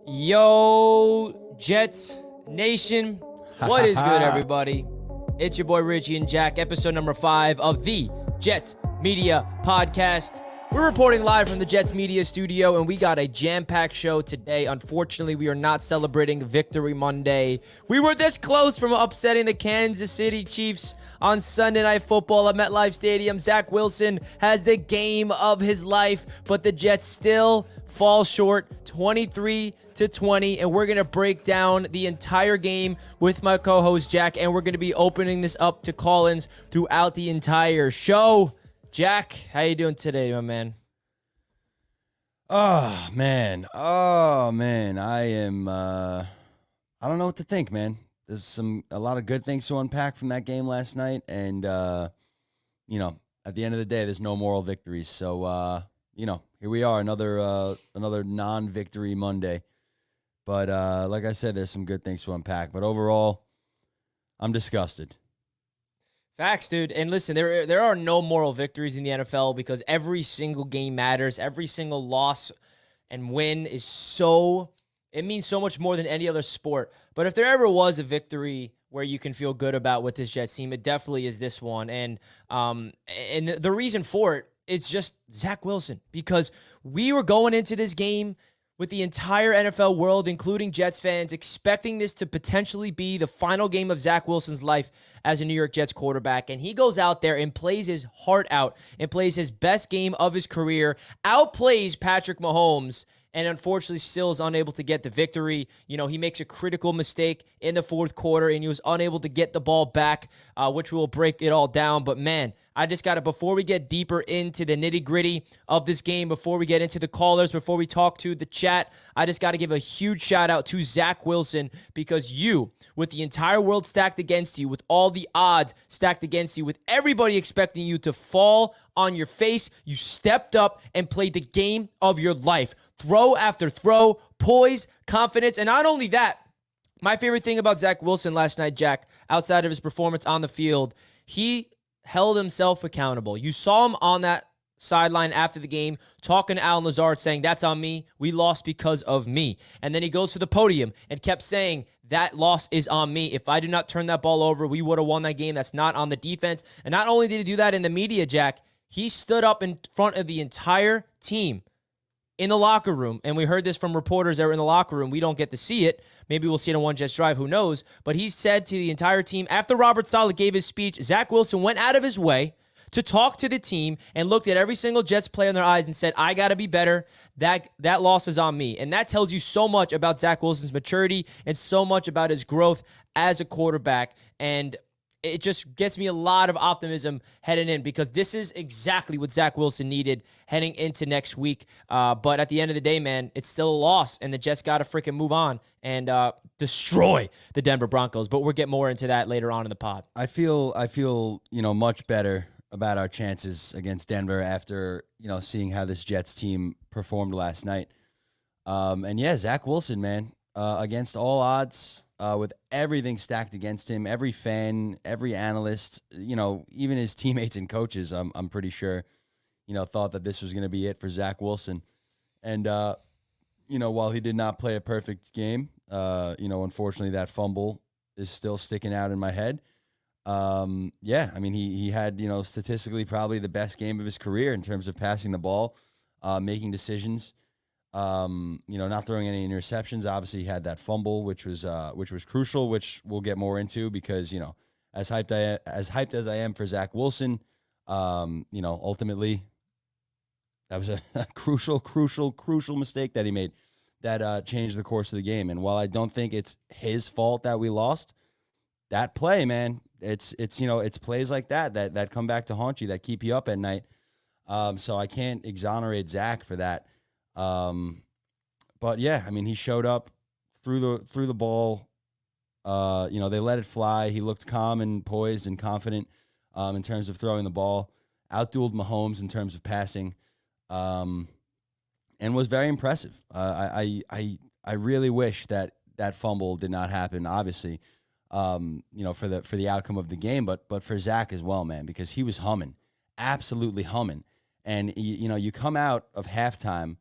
Yo, Jets Nation. What is good, everybody? It's your boy Richie and Jack, episode number 5 of the Jets Media Podcast. We're reporting live from the Jets Media Studio, and we got a jam-packed show today. Unfortunately, we are not celebrating Victory Monday. We were this close from upsetting the Kansas City Chiefs on Sunday Night Football at MetLife Stadium. Zach Wilson has the game of his life, but the Jets still fall short, 23-20, and we're going to break down the entire game with my co-host Jack, and we're going to be opening this up to call-ins throughout the entire show. Jack, how you doing today, my man? Oh, man. I am, I don't know what to think, man. There's a lot of good things to unpack from that game last night. And, at the end of the day, there's no moral victories. So, here we are, another non-victory Monday. But, like I said, there's some good things to unpack. But overall, I'm disgusted. Facts, dude. And listen, there are no moral victories in the NFL because every single game matters. Every single loss and win it means so much more than any other sport. But if there ever was a victory where you can feel good about with this Jets team, it definitely is this one. And the reason for it, it's just Zach Wilson, because we were going into this game with the entire NFL world, including Jets fans, expecting this to potentially be the final game of Zach Wilson's life as a New York Jets quarterback. And he goes out there and plays his heart out and plays his best game of his career, outplays Patrick Mahomes, and unfortunately still is unable to get the victory. He makes a critical mistake in the fourth quarter, and he was unable to get the ball back, which will break it all down. But, man, I just got to, before we get deeper into the nitty-gritty of this game, before we get into the callers, before we talk to the chat, I just got to give a huge shout-out to Zach Wilson, because you, with the entire world stacked against you, with all the odds stacked against you, with everybody expecting you to fall on your face, you stepped up and played the game of your life. Throw after throw, poise, confidence, and not only that, my favorite thing about Zach Wilson last night, Jack, outside of his performance on the field, he held himself accountable. You saw him on that sideline after the game talking to Alan Lazard saying, "That's on me. We lost because of me." And then he goes to the podium and kept saying, "That loss is on me. If I do not turn that ball over, we would have won that game. That's not on the defense." And not only did he do that in the media, Jack, he stood up in front of the entire team in the locker room, and we heard this from reporters that were in the locker room. We don't get to see it. Maybe we'll see it on One Jets Drive. Who knows? But he said to the entire team, after Robert Saleh gave his speech, Zach Wilson went out of his way to talk to the team and looked at every single Jets player in their eyes and said, "I got to be better. That loss is on me." And that tells you so much about Zach Wilson's maturity and so much about his growth as a quarterback. And it just gets me a lot of optimism heading in, because this is exactly what Zach Wilson needed heading into next week. But at the end of the day, man, it's still a loss, and the Jets got to freaking move on and destroy the Denver Broncos. But we'll get more into that later on in the pod. I feel much better about our chances against Denver after, seeing how this Jets team performed last night. Zach Wilson, man, against all odds, with everything stacked against him, every fan, every analyst, even his teammates and coaches, I'm pretty sure, thought that this was going to be it for Zach Wilson. And, while he did not play a perfect game, unfortunately that fumble is still sticking out in my head. He had, statistically probably the best game of his career in terms of passing the ball, making decisions. Not throwing any interceptions. Obviously, he had that fumble, which was crucial, which we'll get more into, because as hyped as I am for Zach Wilson, ultimately that was a crucial mistake that he made that changed the course of the game. And while I don't think it's his fault that we lost, that play, man, it's plays like that come back to haunt you, that keep you up at night. So I can't exonerate Zach for that. But yeah, he showed up, threw the ball. They let it fly. He looked calm and poised and confident in terms of throwing the ball. Outdueled Mahomes in terms of passing, and was very impressive. I really wish that fumble did not happen, obviously, for the outcome of the game, but for Zach as well, man, because he was humming, absolutely humming. And you come out of halftime.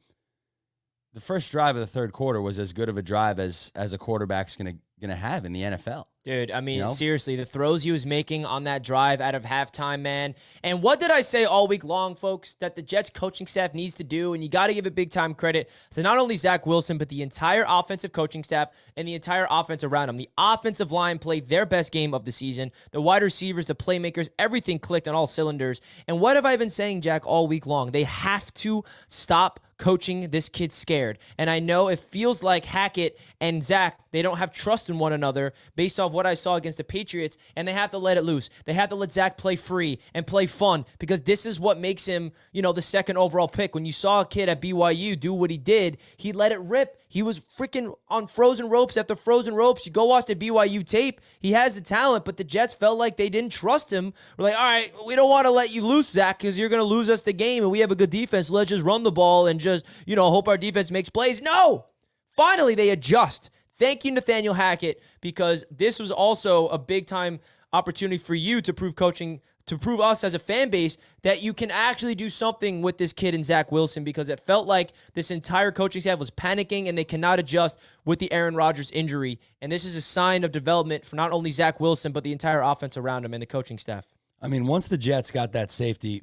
the first drive of the third quarter was as good of a drive as a quarterback's gonna have in the NFL. Dude, I mean, You know? seriously, the throws he was making on that drive out of halftime, man. And what did I say all week long, folks, that the Jets coaching staff needs to do? And you got to give it big time credit to not only Zach Wilson, but the entire offensive coaching staff and the entire offense around him. The offensive line played their best game of the season. The wide receivers, the playmakers, everything clicked on all cylinders. And what have I been saying, Jack, all week long? They have to stop coaching this kid scared. And I know it feels like Hackett and Zach, they don't have trust in one another based off what I saw against the Patriots, and they have to let it loose. They have to let Zach play free and play fun, because this is what makes him, the second overall pick. When you saw a kid at BYU do what he did, he let it rip. He was freaking on frozen ropes after frozen ropes. You go watch the BYU tape. He has the talent, but the Jets felt like they didn't trust him. We're like, all right, we don't want to let you loose, Zach, because you're going to lose us the game, and we have a good defense. Let's just run the ball and just, hope our defense makes plays. No! Finally, they adjust. Thank you, Nathaniel Hackett, because this was also a big-time opportunity for you to prove us as a fan base that you can actually do something with this kid and Zach Wilson, because it felt like this entire coaching staff was panicking and they cannot adjust with the Aaron Rodgers injury. And this is a sign of development for not only Zach Wilson, but the entire offense around him and the coaching staff. I mean, once the Jets got that safety,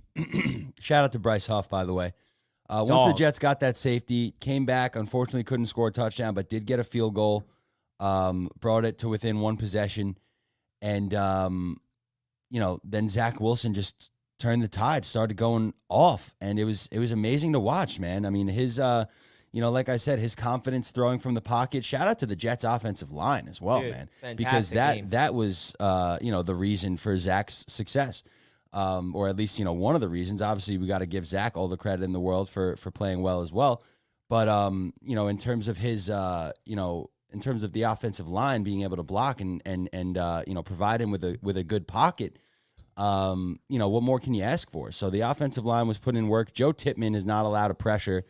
shout out to Bryce Huff, by the way. Once the Jets got that safety, came back, unfortunately couldn't score a touchdown, but did get a field goal, brought it to within one possession. And, then Zach Wilson just turned the tide, started going off. And it was amazing to watch, man. I mean, his, like I said, his confidence throwing from the pocket. Shout out to the Jets offensive line as well, man. Because that was, the reason for Zach's success. Or at least, one of the reasons. Obviously, we got to give Zach all the credit in the world for playing well as well. But, in terms of his, in terms of the offensive line being able to block and provide him with a good pocket, what more can you ask for? So the offensive line was put in work. Joe Tippmann is not allowed to pressure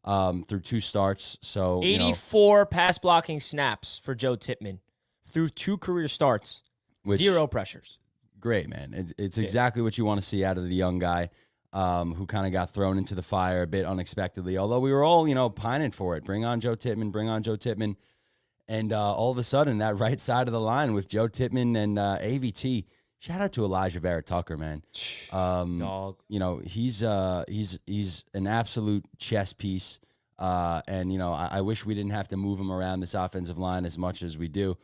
through 2 starts. So 84 pass blocking snaps for Joe Tippmann through 2 career starts, 0 pressures. Great, man. It's exactly what you want to see out of the young guy who kind of got thrown into the fire a bit unexpectedly. Although we were all, pining for it. Bring on Joe Tippmann, bring on Joe Tippmann. And all of a sudden, that right side of the line with Joe Tippmann and AVT, shout out to Elijah Vera-Tucker, man. Dog. He's an absolute chess piece. And I wish we didn't have to move him around this offensive line as much as we do.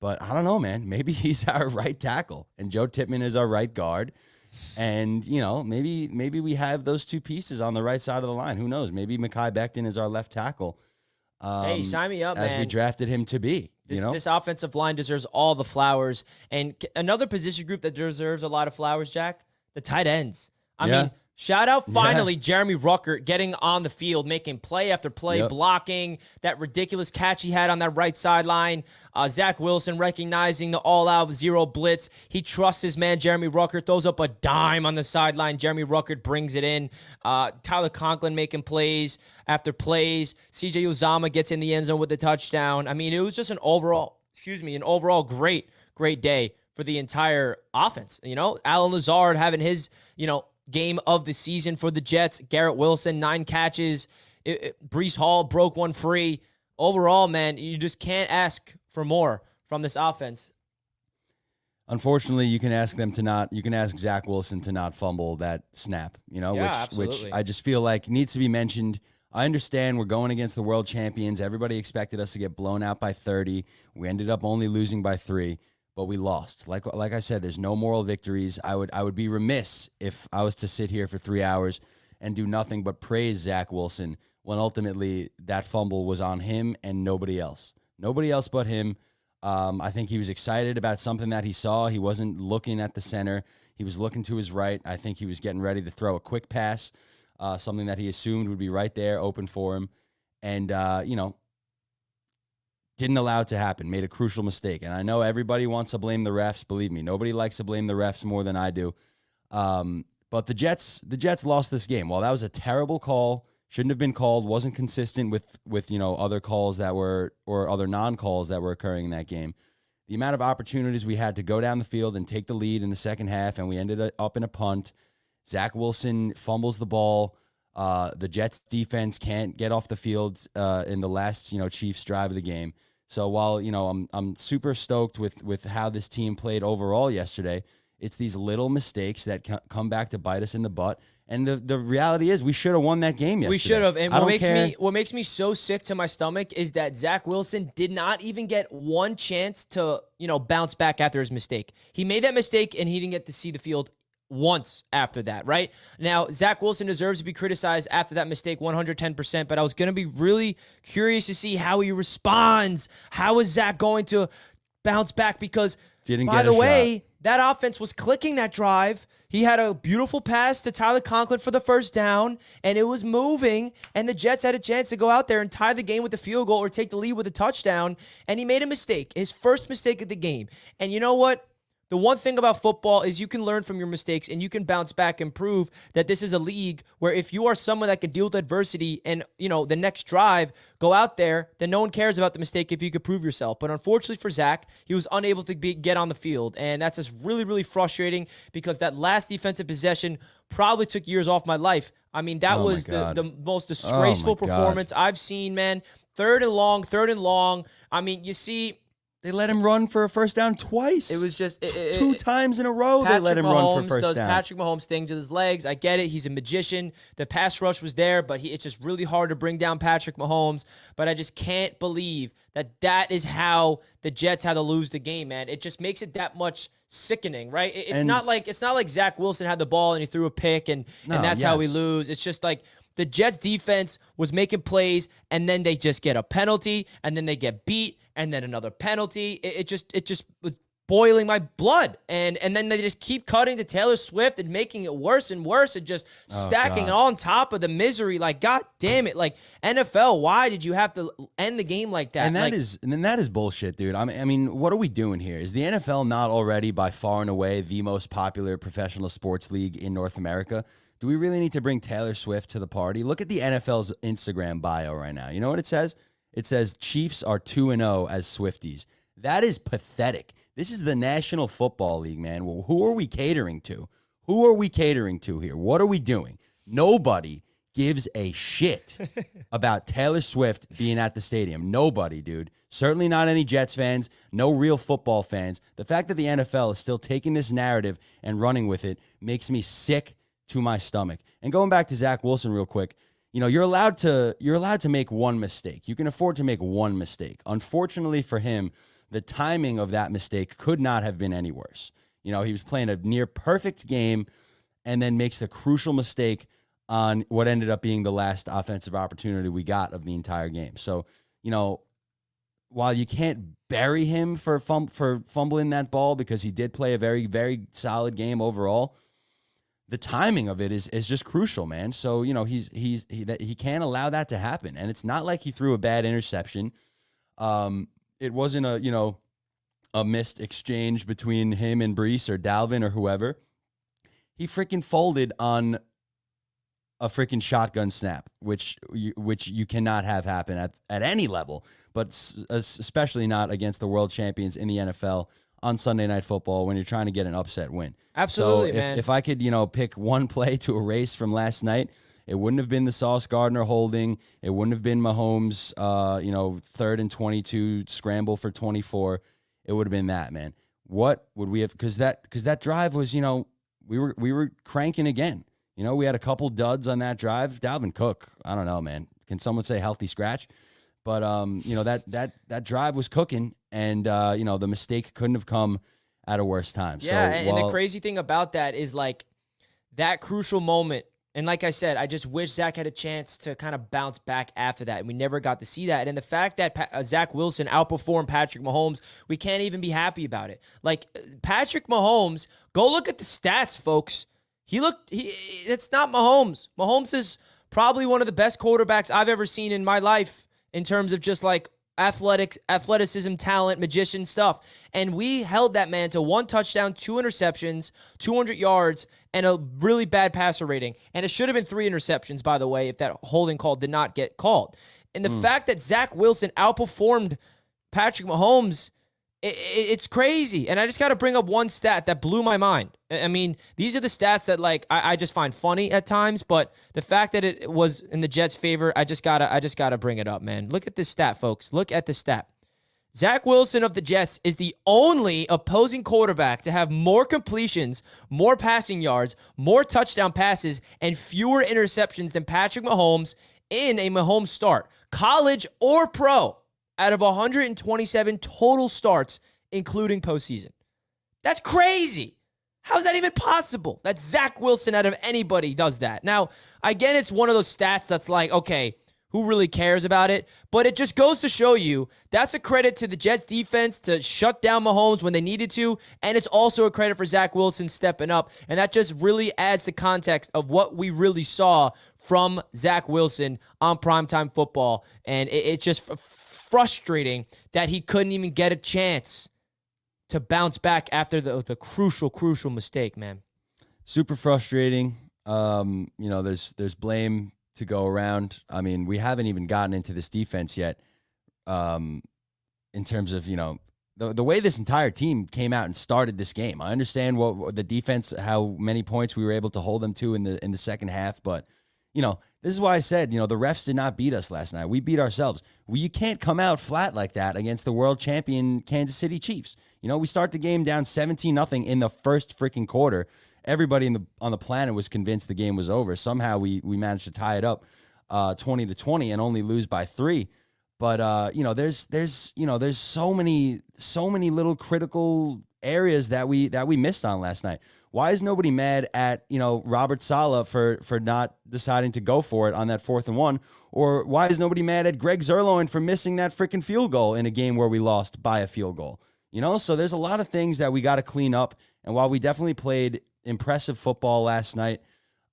But I don't know, man. Maybe he's our right tackle, and Joe Tippmann is our right guard. And, maybe we have those 2 pieces on the right side of the line. Who knows? Maybe Mekhi Becton is our left tackle. Hey, sign me up, man. As we drafted him to be. This offensive line deserves all the flowers. And another position group that deserves a lot of flowers, Jack, the tight ends. I mean, shout out finally Jeremy Ruckert getting on the field, making play after play, blocking that ridiculous catch he had on that right sideline. Zach Wilson recognizing the all-out 0 blitz. He trusts his man, Jeremy Ruckert, throws up a dime on the sideline. Jeremy Ruckert brings it in. Tyler Conklin making plays after plays. CJ Uzomah gets in the end zone with the touchdown. I mean, it was just an overall great day for the entire offense. Alan Lazard having his, game of the season for the Jets. Garrett Wilson, 9 catches. Breece Hall broke one free. Overall, man, you just can't ask for more from this offense. Unfortunately, you can ask Zach Wilson to not fumble that snap, which I just feel like needs to be mentioned. I understand we're going against the world champions. Everybody expected us to get blown out by 30. We ended up only losing by 3. But we lost. Like I said, there's no moral victories. I would be remiss if I was to sit here for 3 hours and do nothing but praise Zach Wilson when ultimately that fumble was on him and nobody else. Nobody else but him. I think he was excited about something that he saw. He wasn't looking at the center. He was looking to his right. I think he was getting ready to throw a quick pass, something that he assumed would be right there, open for him. And, didn't allow it to happen, made a crucial mistake. And I know everybody wants to blame the refs. Believe me, nobody likes to blame the refs more than I do. But the Jets lost this game. While that was a terrible call, shouldn't have been called, wasn't consistent with other calls that were, or other non-calls that were occurring in that game. The amount of opportunities we had to go down the field and take the lead in the second half, and we ended up in a punt. Zach Wilson fumbles the ball. The Jets defense can't get off the field in the last, Chiefs drive of the game. So while, I'm super stoked with how this team played overall yesterday, it's these little mistakes that come back to bite us in the butt. And the reality is we should have won that game yesterday. We should have. And what makes me so sick to my stomach is that Zach Wilson did not even get one chance to, bounce back after his mistake. He made that mistake and he didn't get to see the field once after that, right? Now, Zach Wilson deserves to be criticized after that mistake 110%, but I was going to be really curious to see how he responds. How is Zach going to bounce back? Because, by the way, that offense was clicking that drive. He had a beautiful pass to Tyler Conklin for the first down, and it was moving, and the Jets had a chance to go out there and tie the game with a field goal or take the lead with a touchdown, and he made a mistake, his first mistake of the game. And you know what? The one thing about football is you can learn from your mistakes and you can bounce back and prove that this is a league where if you are someone that can deal with adversity and, the next drive, go out there, then no one cares about the mistake if you could prove yourself. But unfortunately for Zach, he was unable to get on the field. And that's just really, really frustrating because that last defensive possession probably took years off my life. I mean, that was the most disgraceful performance I've seen, man. Third and long. I mean, you see... They let him run for a first down twice. It was just... two times in a row they let him run for first down. Patrick Mahomes thing to his legs. I get it. He's a magician. The pass rush was there, but it's just really hard to bring down Patrick Mahomes. But I just can't believe that is how the Jets had to lose the game, man. It just makes it that much sickening, right? It's not like Zach Wilson had the ball and he threw a pick and that's how we lose. It's just like... The Jets defense was making plays, and then they just get a penalty, and then they get beat, and then another penalty. It just was boiling my blood. And then they just keep cutting to Taylor Swift and making it worse and worse and just stacking it on top of the misery. Like, God damn it. Like, NFL, why did you have to end the game like that? And that is bullshit, dude. I mean, what are we doing here? Is the NFL not already by far and away the most popular professional sports league in North America? Do we really need to bring Taylor Swift to the party? Look at the NFL's Instagram bio right now. You know what it says? It says Chiefs are 2-0 as Swifties. That is pathetic. This is the National Football League, man. Well, who are we catering to? Who are we catering to here? What are we doing? Nobody gives a shit about Taylor Swift being at the stadium. Nobody, dude. Certainly not any Jets fans, no real football fans. The fact that the NFL is still taking this narrative and running with it makes me sick to my stomach. And going back to Zach Wilson real quick, you're allowed to make one mistake. You can afford to make one mistake. Unfortunately for him, the timing of that mistake could not have been any worse. He was playing a near perfect game and then makes the crucial mistake on what ended up being the last offensive opportunity we got of the entire game. So, while you can't bury him for fumbling that ball because he did play a very, very solid game overall, the timing of it is just crucial, man. So, he can't allow that to happen. And it's not like he threw a bad interception. It wasn't a missed exchange between him and Brees or Dalvin or whoever. He freaking folded on a freaking shotgun snap, which you cannot have happen at any level, but especially not against the world champions in the NFL on Sunday Night Football when you're trying to get an upset win. Absolutely, so man. If I could, pick one play to erase from last night, it wouldn't have been the Sauce Gardner holding. It wouldn't have been Mahomes, 3rd and 22 scramble for 24. It would have been that, man. What would we have? Because that drive was, we were cranking again. We had a couple duds on that drive. Dalvin Cook, I don't know, man. Can someone say healthy scratch? But that drive was cooking, and the mistake couldn't have come at a worse time. Yeah, and the crazy thing about that is like that crucial moment. And like I said, I just wish Zach had a chance to kind of bounce back after that, and we never got to see that. And the fact that Zach Wilson outperformed Patrick Mahomes, we can't even be happy about it. Like Patrick Mahomes, go look at the stats, folks. It's not Mahomes. Mahomes is probably one of the best quarterbacks I've ever seen in my life in terms of just like athleticism, talent, magician stuff. And we held that man to 1 touchdown, 2 interceptions, 200 yards, and a really bad passer rating. And it should have been 3 interceptions, by the way, if that holding call did not get called. And the fact that Zach Wilson outperformed Patrick Mahomes It's crazy. And I just got to bring up one stat that blew my mind. I mean, these are the stats that like I just find funny at times, but the fact that it was in the Jets' favor, I just gotta bring it up, man. Look at this stat, folks. Look at the stat. Zach Wilson of the Jets is the only opposing quarterback to have more completions, more passing yards, more touchdown passes, and fewer interceptions than Patrick Mahomes in a Mahomes start, college or pro, out of 127 total starts, including postseason. That's crazy. How is that even possible? That's Zach Wilson out of anybody does that. Now, again, it's one of those stats that's like, okay, who really cares about it? But it just goes to show you that's a credit to the Jets defense to shut down Mahomes when they needed to, and it's also a credit for Zach Wilson stepping up, and that just really adds to context of what we really saw from Zach Wilson on primetime football, and it's just frustrating that he couldn't even get a chance to bounce back after the crucial mistake, man. Super frustrating. There's blame to go around. I mean, we haven't even gotten into this defense yet. In terms of, the way this entire team came out and started this game. I understand what the defense, how many points we were able to hold them to in the second half, but this is why I said, the refs did not beat us last night. We beat ourselves. You can't come out flat like that against the world champion Kansas City Chiefs. We start the game down 17-0 in the first freaking quarter. Everybody on the planet was convinced the game was over. Somehow we managed to tie it up 20-20 and only lose by 3. But there's so many little critical areas that we missed on last night. Why is nobody mad at Robert Saleh for not deciding to go for it on that 4th and 1? Or why is nobody mad at Greg Zuerlein for missing that freaking field goal in a game where we lost by a field goal? So there's a lot of things that we got to clean up. And while we definitely played impressive football last night,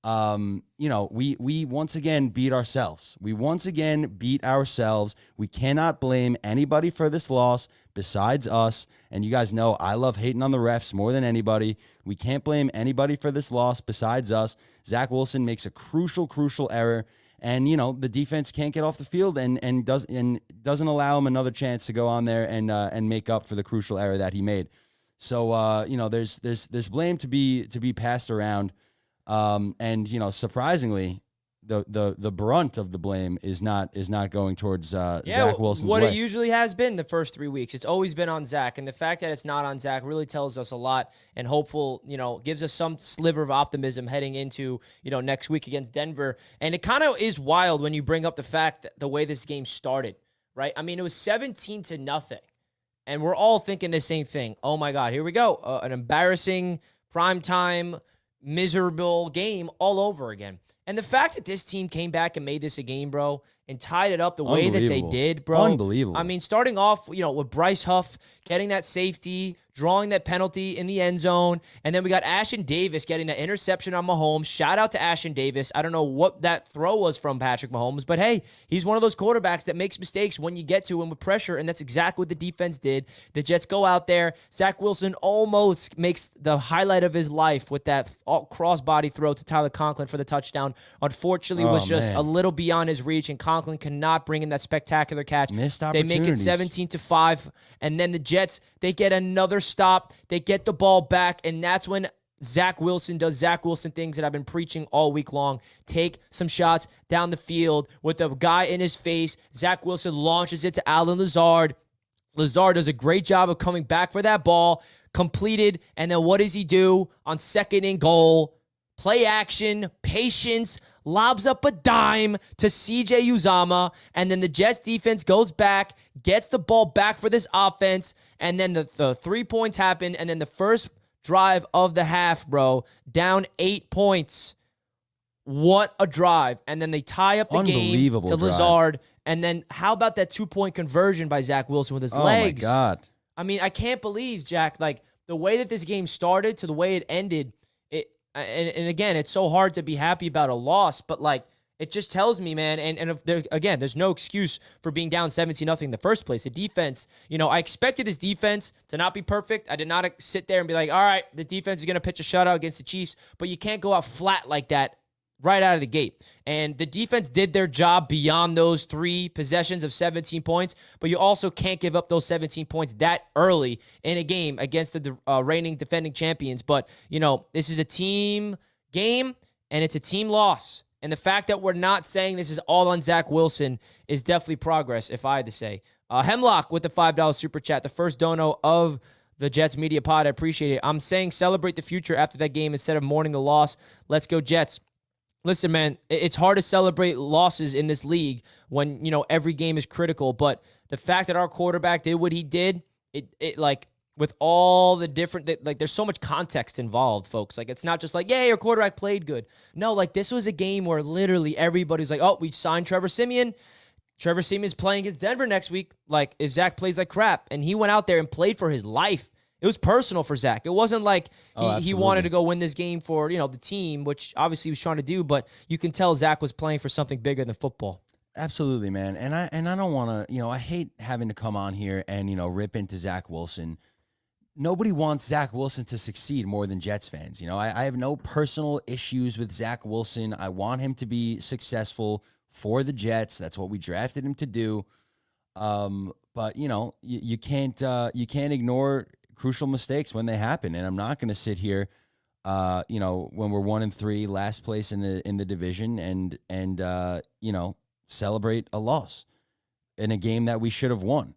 we once again beat ourselves. We cannot blame anybody for this loss besides us. And you guys know I love hating on the refs more than anybody. We can't blame anybody for this loss besides us. Zach Wilson makes a crucial error. And, the defense can't get off the field and doesn't allow him another chance to go on there and make up for the crucial error that he made. So, there's blame to be passed around. And surprisingly, the brunt of the blame is not going towards Zach Wilson's what way. It usually has been the first 3 weeks. It's always been on Zach, and the fact that it's not on Zach really tells us a lot, and gives us some sliver of optimism heading into next week against Denver. And it kind of is wild when you bring up the fact that the way this game started, right? I mean, it was 17-0, and we're all thinking the same thing. Oh my God, here we go, an embarrassing primetime miserable game all over again. And the fact that this team came back and made this a game, bro, and tied it up the way that they did, bro. Unbelievable. I mean, starting off, with Bryce Huff getting that safety, drawing that penalty in the end zone, and then we got Ashton Davis getting that interception on Mahomes. Shout out to Ashton Davis. I don't know what that throw was from Patrick Mahomes, but hey, he's one of those quarterbacks that makes mistakes when you get to him with pressure, and that's exactly what the defense did. The Jets go out there. Zach Wilson almost makes the highlight of his life with that crossbody throw to Tyler Conklin for the touchdown. Unfortunately, was just a little beyond his reach, and Conklin cannot bring in that spectacular catch. Missed They make it opportunities. 17-5, and then the Jets, they get another stop. They get the ball back, and that's when Zach Wilson does Zach Wilson things that I've been preaching all week long. Take some shots down the field with the guy in his face. Zach Wilson launches it to Allen Lazard. Lazard does a great job of coming back for that ball, completed, and then what does he do on 2nd and goal? Play action, patience, lobs up a dime to CJ Uzama, and then the Jets defense goes back, gets the ball back for this offense, and then the 3 points happen, and then the first drive of the half, bro, down 8 points. What a drive. And then they tie up the game to drive. Lazard, and then how about that 2-point conversion by Zach Wilson with his legs? Oh, my God. I mean, I can't believe, Jack, like, the way that this game started to the way it ended. And again, it's so hard to be happy about a loss, but like it just tells me, man, and if there's no excuse for being down 17-0 in the first place. The defense, I expected this defense to not be perfect. I did not sit there and be like, all right, the defense is going to pitch a shutout against the Chiefs, but you can't go out flat like that right out of the gate. And the defense did their job beyond those 3 possessions of 17 points, but you also can't give up those 17 points that early in a game against the reigning defending champions. But, this is a team game, and it's a team loss. And the fact that we're not saying this is all on Zach Wilson is definitely progress, if I had to say. Hemlock with the $5 super chat, the first dono of the Jets Media Pod. I appreciate it. I'm saying celebrate the future after that game instead of mourning the loss. Let's go, Jets. Listen, man, it's hard to celebrate losses in this league when, every game is critical. But the fact that our quarterback did what he did, it with all the different, there's so much context involved, folks. It's not just yeah, your quarterback played good. No, this was a game where literally everybody's oh, we signed Trevor Siemian. Trevor Siemian's playing against Denver next week. If Zach plays like crap, and he went out there and played for his life. It was personal for Zach. It wasn't he wanted to go win this game for, the team, which obviously he was trying to do, but you can tell Zach was playing for something bigger than football. Absolutely, man. And I don't want to, I hate having to come on here and, rip into Zach Wilson. Nobody wants Zach Wilson to succeed more than Jets fans. I have no personal issues with Zach Wilson. I want him to be successful for the Jets. That's what we drafted him to do. But you can't ignore crucial mistakes when they happen, and I'm not going to sit here, when we're 1-3, last place in the division, and celebrate a loss in a game that we should have won.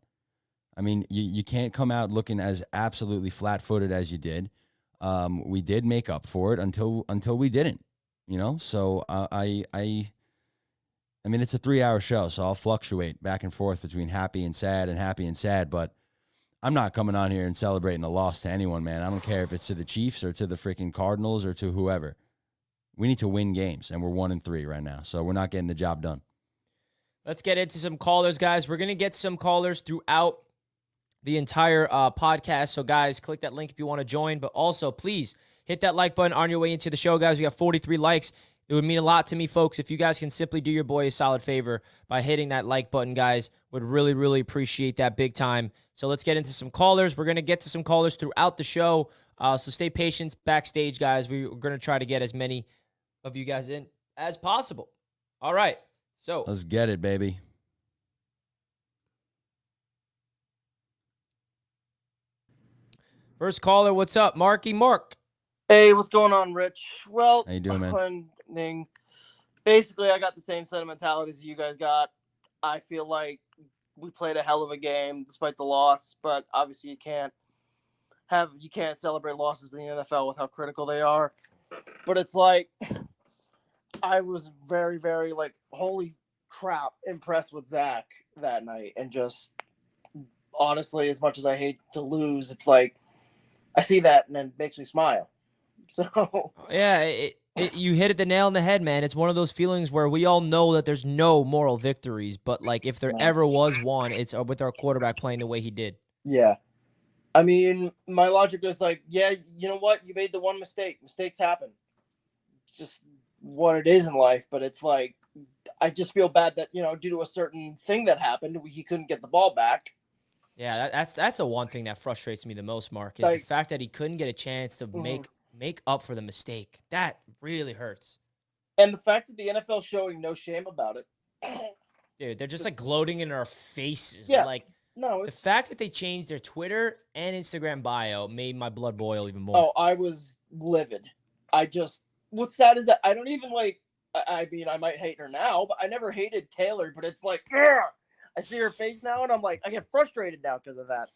I mean, you can't come out looking as absolutely flat-footed as you did. We did make up for it until we didn't. So I mean, it's a 3-hour show, so I'll fluctuate back and forth between happy and sad, but I'm not coming on here and celebrating a loss to anyone, man. I don't care if it's to the Chiefs or to the freaking Cardinals or to whoever. We need to win games, and we're 1-3 right now, so we're not getting the job done. Let's get into some callers, guys. We're going to get some callers throughout the entire podcast, so guys, click that link if you want to join, but also, please, hit that like button on your way into the show, guys. We got 43 likes. It would mean a lot to me, folks, if you guys can simply do your boy a solid favor by hitting that like button, guys. Would really, really appreciate that big time. So let's get into some callers. We're going to get to some callers throughout the show, so stay patient backstage, guys. We're going to try to get as many of you guys in as possible. All right, so let's get it, baby. First caller, what's up? Mark. Hey, what's going on, Rich? Well, how you doing, man? Basically, I got the same sentimentality as you guys got. I feel like we played a hell of a game despite the loss, but obviously you can't celebrate losses in the NFL with how critical they are. But it's I was very, very holy crap impressed with Zach that night, and just honestly, as much as I hate to lose, it's I see that and it makes me smile. So yeah, you hit it the nail on the head, man. It's one of those feelings where we all know that there's no moral victories, but if there ever was one, it's with our quarterback playing the way he did. Yeah. I mean, my logic was yeah, you know what? You made the one mistake. Mistakes happen. It's just what it is in life, but it's I just feel bad that, due to a certain thing that happened, he couldn't get the ball back. Yeah, that's the one thing that frustrates me the most, Mark, is the fact that he couldn't get a chance to make up for the mistake. That really hurts. And the fact that the NFL showing no shame about it. Dude, they're just gloating in our faces. Yeah. The fact that they changed their Twitter and Instagram bio made my blood boil even more. Oh, I was livid. What's sad is that I don't even I mean, I might hate her now, but I never hated Taylor, but it's ugh! I see her face now and I'm I get frustrated now because of that.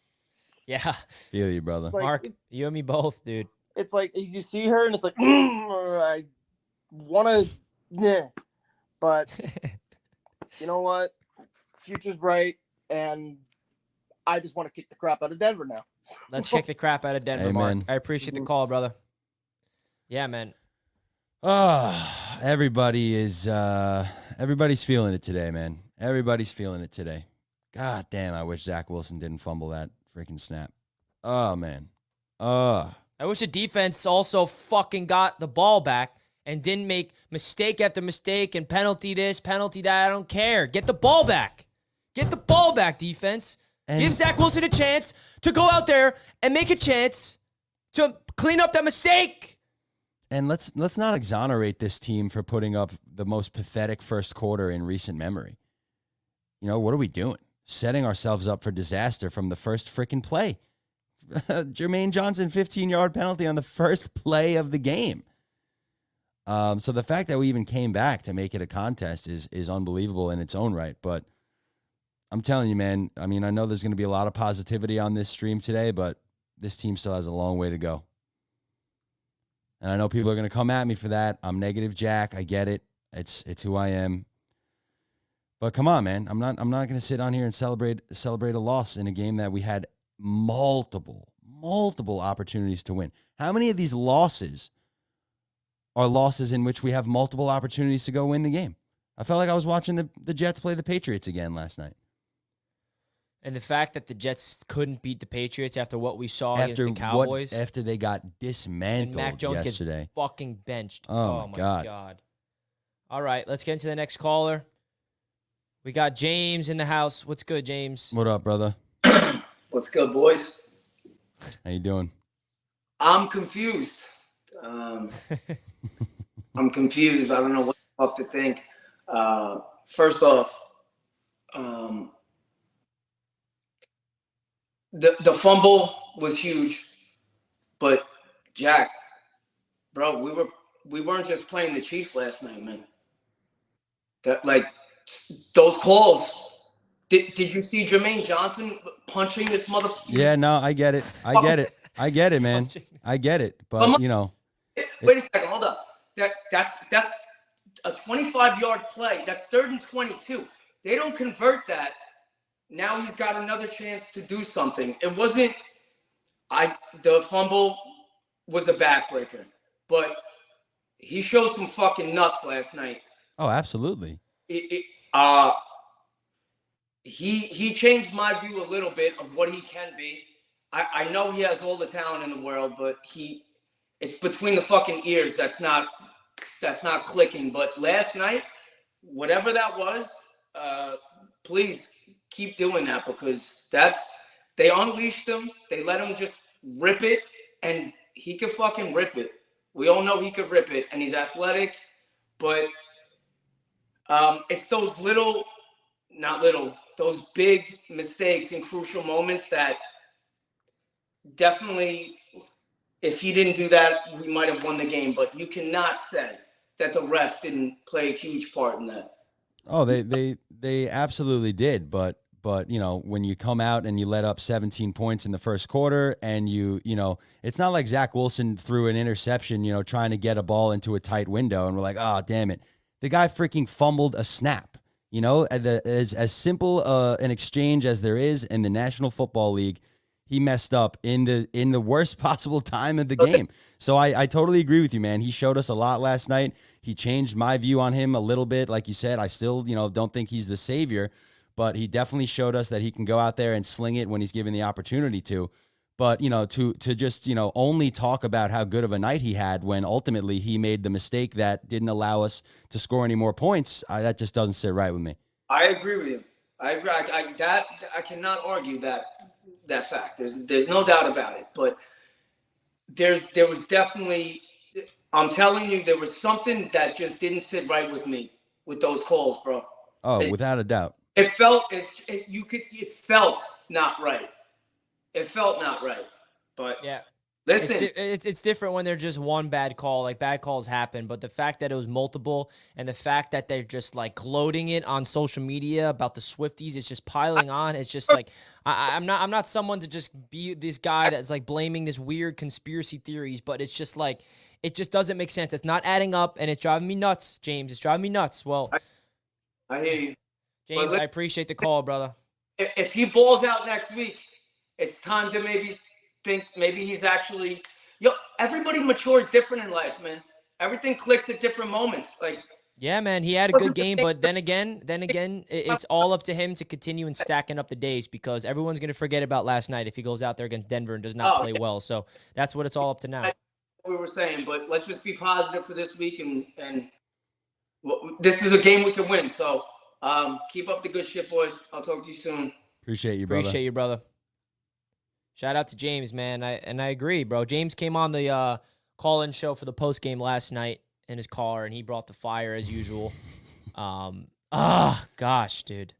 Yeah. Feel you, brother. Mark, you and me both, dude. It's you see her and it's I want to, but you know what? Future's bright, and I just want to kick the crap out of Denver now. Let's kick the crap out of Denver, Amen. Mark. I appreciate the call, brother. Yeah, man. Everybody's feeling it today, man. Everybody's feeling it today. God damn, I wish Zach Wilson didn't fumble that freaking snap. Oh, man. I wish the defense also fucking got the ball back and didn't make mistake after mistake and penalty this, penalty that. I don't care. Get the ball back. Get the ball back, defense. Give Zach Wilson a chance to go out there and make a chance to clean up that mistake. And let's not exonerate this team for putting up the most pathetic first quarter in recent memory. You know, what are we doing? Setting ourselves up for disaster from the first freaking play. Jermaine Johnson, 15-yard penalty on the first play of the game. So the fact that we even came back to make it a contest is unbelievable in its own right. But I'm telling you, man, I mean, I know there's going to be a lot of positivity on this stream today, but this team still has a long way to go. And I know people are going to come at me for that. I'm negative Jack. I get it. It's who I am. But come on, man. I'm not going to sit on here and celebrate a loss in a game that we had multiple opportunities to win. How many of these losses are losses in which we have multiple opportunities to go win the game? I felt like I was watching the Jets play the Patriots again last night. And the fact that the Jets couldn't beat the Patriots after what we saw against the Cowboys. After they got dismantled and Mac Jones yesterday. gets fucking benched. Oh my God. All right, let's get into the next caller. We got James in the house. What's good, James? What up, brother? What's good, boys? How you doing? I'm confused. I'm confused. I don't know what the fuck to think. First off, the fumble was huge, but Jack, bro, we weren't just playing the Chiefs last night, man. That like those calls. Did you see Jermaine Johnson punching this motherfucker? Yeah, no, I get it. I get it, man. I get it. But you know, wait a second, hold up. That's a 25-yard play. That's 3rd and 22. They don't convert that. Now he's got another chance to do something. It wasn't. The fumble was a backbreaker, but he showed some fucking nuts last night. Oh, absolutely. He changed my view a little bit of what he can be. I know he has all the talent in the world, but it's between the fucking ears that's not clicking. But last night, whatever that was, please keep doing that, because they unleashed him. They let him just rip it, and he could fucking rip it. We all know he could rip it, and he's athletic, but it's those those big mistakes in crucial moments that definitely, if he didn't do that, we might have won the game. But you cannot say that the refs didn't play a huge part in that. Oh, they absolutely did. But you know, when you come out and you let up 17 points in the first quarter, and you know, it's not like Zach Wilson threw an interception, you know, trying to get a ball into a tight window, and we're like, oh, damn it. The guy freaking fumbled a snap. You know, as simple an exchange as there is in the National Football League, he messed up in the worst possible time of the game. So I totally agree with you, man. He showed us a lot last night. He changed my view on him a little bit. Like you said, I still, you know, don't think he's the savior, but he definitely showed us that he can go out there and sling it when he's given the opportunity to. But, you know, to just, you know, only talk about how good of a night he had when ultimately he made the mistake that didn't allow us to score any more points, that just doesn't sit right with me. I agree with you. I agree. I cannot argue that fact. There's no doubt about it. But there was definitely, I'm telling you, there was something that just didn't sit right with me with those calls, bro. Oh, without a doubt. It felt not right. It felt not right, but yeah, listen, it's different when they're just one bad call. Like, bad calls happen, but the fact that it was multiple, and the fact that they're just like gloating it on social media about the Swifties, is just piling on. It's just like I'm not someone to just be this guy that's like blaming this weird conspiracy theories, but it's just like it just doesn't make sense. It's not adding up, and it's driving me nuts, James. It's driving me nuts. Well, I hear you, James. I appreciate the call, brother. If he balls out next week, it's time to maybe think maybe he's actually everybody matures different in life, man. Everything clicks at different moments. Like, yeah, man, he had a good game, but then again, it's all up to him to continue and stacking up the days, because everyone's gonna forget about last night if he goes out there against Denver and does not play well. So that's what it's all up to now. We were saying, but let's just be positive for this week, and this is a game we can win. So keep up the good shit, boys. I'll talk to you soon. Appreciate you, brother. Appreciate you, brother. Shout out to James, man. I agree, bro. James came on the call-in show for the post game last night in his car, and he brought the fire as usual. Gosh, dude.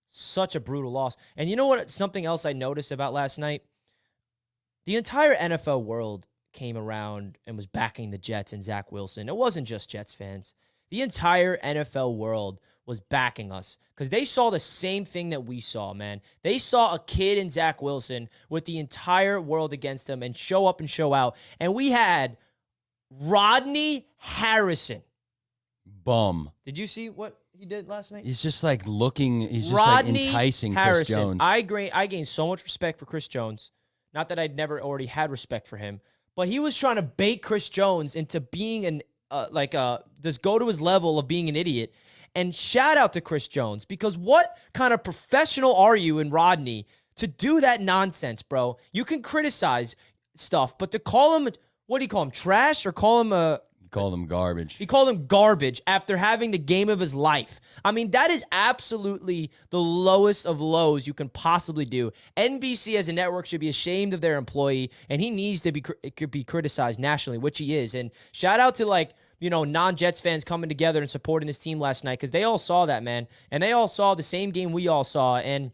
Such a brutal loss. And you know what? Something else I noticed about last night? The entire NFL world came around and was backing the Jets and Zach Wilson. It wasn't just Jets fans. The entire NFL world was backing us because they saw the same thing that we saw, man. They saw a kid in Zach Wilson with the entire world against him and show up and show out. And we had Rodney Harrison. Bum. Did you see what he did last night? He's just like looking, he's just Rodney like enticing Harrison. Chris Jones. I gained so much respect for Chris Jones. Not that I'd never already had respect for him, but he was trying to bait Chris Jones into being just go to his level of being an idiot. And shout out to Chris Jones, because what kind of professional are you in Rodney to do that nonsense, bro? You can criticize stuff, but to call him, what do you call him, trash, or call him a... He called him garbage. He called him garbage after having the game of his life. I mean, that is absolutely the lowest of lows you can possibly do. NBC as a network should be ashamed of their employee, and he needs to be criticized nationally, which he is. And shout out to non-Jets fans coming together and supporting this team last night, because they all saw that, man. And they all saw the same game we all saw. And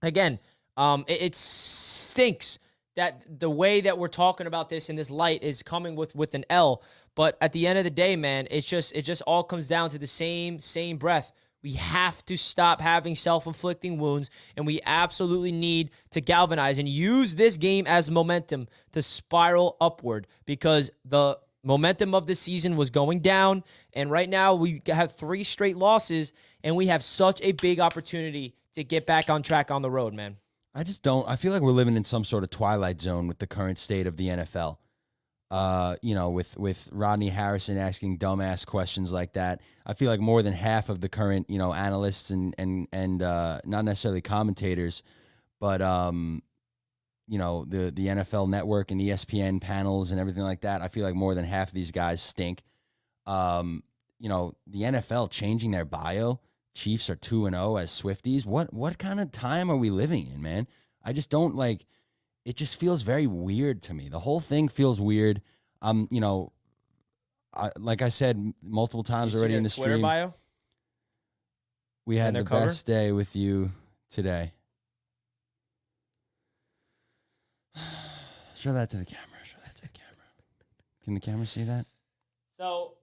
again, it stinks that the way that we're talking about this in this light is coming with an L. But at the end of the day, man, it just all comes down to the same breath. We have to stop having self-inflicting wounds, and we absolutely need to galvanize and use this game as momentum to spiral upward, because the momentum of the season was going down, and right now we have 3 straight losses, and we have such a big opportunity to get back on track on the road, man. I feel like we're living in some sort of twilight zone with the current state of the NFL. With Rodney Harrison asking dumbass questions like that. I feel like more than half of the current, analysts and not necessarily commentators, but the NFL Network and ESPN panels and everything like that. I feel like more than half of these guys stink. The NFL changing their bio. Chiefs are 2-0 as Swifties. What kind of time are we living in, man? I just don't like. It just feels very weird to me. The whole thing feels weird. Like I said multiple times already in the Twitter stream, bio? we had the cover? best day with you today. Show that to the camera. Can the camera see that? So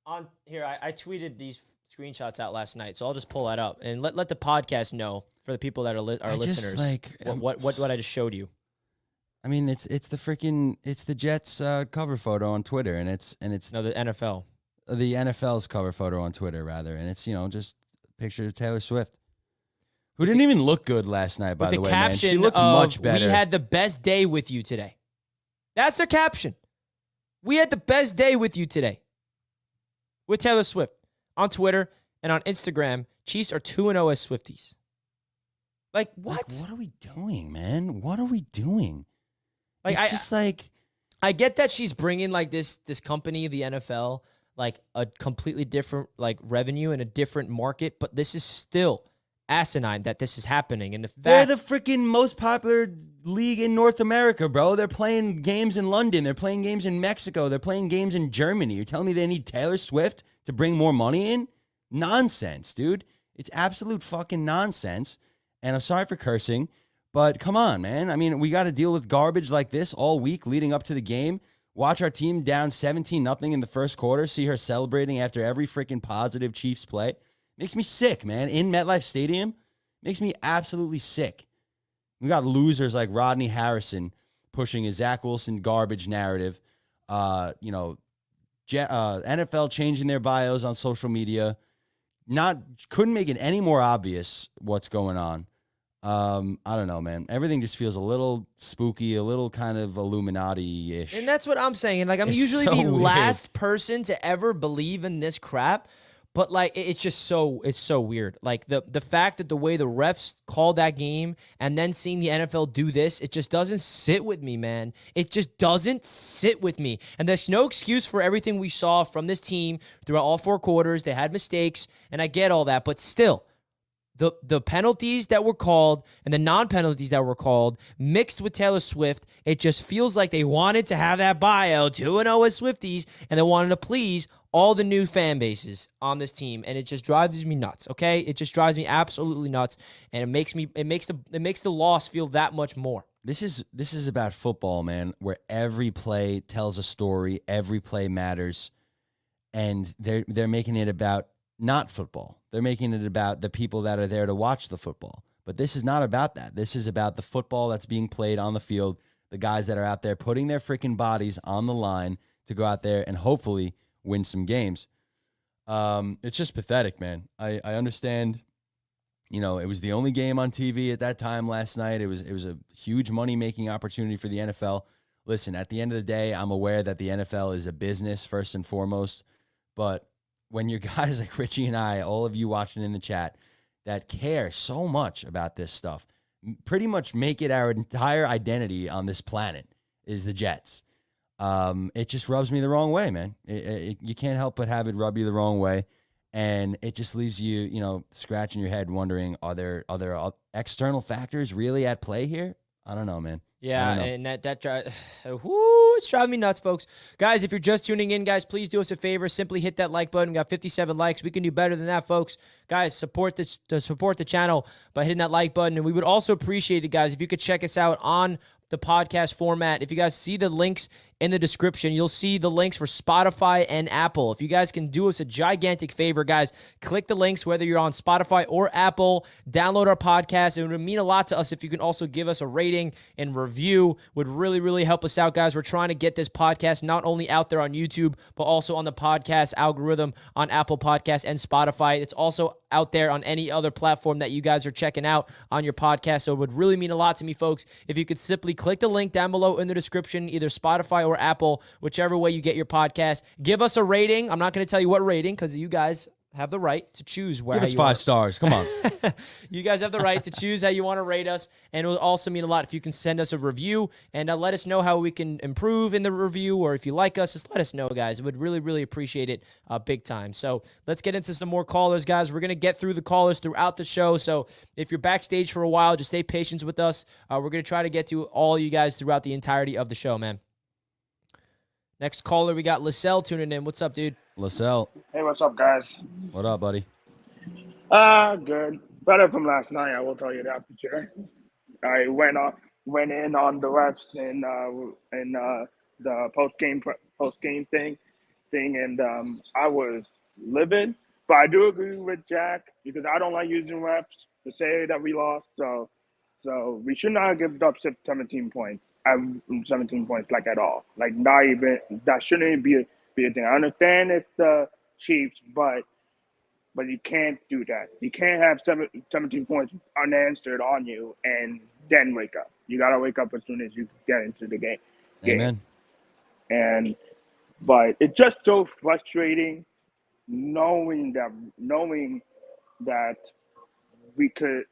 on here, I tweeted these screenshots out last night, so I'll just pull that up and let the podcast know for the people that are listeners what I just showed you. I mean, it's the Jets cover photo on Twitter, and it's No, the NFL. The NFL's cover photo on Twitter rather, and it's just a picture of Taylor Swift, who didn't even look good last night. By the way, man, she looked much better. We had the best day with you today. That's their caption. We had the best day with you today with Taylor Swift on Twitter and on Instagram. Chiefs are 2-0 as Swifties. Like what? Like, what are we doing, man? What are we doing? Like I get that she's bringing like this company of the NFL like a completely different like revenue and a different market, but this is still asinine that this is happening. And they're the freaking most popular league in North America, bro. They're playing games in London. They're playing games in Mexico. They're playing games in Germany. You're telling me they need Taylor Swift to bring more money in? Nonsense, dude. It's absolute fucking nonsense. And I'm sorry for cursing. But come on, man. I mean, we got to deal with garbage like this all week leading up to the game. Watch our team down 17-0 in the first quarter. See her celebrating after every freaking positive Chiefs play. Makes me sick, man. In MetLife Stadium, makes me absolutely sick. We got losers like Rodney Harrison pushing a Zach Wilson garbage narrative. NFL changing their bios on social media. Couldn't make it any more obvious what's going on. I don't know, man. Everything just feels a little spooky, a little kind of Illuminati-ish. And that's what I'm saying. Like, I'm It's usually so the weird. last person to ever believe in this crap, but like it's so weird. Like the fact that the way the refs called that game and then seeing the NFL do this, it just doesn't sit with me, man. It just doesn't sit with me. And there's no excuse for everything we saw from this team throughout all 4 quarters. They had mistakes, and I get all that, but still, the penalties that were called and the non-penalties that were called mixed with Taylor Swift, it just feels like they wanted to have that bio 2-0 as Swifties, and they wanted to please all the new fan bases on this team, and it just drives me nuts. Okay, it just drives me absolutely nuts, and it makes the loss feel that much more. This is about football, man, where every play tells a story, every play matters, and they're making it about not football. They're making it about the people that are there to watch the football. But this is not about that. This is about the football that's being played on the field, the guys that are out there putting their freaking bodies on the line to go out there and hopefully win some games. It's just pathetic, man. I understand, you know, it was the only game on TV at that time last night. It was a huge money-making opportunity for the NFL. Listen, at the end of the day, I'm aware that the NFL is a business first and foremost, but when you're guys like Richie and I, all of you watching in the chat, that care so much about this stuff, pretty much make it our entire identity on this planet is the Jets. It just rubs me the wrong way, man. You can't help but have it rub you the wrong way, and it just leaves you, you know, scratching your head, wondering, are there external factors really at play here? I don't know, man. Yeah, and it's driving me nuts, folks. Guys, if you're just tuning in, guys, please do us a favor. Simply hit that like button. We got 57 likes. We can do better than that, folks. Guys, support the channel by hitting that like button. And we would also appreciate it, guys, if you could check us out on the podcast format. If you guys see the links in the description, you'll see the links for Spotify and Apple. If you guys can do us a gigantic favor, guys, click the links, whether you're on Spotify or Apple, download our podcast. It would mean a lot to us if you can also give us a rating and review. Would really, really help us out, guys. We're trying to get this podcast not only out there on YouTube, but also on the podcast algorithm on Apple Podcasts and Spotify. It's also out there on any other platform that you guys are checking out on your podcast. So it would really mean a lot to me, folks, if you could simply click the link down below in the description, either Spotify or Apple, whichever way you get your podcast. Give us a rating. I'm not going to tell you what rating because you guys have the right to choose where. Give us 5 stars. Come on. You guys have the right to choose how you want to rate us, and it will also mean a lot if you can send us a review and let us know how we can improve in the review, or if you like us, just let us know, guys. Would really, really appreciate it big time. So let's get into some more callers, guys. We're going to get through the callers throughout the show, so if you're backstage for a while, just stay patient with us. We're going to try to get to all you guys throughout the entirety of the show, man. Next caller, we got Lascelles tuning in. What's up, dude? Lascelles. Hey, what's up, guys? What up, buddy? Good. Better from last night, I will tell you that for sure. I went in on the refs in the post game thing, and I was livid. But I do agree with Jack because I don't like using refs to say that we lost. So we should not have given up 17 points. 17 points, like, at all. Like, not even that shouldn't be a thing. I understand it's the Chiefs, but you can't do that. You can't have 17 points unanswered on you and then wake up. You gotta wake up as soon as you get into the game. Amen. But it's just so frustrating knowing that we could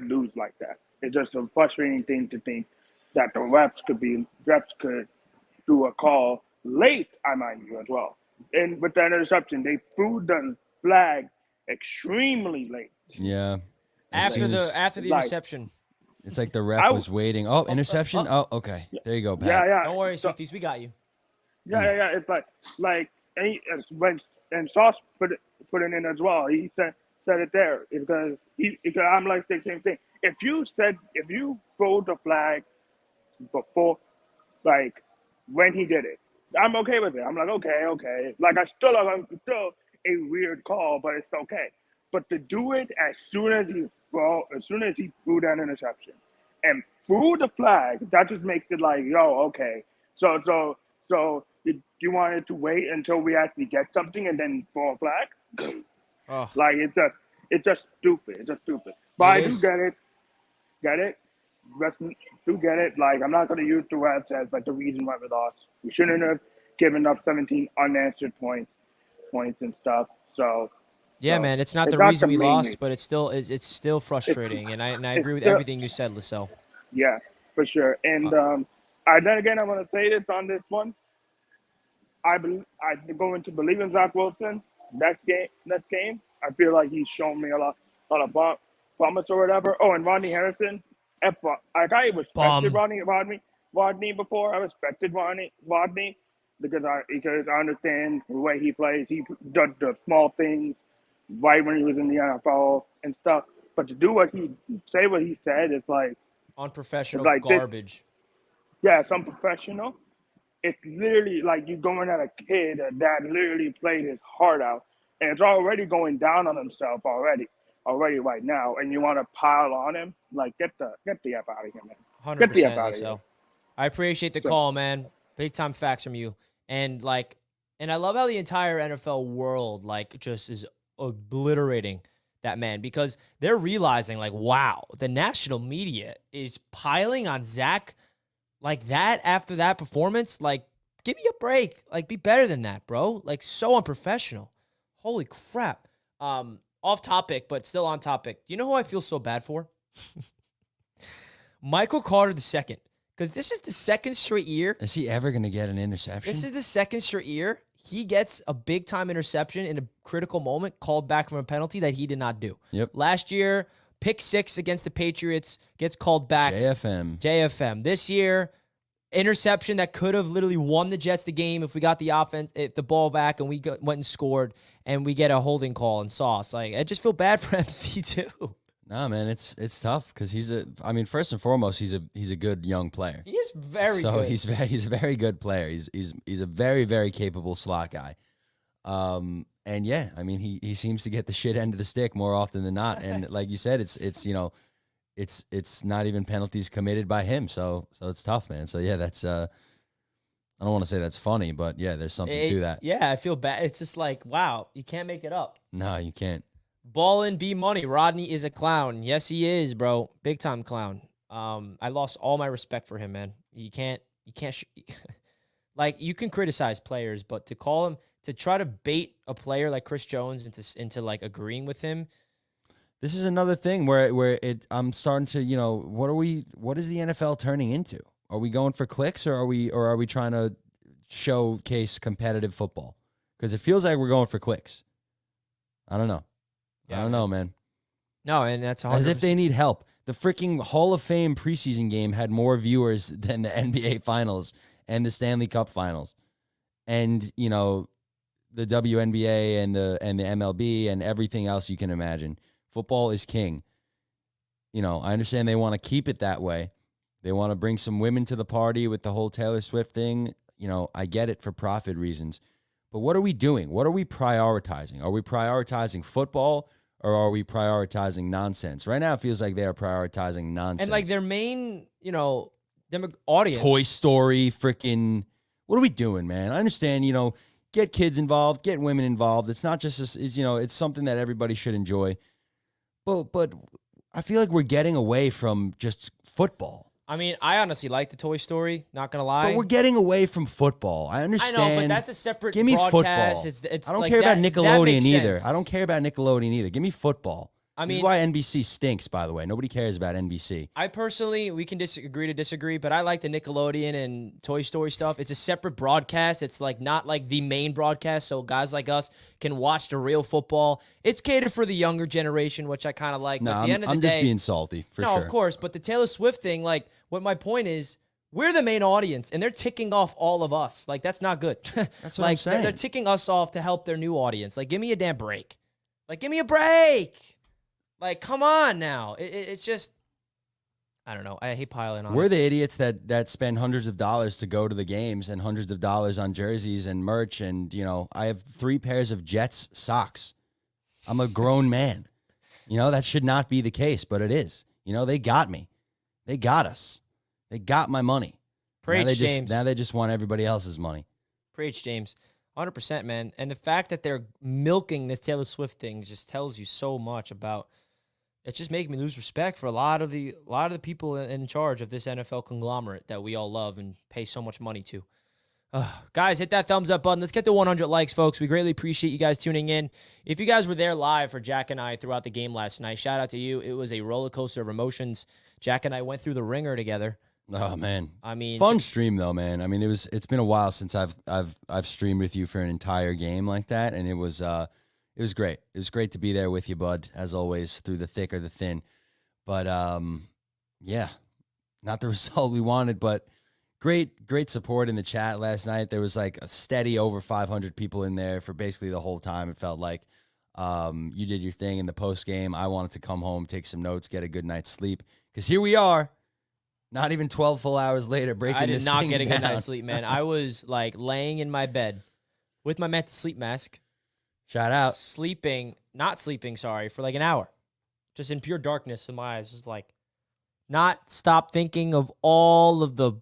lose like that. It's just a frustrating thing to think that the refs could do a call late, I mind you, as well. And with the interception, they threw the flag extremely late. Yeah. After the reception. It's like the ref was waiting. Oh, interception? Oh, okay. There you go, Pat. Yeah. Don't worry, Swifties, we got you. Yeah. It's like and Sauce put it in as well. He said it there. It's because I'm like the same thing. If you throw the flag before, like, when he did it, I'm okay with it. I'm like, okay. Like, it's still a weird call, but it's okay. But to do it as soon as he threw that interception and threw the flag, that just makes it like, yo, okay. So you wanted to wait until we actually get something and then throw a flag? Oh. Like, it's just stupid. It's just stupid. But I do get it. Do get it. Like, I'm not going to use the refs as like the reason why we lost. We shouldn't have given up 17 unanswered points and stuff. So yeah, man, it's not the reason we lost, but it's still frustrating, and I agree with everything you said, Lascelles. Yeah, for sure. And then again, I want to say this on this one. I go into believing Zach Wilson next game, I feel like he's shown me a lot of promise or whatever. Oh, and Rodney Harrison, I respected Bum. Rodney before. I respected Rodney because I understand the way he plays. He does the small things right when he was in the NFL and stuff. But to do what he said, it's Unprofessional like this. garbage. Yeah, it's unprofessional. It's literally like you going at a kid that literally played his heart out, and it's already going down on himself already right now, and you want to pile on him. Like, get the F out of here, man. Get the F 100%, out of here. so I appreciate the call, man. Big time facts from you. And I love how the entire NFL world just is obliterating that man, because they're realizing wow, the national media is piling on Zach like that after that performance. Give me a break. Be better than that, bro. So unprofessional. Holy crap. Off topic, but still on topic. Do you know who I feel so bad for? Michael Carter II. Because this is the second straight year. Is he ever going to get an interception? This is the second straight year he gets a big-time interception in a critical moment called back from a penalty that he did not do. Yep. Last year, pick 6 against the Patriots, gets called back. JFM. This year, interception that could have literally won the Jets the game if we got the ball back and we went and scored, and we get a holding call and sauce. I just feel bad for MC too. Nah, man, it's tough because first and foremost, he's a good young player. He is very good. So he's a very good player. He's a very, very capable slot guy. And yeah, he seems to get the shit end of the stick more often than not. And like you said, it's not even penalties committed by him. So it's tough, man. So yeah, that's I don't want to say that's funny, but yeah, there's something to that. Yeah, I feel bad. It's just wow, you can't make it up. No, you can't. Ballin' B Money. Rodney is a clown. Yes, he is, bro. Big time clown. I lost all my respect for him, man. You can't you can criticize players, but to try to bait a player like Chris Jones into agreeing with him. This is another thing where I'm starting to, what is the NFL turning into? Are we going for clicks, or are we trying to showcase competitive football? Because it feels like we're going for clicks. I don't know. Yeah, I don't know, man. No, and that's 100%. As if they need help. The freaking Hall of Fame preseason game had more viewers than the NBA Finals and the Stanley Cup Finals, and the WNBA and the MLB and everything else you can imagine. Football is king. I understand they want to keep it that way. They want to bring some women to the party with the whole Taylor Swift thing. I get it for profit reasons. But what are we doing? What are we prioritizing? Are we prioritizing football, or are we prioritizing nonsense? Right now, it feels like they are prioritizing nonsense. And their main, audience. Toy Story, freaking. What are we doing, man? I understand, get kids involved, get women involved. It's not just, it's something that everybody should enjoy. But I feel like we're getting away from just football. I honestly like the Toy Story, not going to lie. But we're getting away from football. I understand. I know, but that's a separate Give me broadcast. football. It's I don't like care that, about Nickelodeon either. sense. I don't care about Nickelodeon either. Give me football. This is why NBC stinks, by the way. Nobody cares about NBC. I personally, we can disagree to disagree, but I like the Nickelodeon and Toy Story stuff. It's a separate broadcast. It's not like the main broadcast, so guys like us can watch the real football. It's catered for the younger generation, which I kind of like. No, but at the end of the I'm day, just being salty, for sure. No, of course, but the Taylor Swift thing, what my point is, we're the main audience, and they're ticking off all of us. That's not good. That's what I'm saying. They're ticking us off to help their new audience. Give me a damn break. Give me a break. Come on now. It's just, I don't know. I hate piling on. We're the idiots that spend hundreds of dollars to go to the games and hundreds of dollars on jerseys and merch. And, I have 3 pairs of Jets socks. I'm a grown man. That should not be the case, but it is. They got me. They got us. They got my money. Preach, James. Now they just want everybody else's money. Preach, James. 100%, man. And the fact that they're milking this Taylor Swift thing just tells you so much about. It's just making me lose respect for a lot of the people in charge of this NFL conglomerate that we all love and pay so much money to. Guys, hit that thumbs up button. Let's get to 100 likes, folks. We greatly appreciate you guys tuning in. If you guys were there live for Jack and I throughout the game last night, shout out to you. It was a roller coaster of emotions. Jack and I went through the ringer together. Oh man, I mean, fun stream though, man. I mean, it's been a while since I've streamed with you for an entire game like that, and it was great. It was great to be there with you, bud, as always, through the thick or the thin. But yeah, not the result we wanted, but great support in the chat last night. There was like a steady over 500 people in there for basically the whole time. It felt like you did your thing in the post game. I wanted to come home, take some notes, get a good night's sleep, because here we are. Not even 12 full hours later, breaking this thing I did not get a good down. night's sleep, man. I was like laying in my bed with my meant to sleep mask. Shout out. Not sleeping, sorry, for like an hour. Just in pure darkness in my eyes. Just like not stop thinking of all of the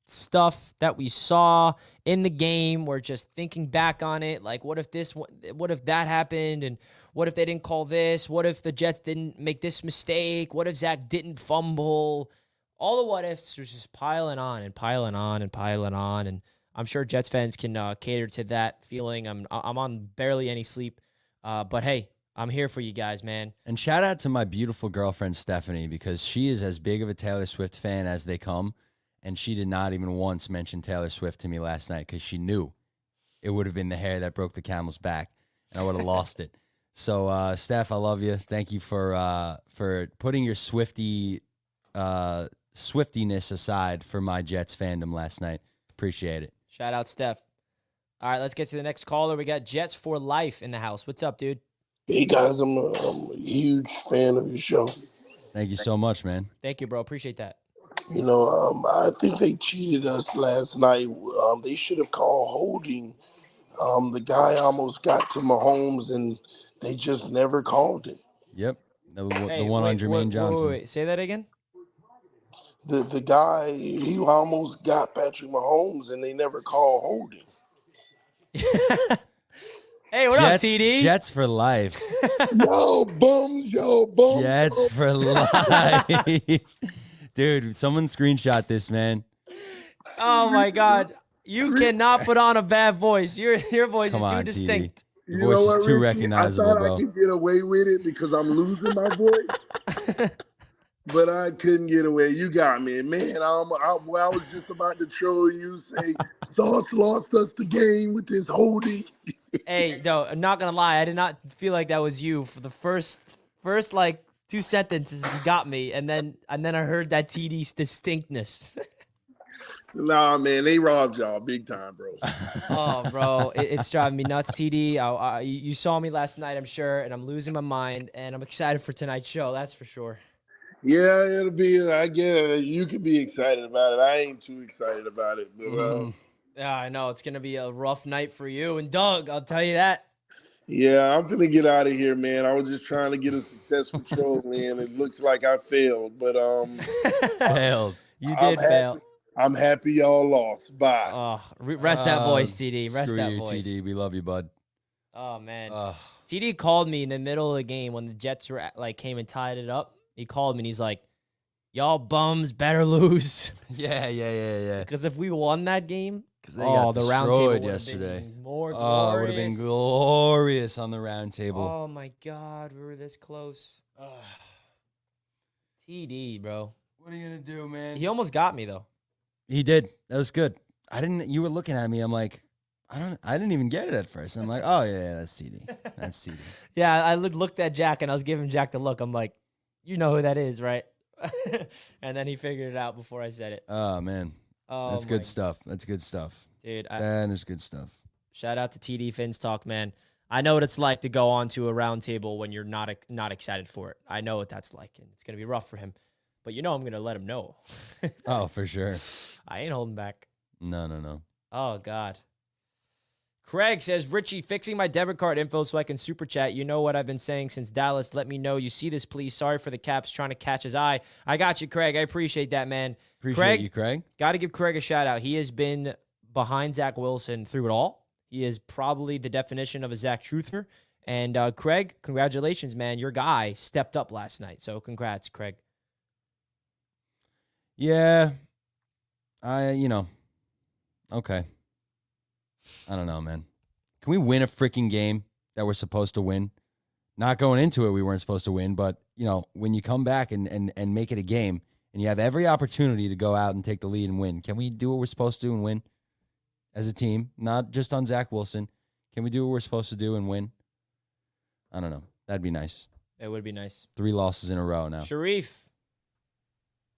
stuff that we saw in the game. We're just thinking back on it. Like, what if that happened? And what if they didn't call this? What if the Jets didn't make this mistake? What if Zach didn't fumble? All the what ifs was just piling on and piling on and piling on. And I'm sure Jets fans can cater to that feeling. I'm on barely any sleep. But hey, I'm here for you guys, man. And shout out to my beautiful girlfriend, Stephanie, because she is as big of a Taylor Swift fan as they come. And she did not even once mention Taylor Swift to me last night because she knew it would have been the hair that broke the camel's back and I would have lost it. So, Steph, I love you. Thank you for putting your Swiftiness aside for my Jets fandom last night. Appreciate it. Shout out, Steph. All right, let's get to the next caller. We got Jets for Life in the house. What's up, dude? Hey, guys, I'm a huge fan of your show. Thank you so much, man. Thank you, bro. Appreciate that. You know, I think they cheated us last night. They should have called holding. The guy almost got to Mahomes, and they just never called it. Yep. The one on Jermaine Johnson. Wait. Say that again? The guy, he almost got Patrick Mahomes, and they never called holding. Hey, what up, TD? Jets for life. Yo, bums. Jets for life. Dude, someone screenshot this, man. Oh, my God. You cannot put on a bad voice. Your voice is too distinct. Your voice is too recognizable, I thought bro. I could get away with it because I'm losing my voice. But I couldn't get away. You got me. Man, I was just about to troll you, say, Sauce lost us the game with his holding. Hey, no, I'm not going to lie. I did not feel like that was you. For the first like, 2 sentences, you got me. And then I heard that TD's distinctness. Nah, man, they robbed y'all big time, bro. Oh, bro, it's driving me nuts, TD. You saw me last night, I'm sure, and I'm losing my mind. And I'm excited for tonight's show, that's for sure. Yeah, it'll be. I guess you could be excited about it. I ain't too excited about it, but yeah, I know it's gonna be a rough night for you and Doug. I'll tell you that. yeah, I'm gonna get out of here, man. I was just trying to get a successful troll, man. It looks like I failed, but Failed. You did fail. I'm happy y'all lost. Bye. Oh, rest that voice, TD. Rest Screw that you, voice. TD. We love you, bud. Oh man, TD called me in the middle of the game when the Jets were came and tied it up. He called me and he's like, "Y'all bums better lose." Yeah. Because if we won that game, Because they got the round table destroyed would have yesterday. been more Oh, it glorious. would have been glorious on the round table. Oh my God, we were this close. TD, bro. What are you gonna do, man? He almost got me though. He did. That was good. You were looking at me. I'm like, I didn't even get it at first. I'm like, oh yeah, that's TD. That's TD. Yeah, I looked at Jack and I was giving Jack the look. I'm like, you know who that is, right? And then he figured it out before I said it. Oh man, that's good stuff. That's good stuff, dude. That is good stuff. Shout out to TD Fins Talk, man. I know what it's like to go on to a round table when you're not excited for it. I know what that's like, and it's gonna be rough for him. But you know I'm gonna let him know. Oh, for sure. I ain't holding back. No. Oh God. Craig says, Richie, fixing my debit card info so I can super chat. You know what I've been saying since Dallas. Let me know you see this, please. Sorry for the Caps trying to catch his eye. I got you, Craig. I appreciate that, man. Appreciate you, Craig. Got to give Craig a shout out. He has been behind Zach Wilson through it all. He is probably the definition of a Zach truther. And Craig, congratulations, man. Your guy stepped up last night. So congrats, Craig. Yeah. Okay. I don't know, man. Can we win a freaking game that we're supposed to win? Not going into it, we weren't supposed to win, but, when you come back and make it a game and you have every opportunity to go out and take the lead and win. Can we do what we're supposed to do and win as a team? Not just on Zach Wilson. Can we do what we're supposed to do and win? I don't know. That'd be nice. It would be nice. 3 losses in a row now. Sharif,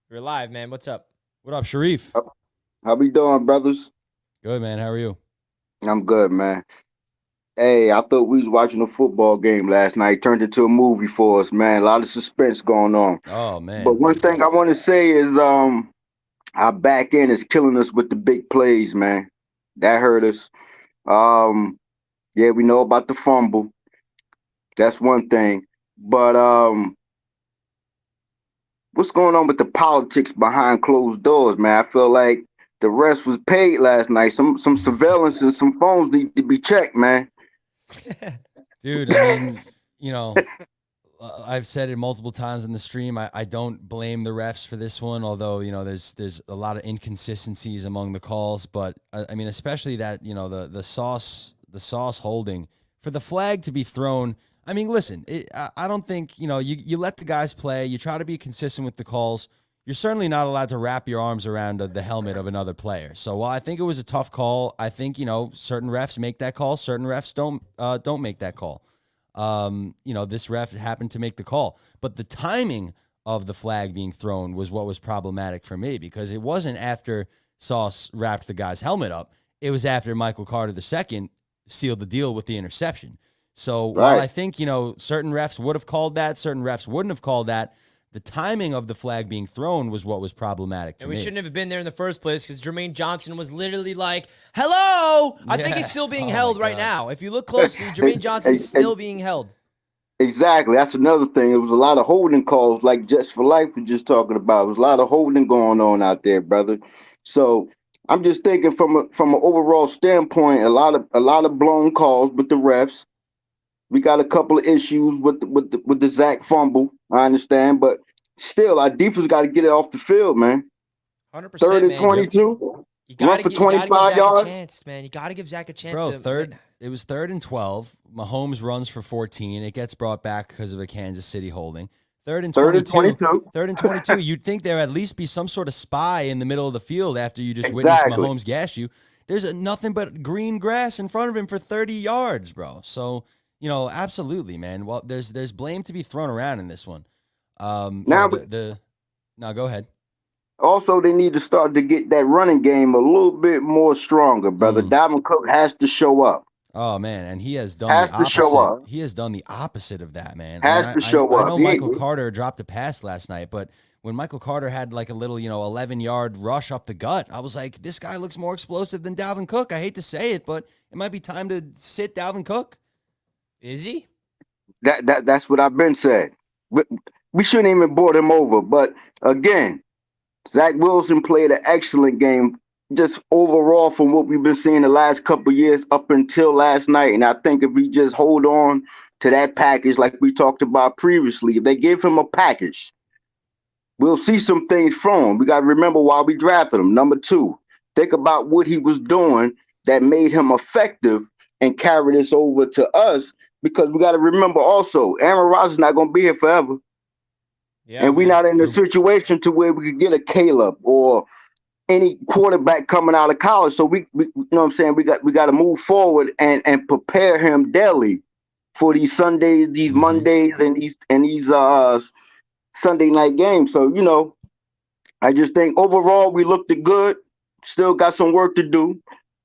you're live, man. What's up? What up, Sharif? How we doing, brothers? Good, man. How are you? I'm good, man. Hey, I thought we was watching a football game last night. Turned into a movie for us, man. A lot of suspense going on. Oh, man. But one thing I want to say is our back end is killing us with the big plays, man. That hurt us. Yeah, we know about the fumble. That's one thing. But what's going on with the politics behind closed doors, man? I feel like the refs was paid last night. Some surveillance and some phones need to be checked, man. Dude, I mean, you know, I've said it multiple times in the stream. I don't blame the refs for this one, although, you know, there's a lot of inconsistencies among the calls. But I mean, especially that, you know, the sauce holding for the flag to be thrown. I mean, listen, I don't think, you know, you let the guys play. You try to be consistent with the calls. You're certainly not allowed to wrap your arms around the helmet of another player. So while I think it was a tough call, I think, you know, certain refs make that call. Certain refs don't make that call. You know, this ref happened to make the call. But the timing of the flag being thrown was what was problematic for me, because it wasn't after Sauce wrapped the guy's helmet up. It was after Michael Carter II sealed the deal with the interception. So while I think, you know, certain refs would have called that, certain refs wouldn't have called that, the timing of the flag being thrown was what was problematic to me. And we shouldn't have been there in the first place, because Jermaine Johnson was literally like, hello! I think he's still being held right now. If you look closely, Jermaine Johnson's still being held. Exactly. That's another thing. It was a lot of holding calls, like Just for Life was just talking about. It was a lot of holding going on out there, brother. So I'm just thinking from an overall standpoint, a lot of blown calls with the refs. We got a couple of issues with the Zach fumble. I understand, but still, our defense got to get it off the field, man. 100%. 3rd and 22. You got to for give 25 Zach yards. a chance, man. You got to give Zach a chance. Bro, it was 3rd and 12. Mahomes runs for 14. It gets brought back because of a Kansas City holding. 3rd and 22. 3rd and 22. You'd think there would at least be some sort of spy in the middle of the field after you just witnessed Mahomes gash you. There's nothing but green grass in front of him for 30 yards, bro. So, you know, absolutely, man. Well, there's blame to be thrown around in this one. Now go ahead. Also, they need to start to get that running game a little bit more stronger, brother. Dalvin Cook has to show up. Oh, man, and he has done the opposite. Show up. He has done the opposite of that, man. Has to show up. I know Michael Carter dropped a pass last night, but when Michael Carter had like a little, 11-yard rush up the gut, I was like, this guy looks more explosive than Dalvin Cook. I hate to say it, but it might be time to sit Dalvin Cook. Is he? That's what I've been saying. We shouldn't even board him over. But again, Zach Wilson played an excellent game, just overall from what we've been seeing the last couple of years up until last night. And I think if we just hold on to that package like we talked about previously, if they give him a package, we'll see some things from him. We got to remember why we drafted him. Number 2, think about what he was doing that made him effective and carry this over to us, because we got to remember also, Aaron Rodgers is not going to be here forever. Yeah, and we're not in a situation to where we could get a Caleb or any quarterback coming out of college. So we you know what I'm saying? We got to move forward and prepare him daily for these Sundays, these Mondays, and these Sunday night games. So, you know, I just think overall we looked good. Still got some work to do.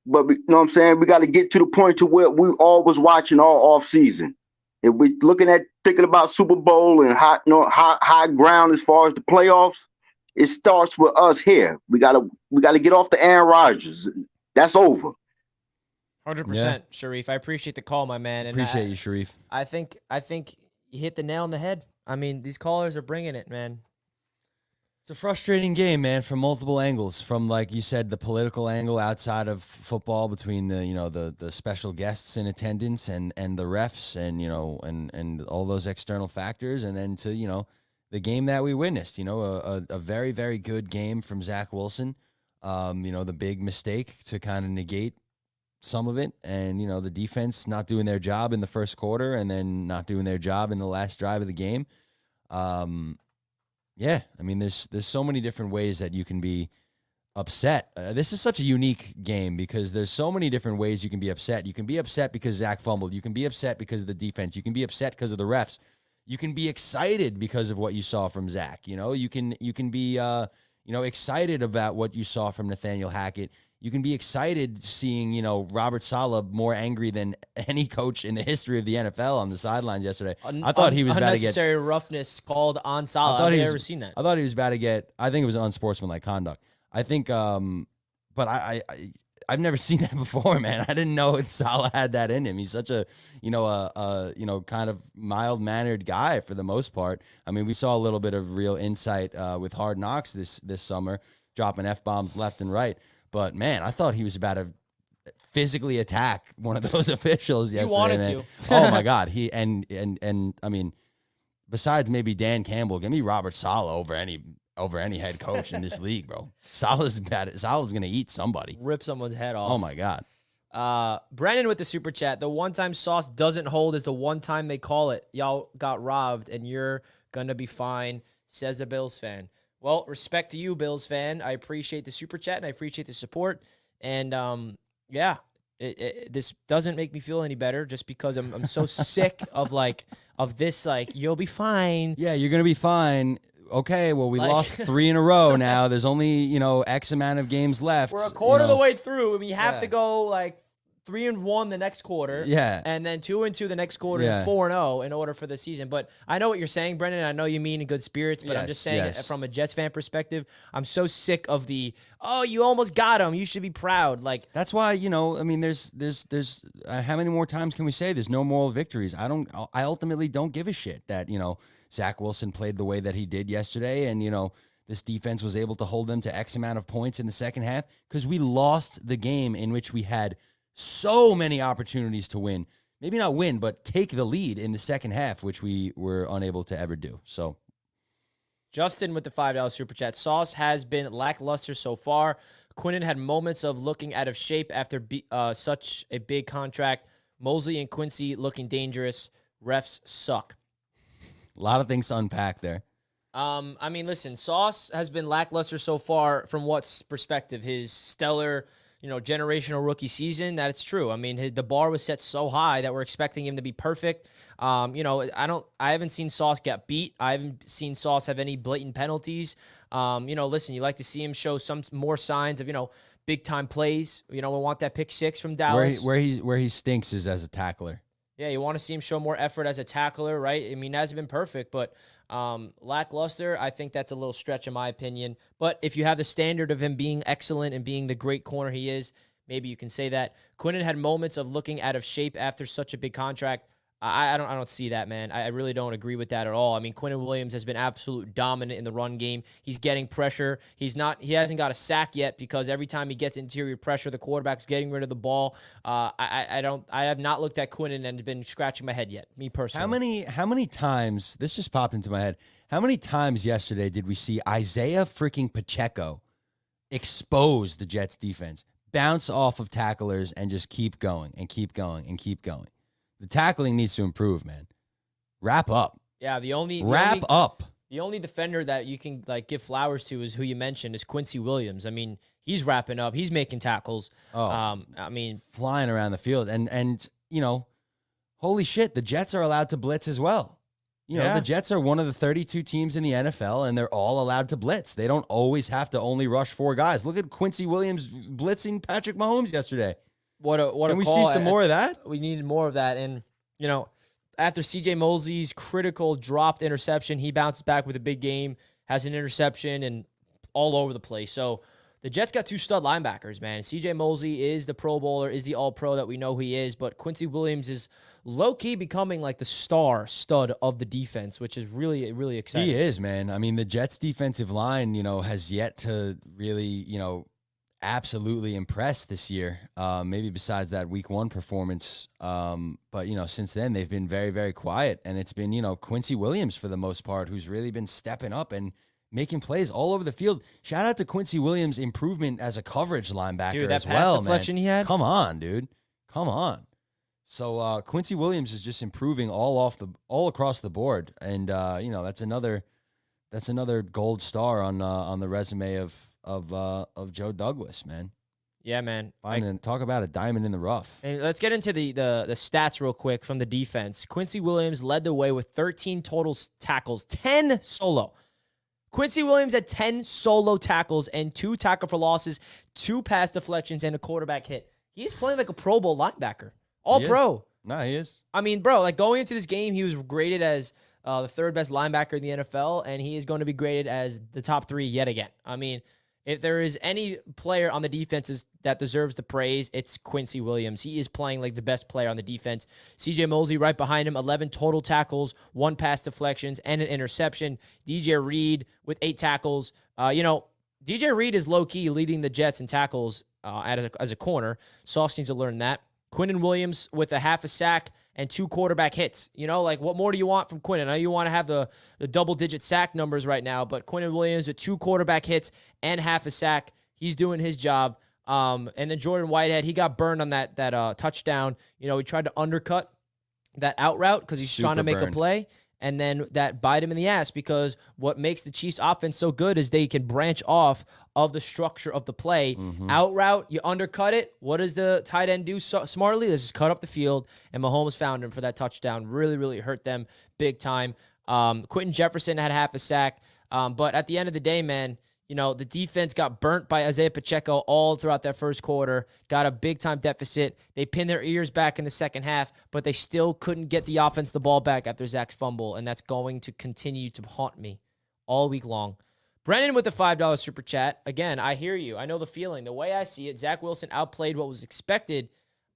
But you know what I'm saying? We got to get to the point to where we all was watching all off season. If we thinking about Super Bowl and high ground as far as the playoffs, it starts with us here. We gotta get off the Aaron Rodgers. That's over. 100%, Sharif. I appreciate the call, my man. And appreciate you, Sharif. I think you hit the nail on the head. I mean, these callers are bringing it, man. It's a frustrating game, man, from multiple angles. From, like you said, the political angle outside of football between the special guests in attendance and the refs and all those external factors, and then to, the game that we witnessed, a very, very good game from Zach Wilson. The big mistake to kind of negate some of it, and, the defense not doing their job in the first quarter and then not doing their job in the last drive of the game. Yeah, I mean, there's so many different ways that you can be upset. This is such a unique game because there's so many different ways you can be upset. You can be upset because Zach fumbled. You can be upset because of the defense. You can be upset because of the refs. You can be excited because of what you saw from Zach. You know, you can be excited about what you saw from Nathaniel Hackett. You can be excited seeing, Robert Saleh more angry than any coach in the history of the NFL on the sidelines yesterday. I thought he was about to get unnecessary roughness called on Saleh. I've never seen that. I thought he was about to get. I think it was an unsportsmanlike conduct. I think, but I've never seen that before, man. I didn't know Saleh had that in him. He's such a, kind of mild mannered guy for the most part. I mean, we saw a little bit of real insight with Hard Knocks this summer, dropping F-bombs left and right. But man, I thought he was about to physically attack one of those officials yesterday. You wanted man. to. Oh my God. He and I mean, besides maybe Dan Campbell, give me Robert Saleh over any head coach in this league, bro. Saleh's bad. Saleh's gonna eat somebody. Rip someone's head off. Oh my God. Brennan with the super chat. The one time Sauce doesn't hold is the one time they call it. Y'all got robbed and you're gonna be fine, says a Bills fan. Well, respect to you, Bills fan. I appreciate the super chat and I appreciate the support. And this doesn't make me feel any better just because I'm so sick of this. You'll be fine. Yeah, you're gonna be fine. Okay, well, we lost 3 in a row now. There's only, X amount of games left. We're a quarter of the way through, and we have to go 3-1 the next quarter. Yeah. And then 2-2 the next quarter and 4-0 in order for the season. But I know what you're saying, Brendan. I know you mean in good spirits, but I'm just saying from a Jets fan perspective, I'm so sick of you almost got him. You should be proud. That's why, there's how many more times can we say there's no moral victories? I ultimately don't give a shit that, Zach Wilson played the way that he did yesterday, and, this defense was able to hold them to X amount of points in the second half because we lost the game in which we had so many opportunities to win. Maybe not win, but take the lead in the second half, which we were unable to ever do. So, Justin with the $5 super chat. Sauce has been lackluster so far. Quinnen had moments of looking out of shape after such a big contract. Mosley and Quincy looking dangerous. Refs suck. A lot of things to unpack there. Listen, Sauce has been lackluster so far from what perspective? His stellar, generational rookie season, that it's true. I mean, the bar was set so high that we're expecting him to be perfect. I haven't seen Sauce get beat. I haven't seen Sauce have any blatant penalties. Listen, you like to see him show some more signs of, big time plays. We want that pick 6 from Dallas. Where he stinks is as a tackler. Yeah, you want to see him show more effort as a tackler, right? I mean, hasn't been perfect, but lackluster, I think that's a little stretch in my opinion. But if you have the standard of him being excellent and being the great corner he is, maybe you can say that. Quinnen had moments of looking out of shape after such a big contract. I don't see that, man. I really don't agree with that at all. I mean, Quinnen Williams has been absolute dominant in the run game. He's getting pressure. He hasn't got a sack yet because every time he gets interior pressure, the quarterback's getting rid of the ball. I have not looked at Quinnen and been scratching my head yet, me personally. How many times, this just popped into my head, how many times yesterday did we see Isaiah freaking Pacheco expose the Jets defense, bounce off of tacklers, and just keep going and keep going and keep going? The tackling needs to improve, man. Wrap up. Yeah, the only defender that you can give flowers to is who you mentioned is Quincy Williams. I mean, he's wrapping up. He's making tackles. Flying around the field. And holy shit, the Jets are allowed to blitz as well. The Jets are one of the 32 teams in the NFL, and they're all allowed to blitz. They don't always have to only rush 4 guys. Look at Quincy Williams blitzing Patrick Mahomes yesterday. Can we see some more of that? We needed more of that. And, after C.J. Mosley's critical dropped interception, he bounces back with a big game, has an interception, and all over the place. So the Jets got 2 stud linebackers, man. C.J. Mosley is the Pro Bowler, is the All-Pro that we know he is, but Quincy Williams is low-key becoming the stud of the defense, which is really, really exciting. He is, man. I mean, the Jets' defensive line, has yet to really, absolutely impressed this year, maybe besides that week 1 performance. But, since then they've been very, very quiet, and it's been, Quincy Williams for the most part, who's really been stepping up and making plays all over the field. Shout out to Quincy Williams' improvement as a coverage linebacker as well, man. Deflection he had? Come on, dude. Come on. So Quincy Williams is just improving all across the board. And, that's another that's another gold star on the resume of Joe Douglas, man. Yeah, man. Talk about a diamond in the rough. And let's get into the stats real quick from the defense. Quincy Williams led the way with 13 total tackles, 10 solo. Quincy Williams had 10 solo tackles and 2 tackle for losses, 2 pass deflections, and a quarterback hit. He's playing like a Pro Bowl linebacker. All pro. No, he is. I mean, bro, like going into this game, he was graded as the 3rd best linebacker in the NFL, and he is going to be graded as the top 3 yet again. I mean, if there is any player on the defenses that deserves the praise, it's Quincy Williams. He is playing like the best player on the defense. CJ Mosley right behind him, 11 total tackles, 1 pass deflections, and an interception. DJ Reed with 8 tackles. DJ Reed is low-key leading the Jets in tackles as a corner. Sauce needs to learn that. Quinnen Williams with a half a sack and 2 quarterback hits. What more do you want from Quinnen? I know you want to have the double-digit sack numbers right now, but Quinnen Williams with 2 quarterback hits and half a sack. He's doing his job. And then Jordan Whitehead, he got burned on that touchdown. He tried to undercut that out route because he's trying to make a play. And then that bite him in the ass, because what makes the Chiefs offense so good is they can branch off of the structure of the play. Out route, you undercut it. What does the tight end do smartly? Let's just cut up the field, and Mahomes found him for that touchdown. Really, really hurt them big time. Quentin Jefferson had half a sack. But at the end of the day, man, the defense got burnt by Isaiah Pacheco all throughout that first quarter, got a big-time deficit. They pinned their ears back in the second half, but they still couldn't get the offense the ball back after Zach's fumble, and that's going to continue to haunt me all week long. Brennan with the $5 super chat. Again, I hear you. I know the feeling. The way I see it, Zach Wilson outplayed what was expected,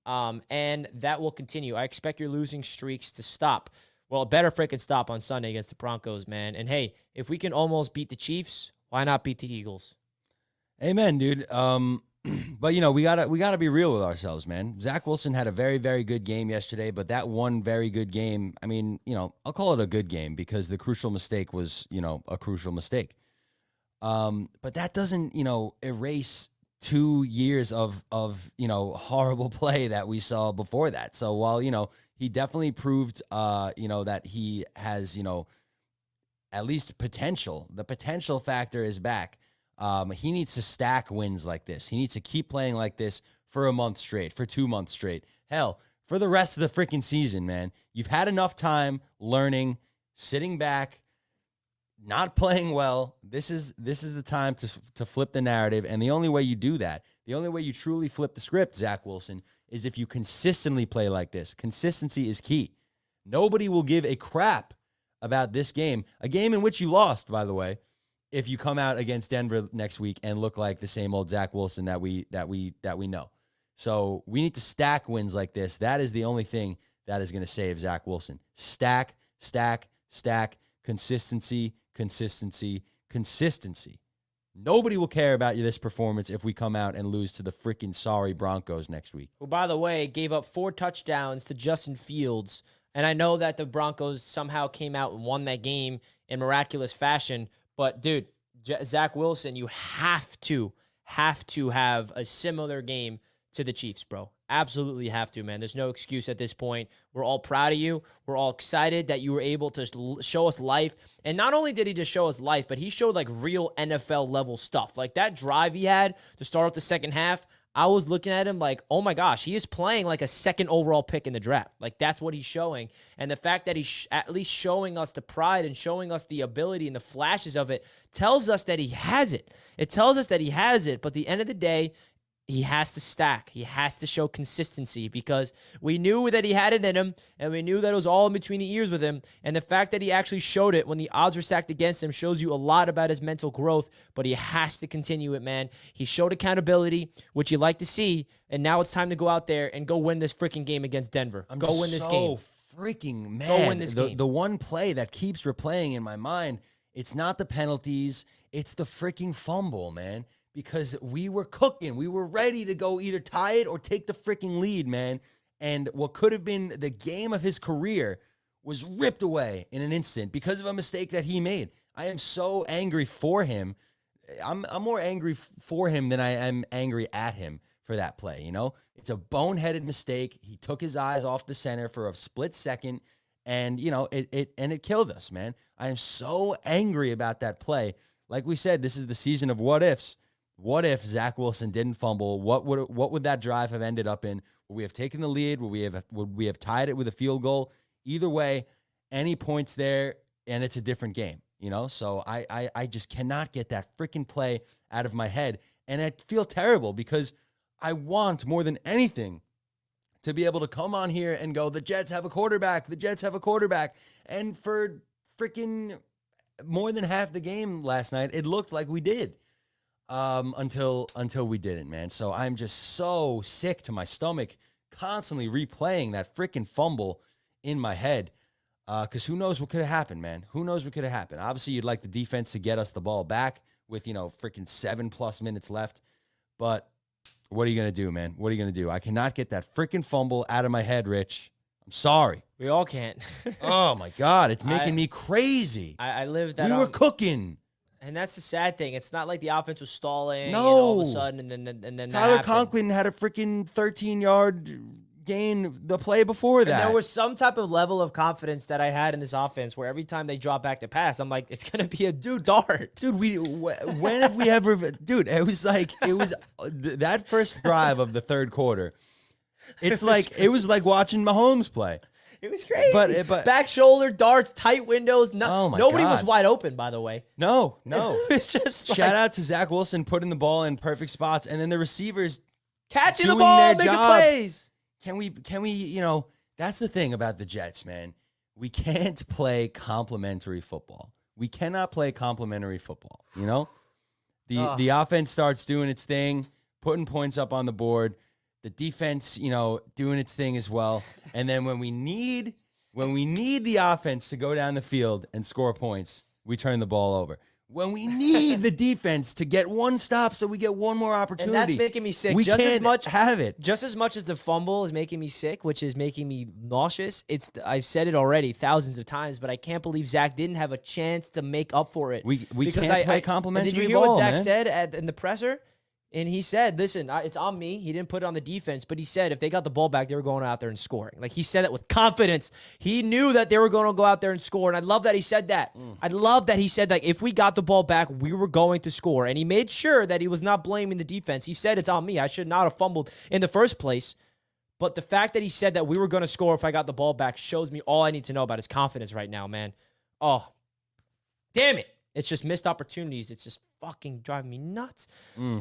and that will continue. I expect your losing streaks to stop. Well, it better freaking stop on Sunday against the Broncos, man. And, hey, if we can almost beat the Chiefs, why not beat the Eagles? Amen, dude. But we gotta be real with ourselves, man. Zach Wilson had a very, very good game yesterday, but that one very good game, I mean, I'll call it a good game because the crucial mistake was, a crucial mistake. But that doesn't, erase 2 years of horrible play that we saw before that. So while, he definitely proved, that he has, at least potential. The potential factor is back. He needs to stack wins like this. He needs to keep playing like this for a month straight, for 2 months straight. Hell, for the rest of the freaking season, man. You've had enough time learning, sitting back, not playing well. This is the time to flip the narrative. And the only way you do that, the only way you truly flip the script, Zach Wilson, is if you consistently play like this. Consistency is key. Nobody will give a crap about this game, a game in which you lost, by the way, if you come out against Denver next week and look like the same old Zach Wilson that we know. So we need to stack wins like this. That is the only thing that is going to save Zach Wilson. Stack, stack, stack, consistency, consistency, consistency. Nobody will care about this performance if we come out and lose to the freaking sorry Broncos next week. Who, by the way, gave up 4 touchdowns to Justin Fields. And I know that the Broncos somehow came out and won that game in miraculous fashion. But, dude, Zach Wilson, you have to have a similar game to the Chiefs, bro. Absolutely have to, man. There's no excuse at this point. We're all proud of you. We're all excited that you were able to show us life. And not only did he just show us life, but he showed, like, real NFL-level stuff. Like, that drive he had to start off the second half, I was looking at him like, oh my gosh, he is playing like a second overall pick in the draft. Like, that's what he's showing. And the fact that he's at least showing us the pride and showing us the ability and the flashes of it tells us that he has it. It tells us that he has it. But at the end of the day, he has to stack. He has to show consistency because we knew that he had it in him, and we knew that it was all in between the ears with him. And the fact that he actually showed it when the odds were stacked against him shows you a lot about his mental growth, but he has to continue it, man. He showed accountability, which you like to see, and now it's time to go out there and go win this freaking game against Denver. Go win this game. Freaking man. Go win this game. The one play that keeps replaying in my mind, it's not the penalties, it's the freaking fumble, man. Because we were cooking. We were ready to go either tie it or take the freaking lead, man. And what could have been the game of his career was ripped away in an instant because of a mistake that he made. I am so angry for him. I'm more angry for him than I am angry at him for that play, It's a boneheaded mistake. He took his eyes off the center for a split second, And, it killed us, man. I am so angry about that play. Like we said, this is the season of what ifs. What if Zach Wilson didn't fumble? What would that drive have ended up in? Would we have taken the lead? Would we have tied it with a field goal? Either way, any points there, and it's a different game, So I just cannot get that freaking play out of my head. And I feel terrible because I want more than anything to be able to come on here and go, the Jets have a quarterback. The Jets have a quarterback. And for freaking more than half the game last night, it looked like we did. Until we didn't, man. So I'm just so sick to my stomach, constantly replaying that freaking fumble in my head. Because who knows what could have happened, man? Who knows what could have happened? Obviously, you'd like the defense to get us the ball back with, freaking 7+ minutes left. But what are you going to do, man? What are you going to do? I cannot get that freaking fumble out of my head, Rich. I'm sorry. We all can't. Oh, my God. It's making me crazy. I lived that. We were cooking. And that's the sad thing. It's not like the offense was stalling No. and all of a sudden and then Tyler that happened. Conklin had a freaking 13-yard gain the play before that. And there was some type of level of confidence that I had in this offense where every time they drop back to pass, I'm like, it's going to be a dart. Dude, when have we ever... Dude, it was that first drive of the third quarter. It was like watching Mahomes play. It was crazy. But back shoulder, darts, tight windows. Oh my nobody God. was wide open, by the way. No. It's just Shout out to Zach Wilson putting the ball in perfect spots, and then the receivers catching the doing ball, their making job. plays. Can we, that's the thing about the Jets, man. We can't play complimentary football. We cannot play complimentary football, The offense starts doing its thing, putting points up on the board. The defense, doing its thing as well. And then when we need the offense to go down the field and score points, we turn the ball over. When we need the defense to get one stop so we get one more opportunity. And that's making me sick. We can't have it. Just as much as the fumble is making me sick, which is making me nauseous, I've said it already thousands of times, but I can't believe Zach didn't have a chance to make up for it. We can't play complimentary ball. Did you hear what Zach man. said in the presser? And he said, listen, it's on me. He didn't put it on the defense, but he said if they got the ball back, they were going out there and scoring. Like, he said that with confidence. He knew that they were going to go out there and score, and I love that he said that. I love that he said that if we got the ball back, we were going to score. And he made sure that he was not blaming the defense. He said it's on me. I should not have fumbled in the first place. But the fact that he said that we were going to score if I got the ball back shows me all I need to know about his confidence right now, man. Oh, damn it. It's just missed opportunities. It's just fucking driving me nuts.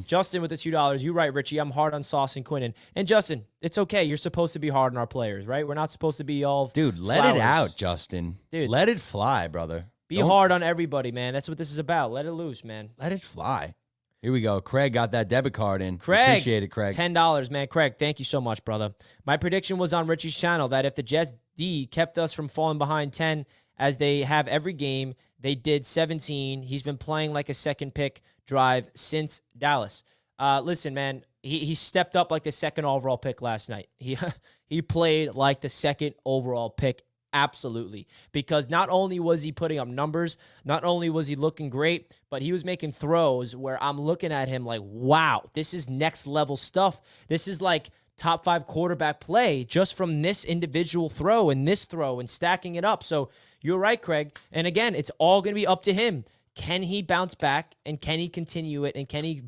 Justin with the $2. You're right, Richie. I'm hard on Sauce and Quinnen. And Justin, it's okay. You're supposed to be hard on our players, right? We're not supposed to be all Dude, let flowers. it out, Justin. Dude. Let it fly, brother. Be hard on everybody, man. That's what this is about. Let it loose, man. Let it fly. Here we go. Craig got that debit card in. Craig. Appreciate it, Craig. $10, man. Craig, thank you so much, brother. My prediction was on Richie's channel that if the Jets D kept us from falling behind 10 as they have every game, they did 17. He's been playing like a second pick drive since Dallas. Listen, man, he stepped up like the second overall pick last night. He played like the second overall pick, absolutely. Because not only was he putting up numbers, not only was he looking great, but he was making throws where I'm looking at him like, wow, this is next level stuff. This is like top 5 quarterback play just from this individual throw and this throw and stacking it up. So you're right, Craig. And again, it's all going to be up to him. Can he bounce back and can he continue it and can he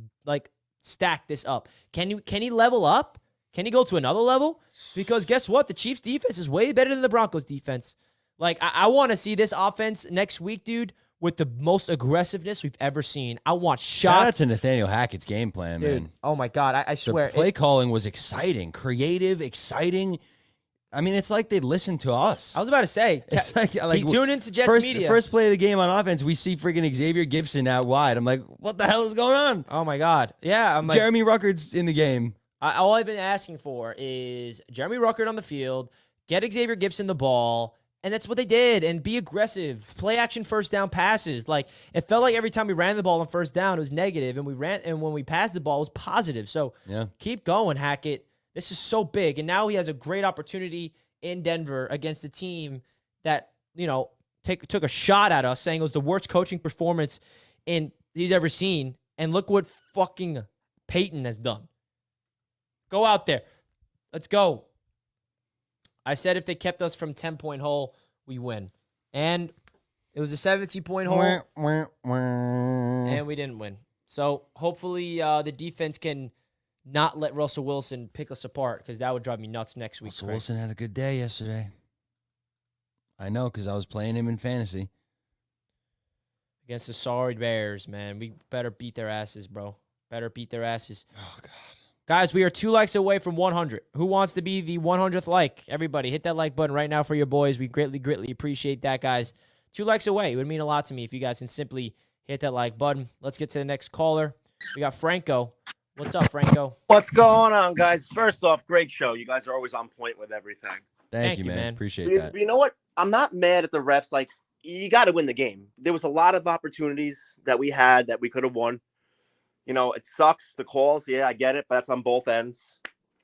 stack this up? Can he level up? Can he go to another level? Because guess what? The Chiefs defense is way better than the Broncos defense. I want to see this offense next week, dude, with the most aggressiveness we've ever seen. I want shots. Shout out to Nathaniel Hackett's game plan, dude, man. Oh my God. I swear. The play calling was exciting, exciting. I mean, it's like they listened to us. I was about to say, It's like he tuned into Jets media. First play of the game on offense, we see freaking Xavier Gibson out wide. I'm like, what the hell is going on? Oh my God. Yeah. I'm like, Jeremy Rucker's in the game. all I've been asking for is Jeremy Ruckert on the field, get Xavier Gibson the ball, and that's what they did. And be aggressive, play action first down passes. Like, it felt like every time we ran the ball on first down, it was negative, and when we passed the ball, it was positive. So yeah, keep going, Hackett. This is so big, and now he has a great opportunity in Denver against a team that took a shot at us, saying it was the worst coaching performance he's ever seen. And look what fucking Peyton has done. Go out there. Let's go. I said if they kept us from 10-point hole, we win. And it was a 17-point hole, and we didn't win. So hopefully the defense can not let Russell Wilson pick us apart, because that would drive me nuts next week. Russell Wilson had a good day yesterday. I know, because I was playing him in fantasy. Against the sorry Bears, man. We better beat their asses, bro. Better beat their asses. Oh, God. Guys, we are 2 likes away from 100. Who wants to be the 100th like? Everybody, hit that like button right now for your boys. We greatly appreciate that, guys. 2 likes away. It would mean a lot to me if you guys can simply hit that like button. Let's get to the next caller. We got Franco. What's up, Franco? What's going on, guys? First off, great show. You guys are always on point with everything. Thank you, man. Appreciate that. You know what? I'm not mad at the refs. Like, you got to win the game. There was a lot of opportunities that we had that we could have won. You know, it sucks, the calls. Yeah, I get it, but that's on both ends.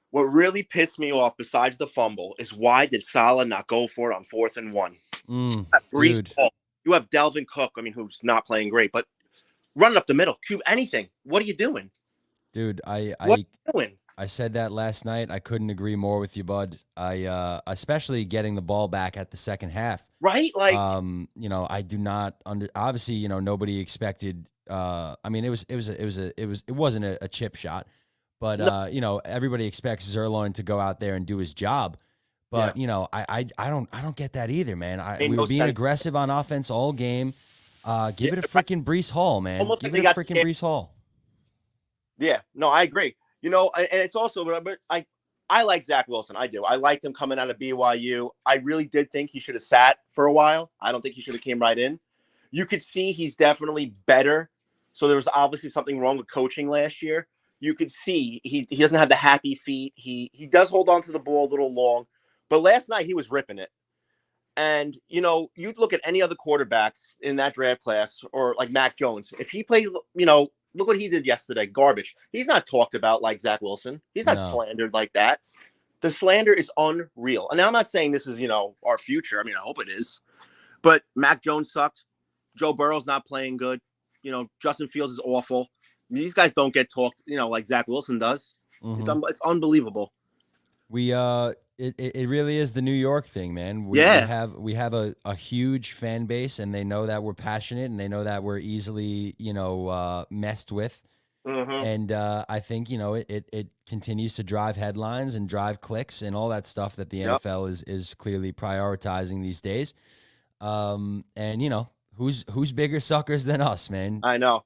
What really pissed me off, besides the fumble, is why did Salah not go for it on 4th and 1? Dude. You have Delvin Cook, who's not playing great, but run it up the middle. Cube anything. What are you doing? Dude, What are you doing? I said that last night. I couldn't agree more with you, bud. Especially getting the ball back at the second half. Right? Like, you know, I do not obviously, you know, nobody expected it wasn't a chip shot, but No. you know, everybody expects Zerline to go out there and do his job. But you know, I don't get that either, man. We were being aggressive on offense all game. Give it a freaking Breece Hall, man. Almost Give like it they a got freaking Breece Hall. Yeah, no, I agree. You know, and it's also, but I like Zach Wilson. I do. I liked him coming out of BYU. I really did think he should have sat for a while. I don't think he should have came right in. You could see he's definitely better. So there was obviously something wrong with coaching last year. You could see he doesn't have the happy feet. He does hold on to the ball a little long. But last night he was ripping it. And, you know, you'd look at any other quarterbacks in that draft class, or like Mac Jones. If he played, you know, look what he did yesterday. Garbage. He's not talked about like Zach Wilson. He's not slandered like that. The slander is unreal. And now I'm not saying this is, you know, our future. I mean, I hope it is. But Mac Jones sucked. Joe Burrow's not playing good. You know, Justin Fields is awful. These guys don't get talked, you know, like Zach Wilson does. Mm-hmm. It's unbelievable. It really is the New York thing, man. We have a huge fan base, and they know that we're passionate, and they know that we're easily, you know, messed with. Mm-hmm. And I think, you know, it continues to drive headlines and drive clicks and all that stuff that the NFL is clearly prioritizing these days. And you know, who's bigger suckers than us, man? I know.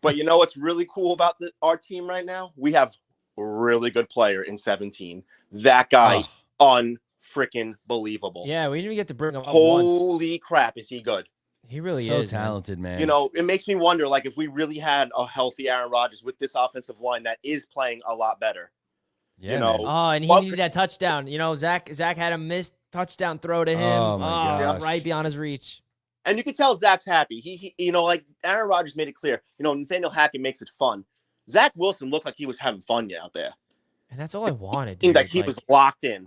But you know what's really cool about our team right now? We have a really good player in 17. That guy, unfreaking believable. Yeah, we didn't even get to bring him up Holy once. crap, is he good? He really so is talented, man. You know, it makes me wonder, like, if we really had a healthy Aaron Rodgers with this offensive line that is playing a lot better. Yeah, you know. man. Oh, and he needed that touchdown. You know, Zach had a missed touchdown throw to him. Oh, my gosh. Right beyond his reach. And you can tell Zach's happy. He you know, like Aaron Rodgers made it clear. You know, Nathaniel Hackett makes it fun. Zach Wilson looked like he was having fun out there. And that's all I wanted, dude. Like he was locked in.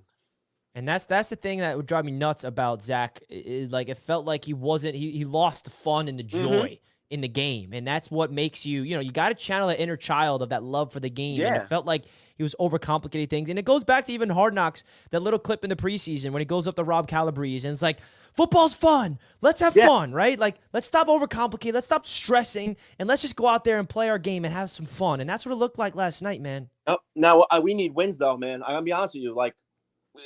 And that's the thing that would drive me nuts about Zach. Like, it felt like he lost the fun and the joy in the game. And that's what makes you know, you got to channel that inner child of that love for the game. Yeah. And it felt like he was overcomplicating things. And it goes back to even Hard Knocks, that little clip in the preseason when he goes up to Rob Calabrese and it's like, football's fun. Let's have fun, right? Like, let's stop overcomplicating. Let's stop stressing. And let's just go out there and play our game and have some fun. And that's what it looked like last night, man. Now, we need wins, though, man. I'm going to be honest with you. Like,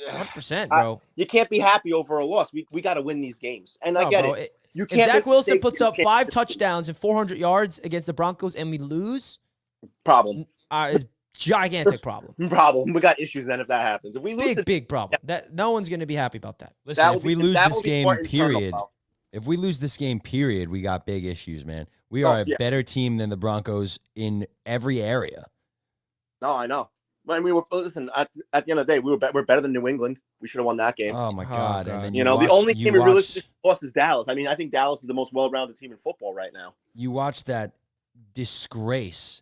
100%, bro. You can't be happy over a loss. We got to win these games. And I get it. You can't. If Zach Wilson puts up 5 touchdowns and 400 yards against the Broncos and we lose, problem. Gigantic problem. We got issues then if that happens. If we lose, big problem. That no one's going to be happy about that. Listen, if we lose this game, period. If we lose this game, period, we got big issues, man. We are a better team than the Broncos in every area. No, I know. I mean, listen. At the end of the day, we're better than New England. We should have won that game. Oh my God! And then you know, the only team we really lost is Dallas. I mean, I think Dallas is the most well-rounded team in football right now. You watch that disgraceful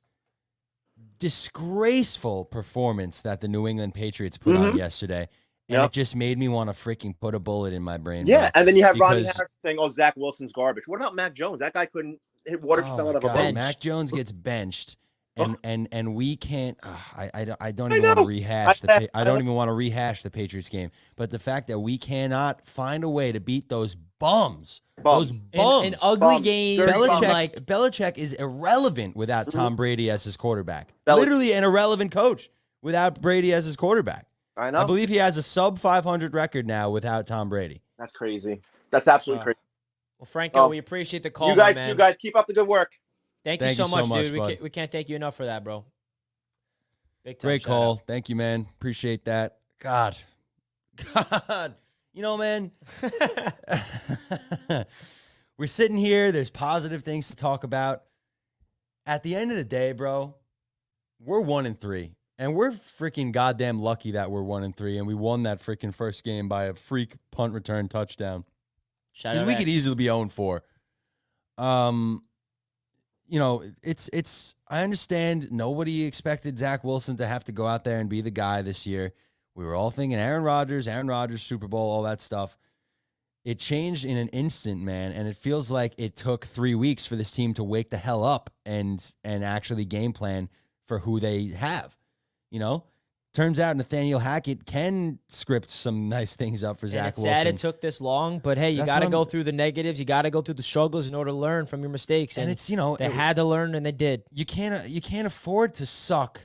performance that the New England Patriots put on yesterday. And it just made me want to freaking put a bullet in my brain. Yeah, and then you have Rodney Harrison saying, "Oh, Zach Wilson's garbage." What about Mac Jones? That guy couldn't hit water fell out of a boat. Mac Jones gets benched, And we can't. I don't even want to rehash I don't even want to rehash the Patriots game. But the fact that we cannot find a way to beat those bums. Those bums. In ugly Bums. games. Dirty Belichick, Belichick is irrelevant without Tom Brady as his quarterback. Belichick. Literally an irrelevant coach without Brady as his quarterback. I know. I believe he has a sub 500 record now without Tom Brady. That's crazy. That's absolutely crazy. Well, Franco, we appreciate the call, You guys, my man. you guys keep up the good work. Thank you so much, dude. bud. We can't thank you enough for that, bro. Big time. Great call. Thank you, man. Appreciate that. God. You know, man, we're sitting here. There's positive things to talk about. At the end of the day, bro, we're 1-3. And we're freaking goddamn lucky that we're 1-3. And we won that freaking first game by a freak punt return touchdown. Because we could easily be 0-4. You know, it's. I understand nobody expected Zach Wilson to have to go out there and be the guy this year. We were all thinking Aaron Rodgers, Super Bowl, all that stuff. It changed in an instant, man, and it feels like it took 3 weeks for this team to wake the hell up and actually game plan for who they have. You know, turns out Nathaniel Hackett can script some nice things up for Zach Wilson. Sad it took this long, but hey, you got to go through the negatives. You got to go through the struggles in order to learn from your mistakes. And it's, you know, they had to learn, and they did. You can't afford to suck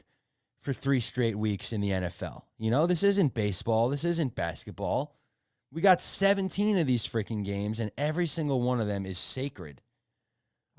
for 3 straight weeks in the NFL. You know, this isn't baseball. This isn't basketball. We got 17 of these freaking games, and every single one of them is sacred.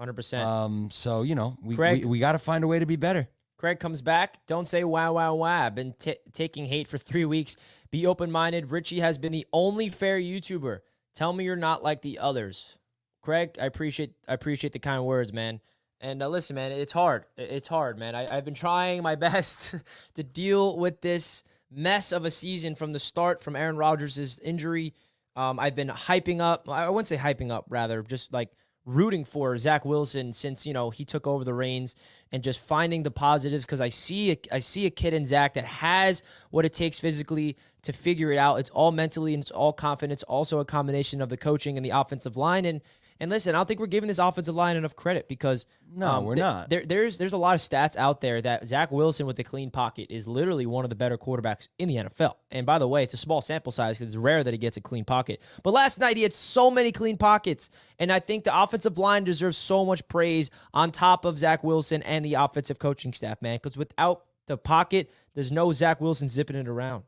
100%. So, you know, we got to find a way to be better. Craig comes back. Don't say wow, wow, wow. Been taking hate for 3 weeks. Be open-minded. Richie has been the only fair YouTuber. Tell me you're not like the others. Craig, I appreciate the kind words, man. And listen, man, it's hard. It's hard, man. I've been trying my best to deal with this mess of a season from the start, from Aaron Rodgers' injury. I've been hyping up. I wouldn't say hyping up, rather, just like rooting for Zach Wilson since, you know, he took over the reins, and just finding the positives, because I see a kid in Zach that has what it takes physically to figure it out. It's all mentally and it's all confidence. Also a combination of the coaching and the offensive line. And listen, I don't think we're giving this offensive line enough credit, because we're not. There's a lot of stats out there that Zach Wilson with a clean pocket is literally one of the better quarterbacks in the NFL. And by the way, it's a small sample size because it's rare that he gets a clean pocket. But last night he had so many clean pockets, and I think the offensive line deserves so much praise on top of Zach Wilson and the offensive coaching staff, man. Because without the pocket, there's no Zach Wilson zipping it around.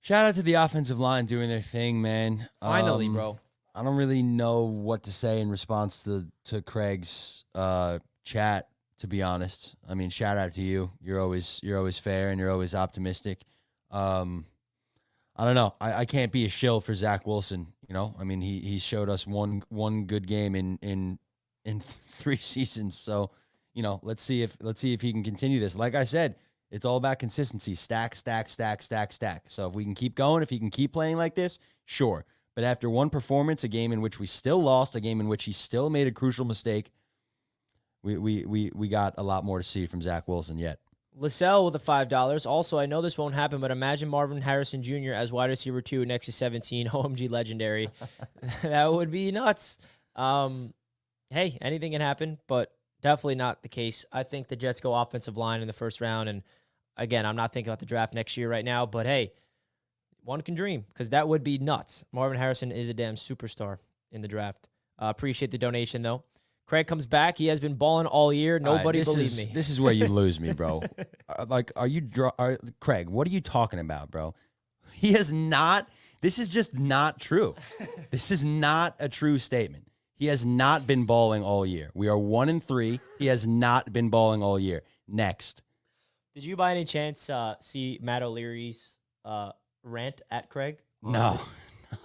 Shout out to the offensive line doing their thing, man. Finally, bro. I don't really know what to say in response to Craig's chat, to be honest. I mean, shout out to you. You're always fair and you're always optimistic. I don't know. I can't be a shill for Zach Wilson. You know, I mean, he showed us one good game in 3 seasons. So, you know, let's see if he can continue this. Like I said, it's all about consistency. Stack. So if we can keep going, if he can keep playing like this, sure. But after one performance, a game in which we still lost, a game in which he still made a crucial mistake, we got a lot more to see from Zach Wilson yet. LaSalle with the $5. Also, I know this won't happen, but imagine Marvin Harrison Jr. as wide receiver 2 next to 17. OMG legendary. That would be nuts. Hey, anything can happen, but definitely not the case. I think the Jets go offensive line in the first round. And again, I'm not thinking about the draft next year right now, but hey, one can dream, because that would be nuts. Marvin Harrison is a damn superstar in the draft. Appreciate the donation, though. Craig comes back. He has been balling all year. Nobody believed me. This is where you lose me, bro. Craig, what are you talking about, bro? He has not. This is just not true. This is not a true statement. He has not been balling all year. We are 1-3. He has not been balling all year. Next. Did you by any chance see Matt O'Leary's rant at Craig? No.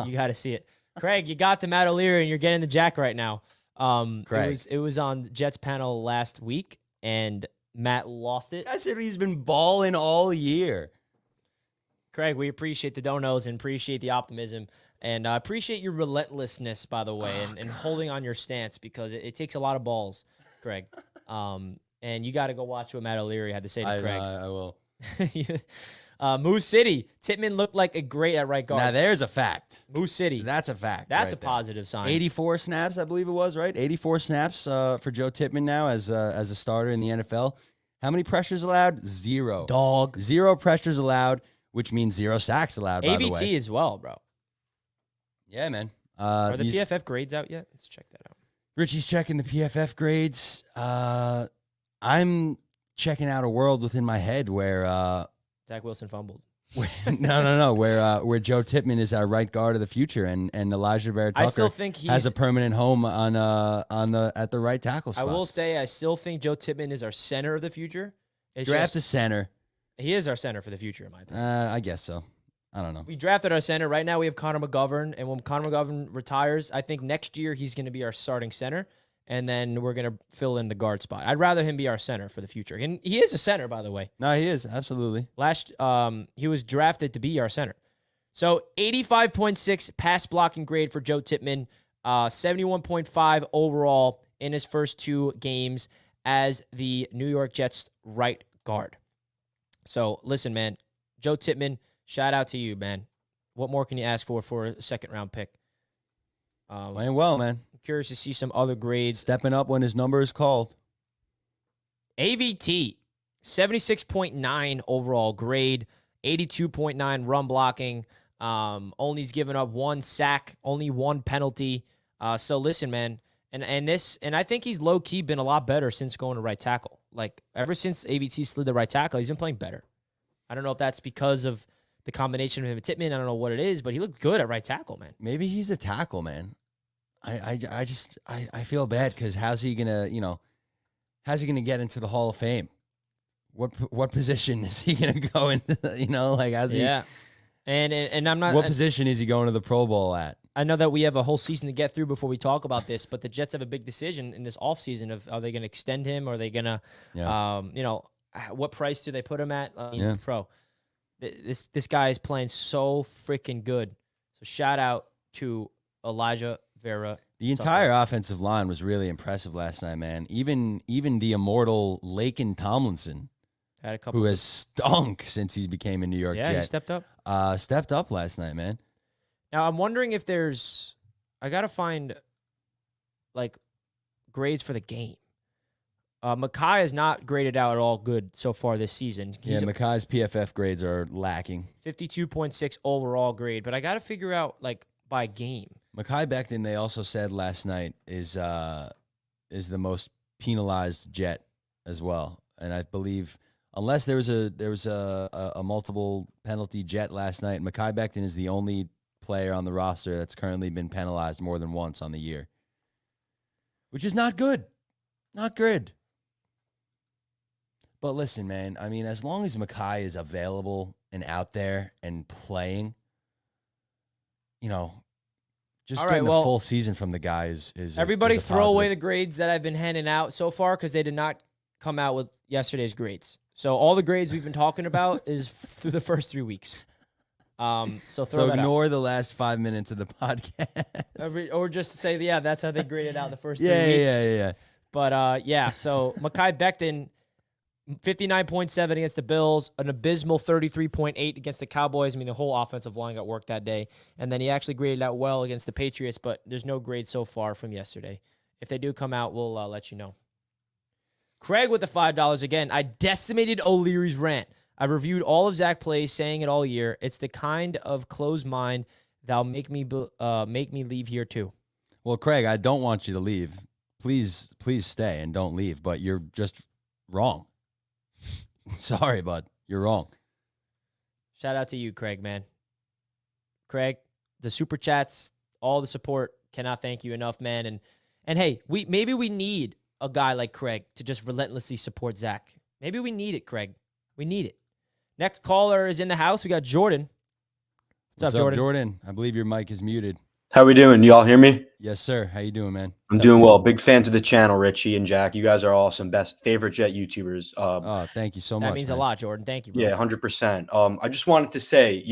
You got to see it. Craig, you got the Matt O'Leary and you're getting the Jack right now. Craig. It was on Jets panel last week, and Matt lost it. I said he's been balling all year. Craig, we appreciate the donos and appreciate the optimism, and appreciate your relentlessness, by the way, and holding on your stance, because it takes a lot of balls, Craig. And you got to go watch what Matt O'Leary had to say to Craig. I will. Moose City. Tittman looked like a great at right guard. Now there's a fact. Moose City. That's a fact. That's a right there. positive sign. 84 snaps, I believe it was, right? 84 snaps for Joe Tittman now as a starter in the NFL. How many pressures allowed? 0. Dog. 0 pressures allowed, which means 0 sacks allowed, by the way. AVT as well, bro. Yeah, man. Are the PFF grades out yet? Let's check that out. Richie's checking the PFF grades. I'm checking out a world within my head where Zach Wilson fumbled. no, where Joe Tittman is our right guard of the future, and Elijah Vera Tucker I still think has a permanent home at the right tackle spot. I will say I still think Joe Tittman is our center of the future. Draft a center. He is our center for the future, in my opinion. I guess so. I don't know. We drafted our center. Right now we have Connor McGovern, and when Connor McGovern retires, I think next year he's going to be our starting center, and then we're going to fill in the guard spot. I'd rather him be our center for the future. And he is a center, by the way. No, he is. Absolutely. He was drafted to be our center. So 85.6 pass blocking grade for Joe Tittman, 71.5 overall in his first 2 games as the New York Jets right guard. So listen, man, Joe Tittman, shout out to you, man. What more can you ask for a second-round pick? Playing well, man. I'm curious to see some other grades. Stepping up when his number is called. AVT, 76.9 overall grade, 82.9 run blocking. Only he's given up 1 sack, only 1 penalty. So listen, man, and I think he's low-key been a lot better since going to right tackle. Like, ever since AVT slid the right tackle, he's been playing better. I don't know if that's because of the combination of him and Tittman. I don't know what it is, but he looked good at right tackle, man. Maybe he's a tackle, man. I feel bad because how's he gonna get into the Hall of Fame? What position is he gonna go into? How's he? Yeah, and I'm not. What position is he going to the Pro Bowl at? I know that we have a whole season to get through before we talk about this, but the Jets have a big decision in this offseason of are they going to extend him? Or are they going to, what price do they put him at? Pro. This guy is playing so freaking good. So shout out to Elijah Vera. The entire offensive line was really impressive last night, man. Even the immortal Laken Tomlinson, had a couple who has stunk since he became a New York Jet. Yeah, he stepped up. Stepped up last night, man. Now, I'm wondering if I got to find, grades for the game. Mekhi is not graded out at all good so far this season. Mekhi's PFF grades are lacking. 52.6 overall grade, but I got to figure out, by game. Mekhi Becton, they also said last night, is the most penalized Jet as well. And I believe, unless there was a multiple penalty Jet last night, Mekhi Becton is the only player on the roster that's currently been penalized more than once on the year, which is not good. Not good. But listen, man, I mean, as long as Mekhi is available and out there and playing, just getting a full season from the guy is everybody is a throw positive. away the grades that I've been handing out so far because they did not come out with yesterday's grades. So all the grades we've been talking about is through the first 3 weeks. So ignore the last 5 minutes of the podcast. Or just say, that's how they graded out the first 3 yeah, weeks. Yeah. But, so Mekhi Becton, 59.7 against the Bills, an abysmal 33.8 against the Cowboys. I mean, the whole offensive line got worked that day. And then he actually graded out well against the Patriots, but there's no grade so far from yesterday. If they do come out, we'll let you know. Craig with the $5 again. I decimated O'Leary's rant. I've reviewed all of Zach plays, saying it all year. It's the kind of closed mind that'll make me leave here too. Well, Craig, I don't want you to leave. Please stay and don't leave. But you're just wrong. Sorry, bud. You're wrong. Shout out to you, Craig, man. Craig, the super chats, all the support. Cannot thank you enough, man. And hey, maybe we need a guy like Craig to just relentlessly support Zach. Maybe we need it, Craig. We need it. Next caller is in the house. We got Jordan. What's up, Jordan? I believe your mic is muted. How we doing? You all hear me? Yes, sir. How you doing, man? I'm doing well. Big fans of the channel, Richie and Jack. You guys are awesome. Best favorite Jet YouTubers. Thank you so much. That means a lot, Jordan. Thank you, bro. Yeah, 100%. I just wanted to say,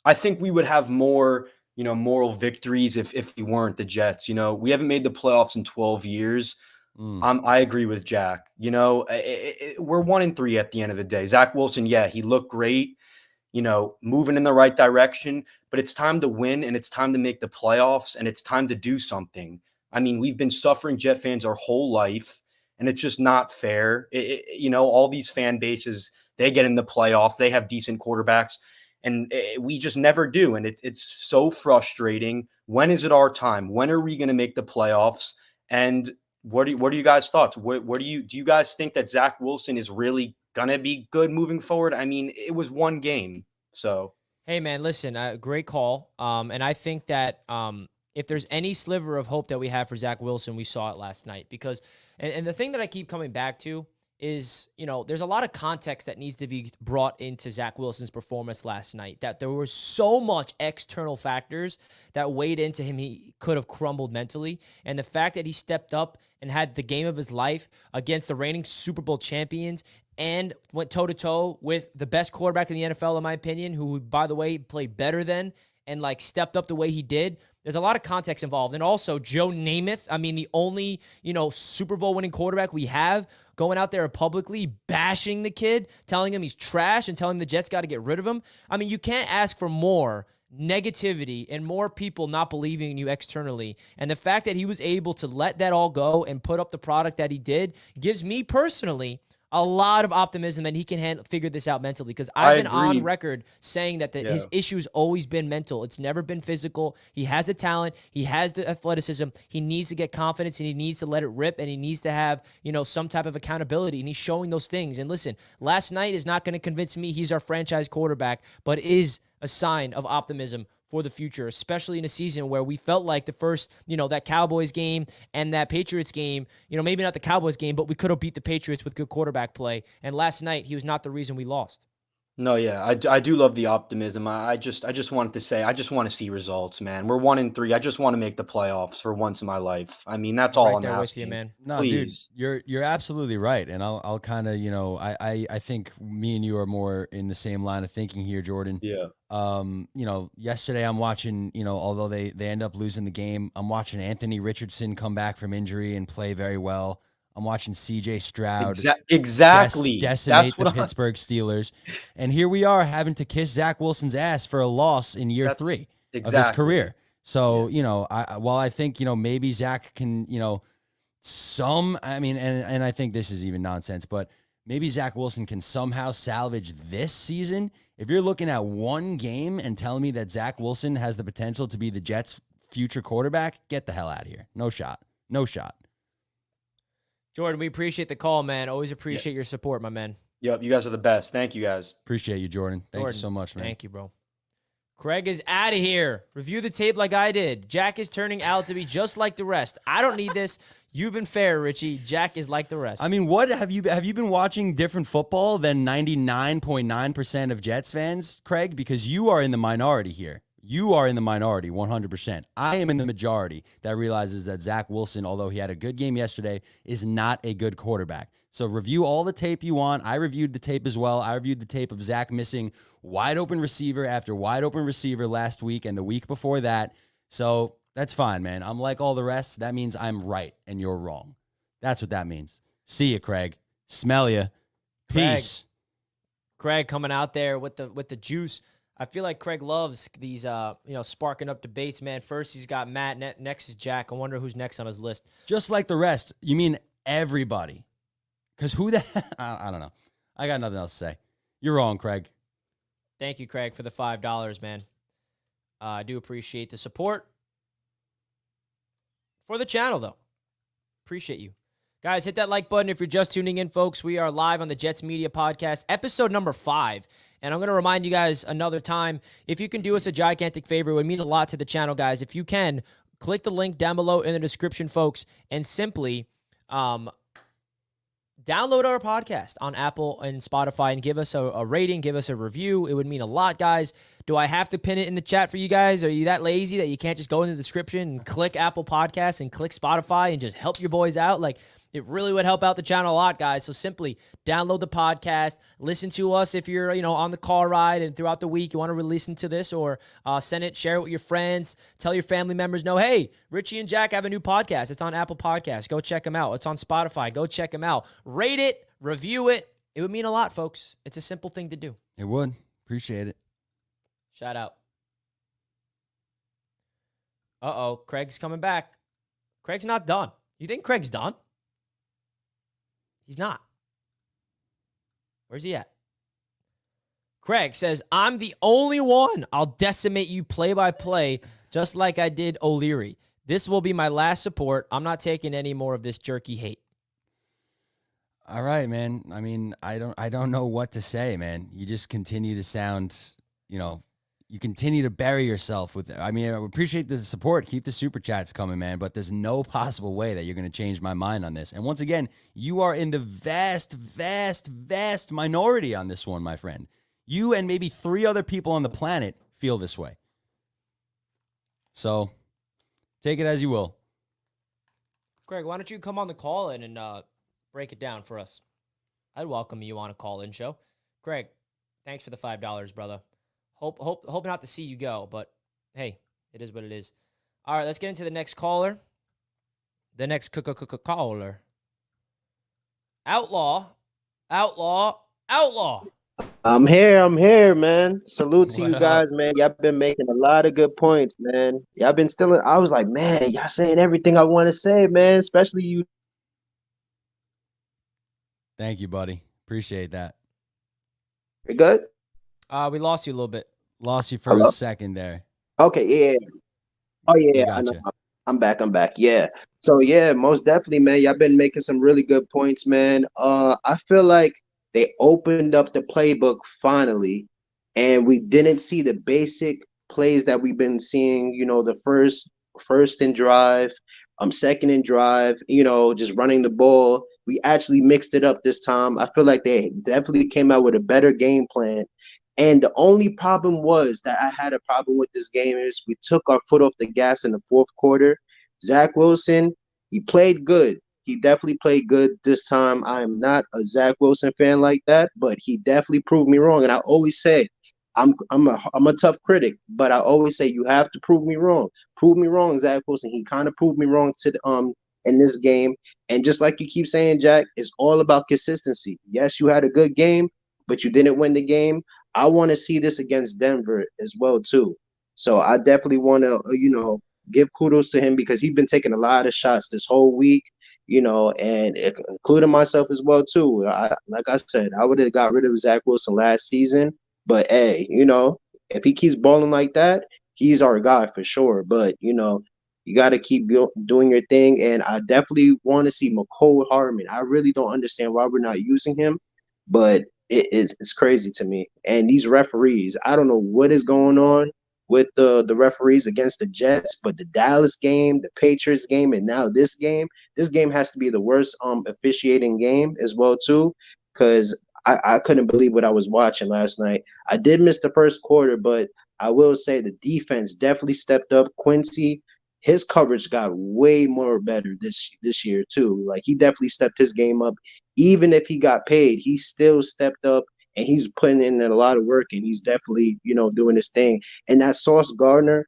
I think we would have more, moral victories if we weren't the Jets. We haven't made the playoffs in 12 years. I agree with Jack. We're 1-3 at the end of the day. Zach Wilson, he looked great. moving in the right direction, but it's time to win and it's time to make the playoffs and it's time to do something. I mean, we've been suffering Jet fans our whole life and it's just not fair. All these fan bases, they get in the playoffs, they have decent quarterbacks and we just never do. And it's so frustrating. When is it our time? When are we going to make the playoffs? And what are you guys' thoughts? Do you guys think that Zach Wilson is really gonna be good moving forward? I mean, it was one game, so. Hey man, listen, great call. And I think that if there's any sliver of hope that we have for Zach Wilson, we saw it last night. Because, and the thing that I keep coming back to is, there's a lot of context that needs to be brought into Zach Wilson's performance last night. That there were so much external factors that weighed into him. He could have crumbled mentally. And the fact that he stepped up and had the game of his life against the reigning Super Bowl champions and went toe-to-toe with the best quarterback in the NFL, in my opinion, who, by the way, played better than and, stepped up the way he did. There's a lot of context involved. And also, Joe Namath, I mean, the only, Super Bowl winning quarterback we have, going out there publicly bashing the kid, telling him he's trash and telling the Jets got to get rid of him. I mean, you can't ask for more negativity and more people not believing in you externally. And the fact that he was able to let that all go and put up the product that he did gives me personally a lot of optimism that he can figure this out mentally, because I've been on record saying that his issue's always been mental. It's never been physical. He has the talent. He has the athleticism. He needs to get confidence, and he needs to let it rip, and he needs to have, some type of accountability, and he's showing those things. And listen, last night is not going to convince me he's our franchise quarterback, but is a sign of optimism for the future, especially in a season where we felt like the first, that Cowboys game and that Patriots game, maybe not the Cowboys game, but we could have beat the Patriots with good quarterback play. And last night, he was not the reason we lost. No, yeah, I do love the optimism. I just wanted to say, I just want to see results, man. We're 1-3. I just want to make the playoffs for once in my life. I mean, that's all I'm asking. With you, man. No, please. Dude, you're absolutely right. And I'll kind of, I think me and you are more in the same line of thinking here, Jordan. Yeah. Yesterday I'm watching, although they end up losing the game, I'm watching Anthony Richardson come back from injury and play very well. I'm watching C.J. Stroud exactly decimate the Pittsburgh Steelers. And here we are having to kiss Zach Wilson's ass for a loss in year 3 of his career. So, while I think, maybe Zach can, and I think this is even nonsense, but maybe Zach Wilson can somehow salvage this season. If you're looking at one game and telling me that Zach Wilson has the potential to be the Jets' future quarterback, get the hell out of here. No shot. No shot. Jordan, we appreciate the call, man. Always appreciate your support, my man. Yep, you guys are the best. Thank you, guys. Appreciate you, Jordan. Thank you so much, man. Thank you, bro. Craig is out of here. Review the tape like I did. Jack is turning out to be just like the rest. I don't need this. You've been fair, Richie. Jack is like the rest. I mean, what have you been watching different football than 99.9% of Jets fans, Craig? Because you are in the minority here. You are in the minority, 100%. I am in the majority that realizes that Zach Wilson, although he had a good game yesterday, is not a good quarterback. So review all the tape you want. I reviewed the tape as well. I reviewed the tape of Zach missing wide open receiver after wide open receiver last week and the week before that. So that's fine, man. I'm like all the rest. That means I'm right and you're wrong. That's what that means. See you, Craig. Smell you. Peace. Craig coming out there with the juice. I feel like Craig loves these, sparking up debates, man. First, he's got Matt. Next is Jack. I wonder who's next on his list. Just like the rest. You mean everybody? Because who the hell? I don't know. I got nothing else to say. You're wrong, Craig. Thank you, Craig, for the $5, man. I do appreciate the support for the channel, though. Appreciate you. Guys, hit that like button if you're just tuning in, folks. We are live on the Jets Media Podcast, episode number 5. And I'm going to remind you guys another time, if you can do us a gigantic favor, it would mean a lot to the channel, guys. If you can, click the link down below in the description, folks, and simply download our podcast on Apple and Spotify and give us a rating, give us a review. It would mean a lot, guys. Do I have to pin it in the chat for you guys? Are you that lazy that you can't just go in the description and click Apple Podcasts and click Spotify and just help your boys out? It really would help out the channel a lot, guys. So simply download the podcast, listen to us if you're, on the car ride and throughout the week you want to listen to this, or send it, share it with your friends, tell your family members, hey, Richie and Jack have a new podcast. It's on Apple Podcasts. Go check them out. It's on Spotify. Go check them out. Rate it, review it. It would mean a lot, folks. It's a simple thing to do. It would. Appreciate it. Shout out. Craig's coming back. Craig's not done. You think Craig's done? He's not. Where's he at? Craig says, I'm the only one. I'll decimate you play by play, just like I did O'Leary. This will be my last support. I'm not taking any more of this jerky hate. All right, man. I mean, I don't know what to say, man. You just continue to sound, you continue to bury yourself with it. I mean, I appreciate the support. Keep the super chats coming, man. But there's no possible way that you're going to change my mind on this. And once again, you are in the vast, vast, vast minority on this one, my friend. You and maybe 3 other people on the planet feel this way. So take it as you will. Greg, why don't you come on the call-in and break it down for us? I'd welcome you on a call-in show. Greg, thanks for the $5, brother. Hope not to see you go, but hey, it is what it is. All right, let's get into the next caller. The next caller. Outlaw. I'm here, man. Salute to you guys, man. Y'all been making a lot of good points, man. Y'all been still. I was like, man, y'all saying everything I want to say, man. Especially you. Thank you, buddy. Appreciate that. You good? We lost you a little bit. Lost you for a second there. Okay, yeah. Oh yeah, Gotcha. I'm back. Yeah. So yeah, most definitely, man. Y'all been making some really good points, man. I feel like they opened up the playbook finally, and we didn't see the basic plays that we've been seeing. The first and drive, second and drive. Just running the ball. We actually mixed it up this time. I feel like they definitely came out with a better game plan. And the only problem was that I had a problem with this game is we took our foot off the gas in the fourth quarter. Zach Wilson, he played good. He definitely played good this time. I am not a Zach Wilson fan like that, but he definitely proved me wrong. And I always say, I'm a tough critic, but I always say you have to prove me wrong. Prove me wrong, Zach Wilson. He kind of proved me wrong in this game. And just like you keep saying, Jack, it's all about consistency. Yes, you had a good game, but you didn't win the game. I want to see this against Denver as well, too. So I definitely want to, give kudos to him because he's been taking a lot of shots this whole week, and including myself as well, too. Like I said, I would have got rid of Zach Wilson last season. But, hey, if he keeps balling like that, he's our guy for sure. But, you got to keep doing your thing. And I definitely want to see McCole Hardman. I really don't understand why we're not using him. But it's crazy to me. And these referees, I don't know what is going on with the referees against the Jets, but the Dallas game, the Patriots game, and now this game has to be the worst officiating game as well too, because I couldn't believe what I was watching last night. I did miss the first quarter, but I will say the defense definitely stepped up. Quincy, his coverage got way more better this year too. Like he definitely stepped his game up. Even if he got paid, he still stepped up and he's putting in a lot of work and he's definitely, doing his thing. And that Sauce Gardner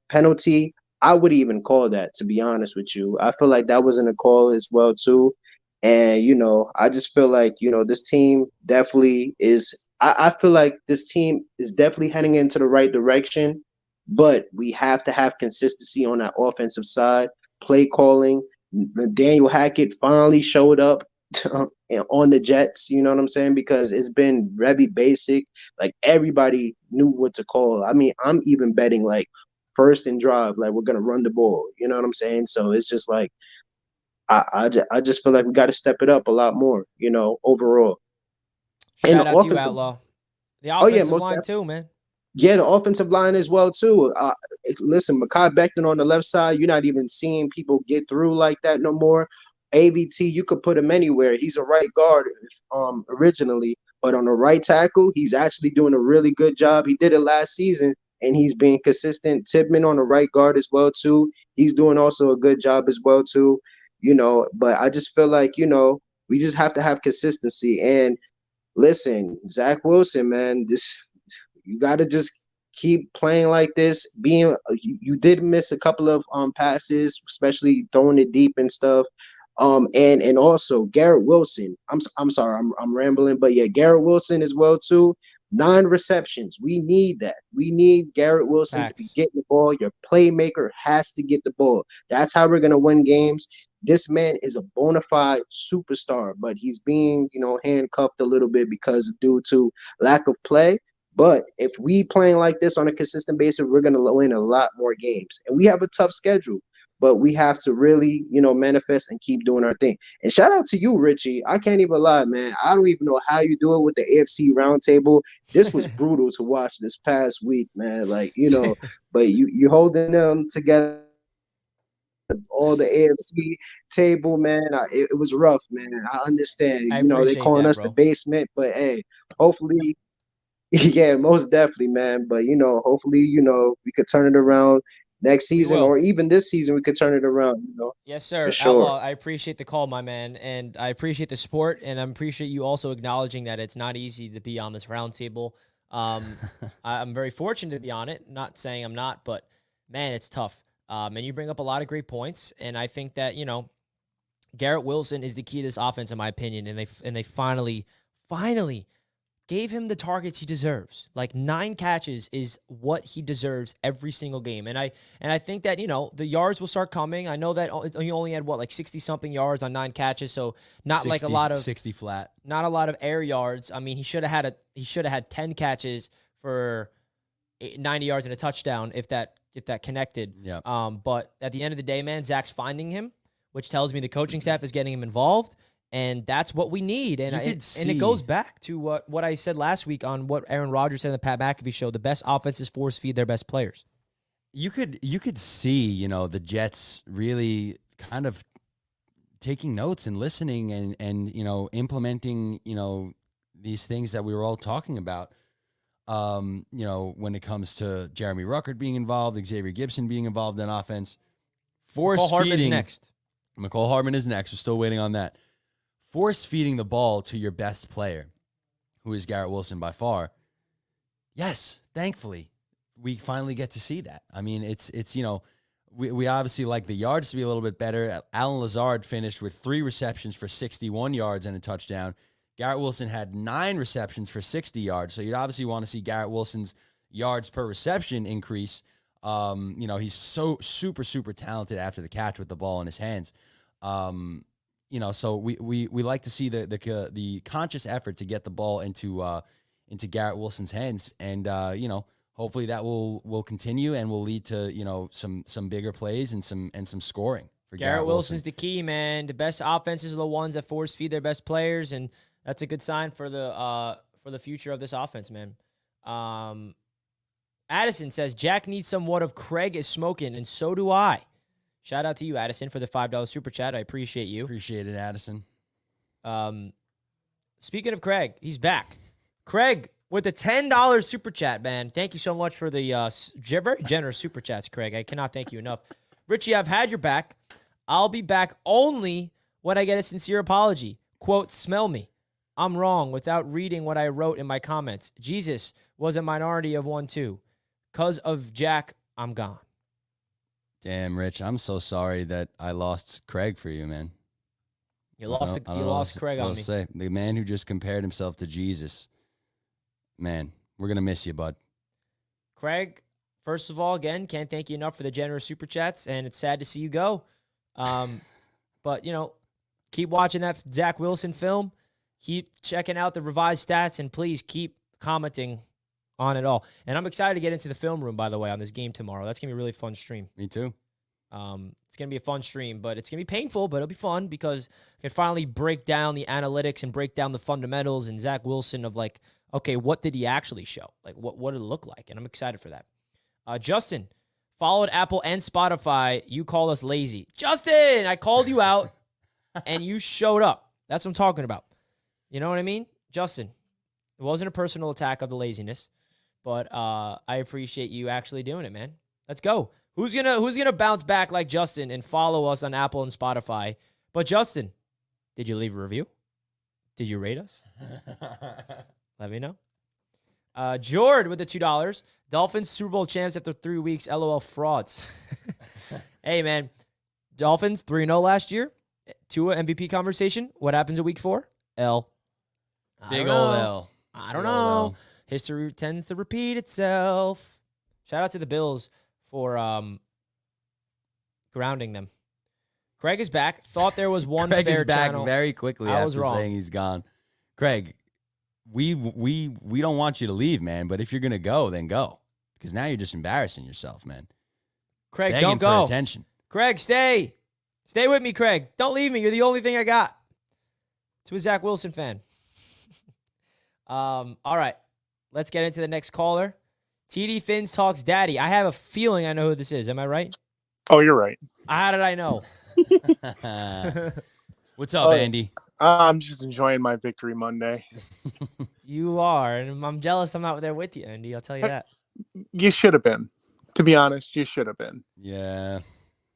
penalty, I would even call that, to be honest with you. I feel like that wasn't a call as well too. And, I just feel like, this team definitely is I feel like this team is definitely heading into the right direction, but we have to have consistency on that offensive side, play calling. Daniel Hackett finally showed up on the Jets, you know what I'm saying? Because it's been very basic. Like everybody knew what to call. I mean, I'm even betting like first and drive, like we're gonna run the ball. You know what I'm saying? So it's just like I just feel like we got to step it up a lot more, overall. Shout out to you, Outlaw. The offensive line too, man. Yeah, the offensive line as well too. Listen, Mekhi Becton on the left side, you're not even seeing people get through like that no more. AVT, you could put him anywhere. He's a right guard originally, but on the right tackle, he's actually doing a really good job. He did it last season, and he's being consistent. Tibman on the right guard as well too. He's doing also a good job as well too. But I just feel like we just have to have consistency. And listen, Zach Wilson, man, you got to just keep playing like this. You did miss a couple of passes, especially throwing it deep and stuff. And also Garrett Wilson. I'm sorry, I'm rambling, but yeah, Garrett Wilson as well too. 9 receptions. We need that. We need Garrett Wilson to be Facts. getting the ball. Your playmaker has to get the ball. That's how we're going to win games. This man is a bona fide superstar, but he's being, handcuffed a little bit because due to lack of play. But if we playing like this on a consistent basis, we're going to win a lot more games. And we have a tough schedule, but we have to really, manifest and keep doing our thing. And shout out to you, Richie. I can't even lie, man. I don't even know how you do it with the AFC roundtable. This was brutal to watch this past week, man. But you holding them together. All the AFC table, man. It was rough, man. I understand. I They appreciate calling that, us bro. the basement, but hey, hopefully, yeah, most definitely, man. But hopefully, we could turn it around next season, will. or even this season, we could turn it around. Yes, sir. For sure. Outlaw, I appreciate the call, my man, and I appreciate the support, and I appreciate you also acknowledging that it's not easy to be on this roundtable. I'm very fortunate to be on it. Not saying I'm not, but man, it's tough. And you bring up a lot of great points, and I think that Garrett Wilson is the key to this offense, in my opinion, and they finally gave him the targets he deserves. Like 9 catches is what he deserves every single game. And I think that, the yards will start coming. I know that he only had 60 something yards on 9 catches. So not 60, like a lot of 60 flat, not a lot of air yards. I mean, he should have had 10 catches for 90 yards and a touchdown if that connected. Yeah. But at the end of the day, man, Zach's finding him, which tells me the coaching staff is getting him involved. And that's what we need. And it goes back to what I said last week on what Aaron Rodgers said in the Pat McAfee show. The best offenses force feed their best players. You could see, the Jets really kind of taking notes and listening and implementing, these things that we were all talking about. When it comes to Jeremy Ruckert being involved, Xavier Gibson being involved in offense. Mecole Hardman's next. Mecole Hardman is next. We're still waiting on that. Force feeding the ball to your best player, who is Garrett Wilson by far. Yes, thankfully, we finally get to see that. I mean, it's we obviously like the yards to be a little bit better. Alan Lazard finished with 3 receptions for 61 yards and a touchdown. Garrett Wilson had 9 receptions for 60 yards. So you'd obviously want to see Garrett Wilson's yards per reception increase. He's so super, super talented after the catch with the ball in his hands. So we like to see the conscious effort to get the ball into Garrett Wilson's hands, and hopefully that will continue and will lead to some bigger plays and some scoring for Garrett Wilson's the key, man. The best offenses are the ones that force feed their best players, and that's a good sign for the future of this offense, man. Addison says Jack needs somewhat of Craig is smoking, and so do I. Shout out to you, Addison, for the $5 super chat. I appreciate you. Appreciate it, Addison. Speaking of Craig, he's back. Craig with the $10 super chat, man. Thank you so much for the very generous super chats, Craig. I cannot thank you enough. Richie, I've had your back. I'll be back only when I get a sincere apology. Quote, smell me. I'm wrong without reading what I wrote in my comments. Jesus was a minority of 1 too. 'Cause of Jack, I'm gone. Damn, Rich, I'm so sorry that I lost Craig for you, man. You lost Craig on me. Say, the man who just compared himself to Jesus. Man, we're going to miss you, bud. Craig, first of all, again, can't thank you enough for the generous super chats, and it's sad to see you go. But, keep watching that Zach Wilson film. Keep checking out the revised stats, and please keep commenting on it all. And I'm excited to get into the film room, by the way, on this game tomorrow. That's going to be a really fun stream. Me too. It's going to be a fun stream, but it's going to be painful, but it'll be fun because I can finally break down the analytics and break down the fundamentals and Zach Wilson of okay, what did he actually show? What did it look like? And I'm excited for that. Justin, followed Apple and Spotify. You call us lazy. Justin, I called you out and you showed up. That's what I'm talking about. You know what I mean? Justin, it wasn't a personal attack of the laziness. But I appreciate you actually doing it, man. Let's go. Who's gonna bounce back like Justin and follow us on Apple and Spotify? But Justin, did you leave a review? Did you rate us? Let me know. Jord with the $2. Dolphins Super Bowl champs after 3 weeks. LOL frauds. Hey man, Dolphins 3-0 last year. Tua MVP conversation. What happens in week 4? L. Big old L. I don't know. history tends to repeat itself. Shout out to the Bills for grounding them. Craig is back. Thought there was one Craig fair is back channel. very quickly I was after wrong. saying he's gone. Craig, we don't want you to leave, man. But if you're gonna go, then go, because now you're just embarrassing yourself, man. Craig, Begging don't for go. attention. Craig, stay. Stay with me, Craig. Don't leave me. You're the only thing I got. To a Zach Wilson fan. All right. Let's get into the next caller. TD Finns talks daddy. I have a feeling I know who this is. Am I right? Oh, you're right. How did I know? What's up, Andy? I'm just enjoying my victory Monday. You are. And I'm jealous I'm not there with you, Andy. I'll tell you that. You should have been. To be honest, you should have been. Yeah.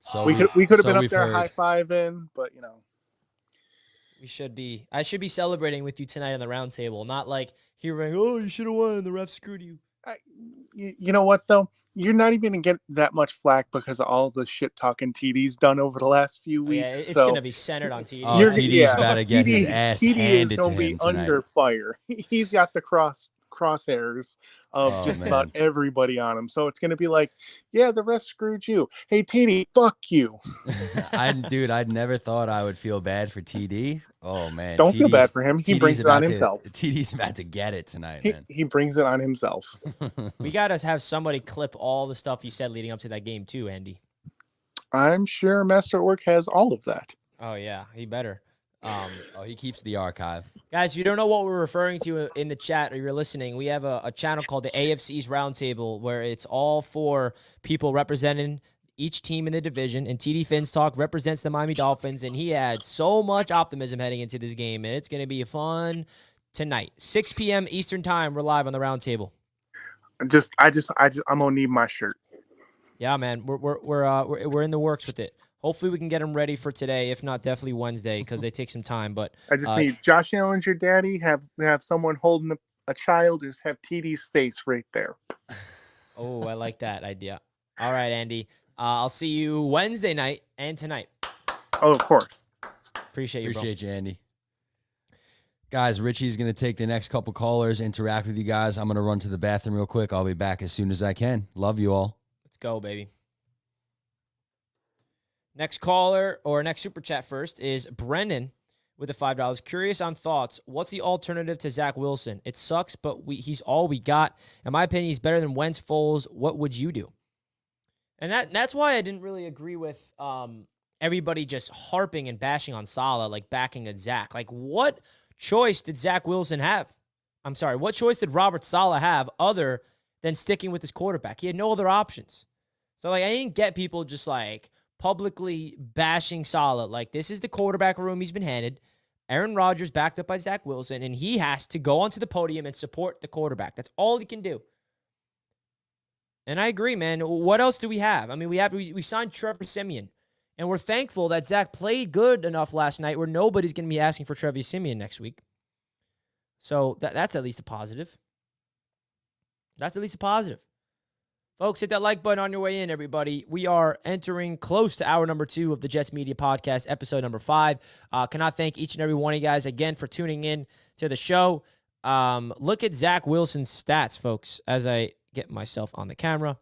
So we could have been up we've there heard. high-fiving, but you know. We should be. I should be celebrating with you tonight on the round table, not like hearing, "Oh, you should have won. The ref screwed you." You know what though? You're not even gonna get that much flack because of all the shit talking TD's done over the last few weeks. Yeah, it's so gonna be centered on TD. Oh, TD's about to get his ass TD handed is to gonna be him tonight. under fire. He's got the crosshairs of just about everybody on him. So it's gonna be like, yeah, the rest screwed you. Hey TD, fuck you. I'd never thought I would feel bad for TD. Oh man, Don't feel bad for him. He brings it on himself. TD's about to get it tonight, man. He brings it on himself. We gotta have somebody clip all the stuff you said leading up to that game too, Andy. I'm sure Master at Work has all of that. Oh yeah, he better. He keeps the archive. Guys, if you don't know what we're referring to in the chat or you're listening, we have a channel called the AFC East Roundtable where it's all for people representing each team in the division. And TD Finns Talk represents the Miami Dolphins, and he had so much optimism heading into this game, and it's going to be fun tonight. 6 p.m. Eastern Time, we're live on the Roundtable. I'm gonna need my shirt. Yeah, man, we're in the works with it. Hopefully, we can get them ready for today. If not, definitely Wednesday because they take some time. But I just need Josh Allen's your daddy. Have someone holding a child. Just have TD's face right there. Oh, I like that idea. All right, Andy. I'll see you Wednesday night and tonight. Oh, of course. Appreciate you, Andy. Guys, Richie's going to take the next couple callers, interact with you guys. I'm going to run to the bathroom real quick. I'll be back as soon as I can. Love you all. Let's go, baby. Next caller or next super chat first is Brennan with the $5. Curious on thoughts. What's the alternative to Zach Wilson? It sucks, but he's all we got. In my opinion, he's better than Wentz, Foles. What would you do? And that's why I didn't really agree with everybody just harping and bashing on Saleh, like backing a Zach. Like, what choice did Zach Wilson have? I'm sorry, what choice did Robert Saleh have other than sticking with his quarterback? He had no other options. So, like, I didn't get people just, like, publicly bashing Saleh. Like, this is the quarterback room he's been handed. Aaron Rodgers backed up by Zach Wilson, and he has to go onto the podium and support the quarterback. That's all he can do. And I agree, man. What else do we have? I mean, we signed Trevor Siemian, and we're thankful that Zach played good enough last night where nobody's going to be asking for Trevor Siemian next week. So that's at least a positive. That's at least a positive. Folks, hit that like button on your way in, everybody. We are entering close to hour number 2 of the Jets Media Podcast, episode number 5. Cannot thank each and every one of you guys again for tuning in to the show. Look at Zach Wilson's stats, folks, as I get myself on the camera.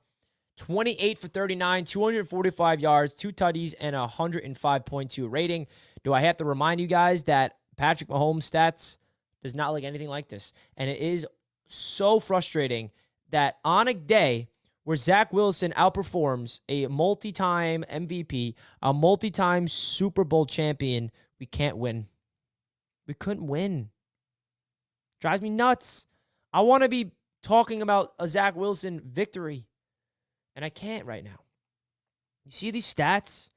28 for 39, 245 yards, 2 tutties, and a 105.2 rating. Do I have to remind you guys that Patrick Mahomes' stats does not look anything like this? And it is so frustrating that on a day where Zach Wilson outperforms a multi-time MVP, a multi-time Super Bowl champion, we can't win. We couldn't win. Drives me nuts. I want to be talking about a Zach Wilson victory, and I can't right now. You see these stats?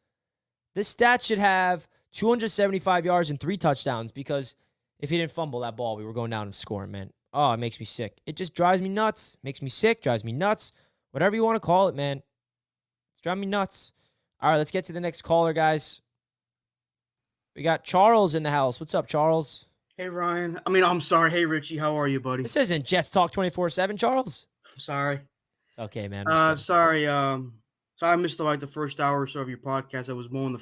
This stat should have 275 yards and 3 touchdowns because if he didn't fumble that ball, we were going down and scoring, man. Oh, it makes me sick. It just drives me nuts. Makes me sick, drives me nuts. Whatever you want to call it, man. It's driving me nuts. All right, let's get to the next caller, guys. We got Charles in the house. What's up, Charles? Hey, Ryan. I'm sorry. Hey, Richie. How are you, buddy? This isn't Jets Talk 24/7, Charles. I'm sorry. It's okay, man. Sorry. So I missed the first hour or so of your podcast. I was mowing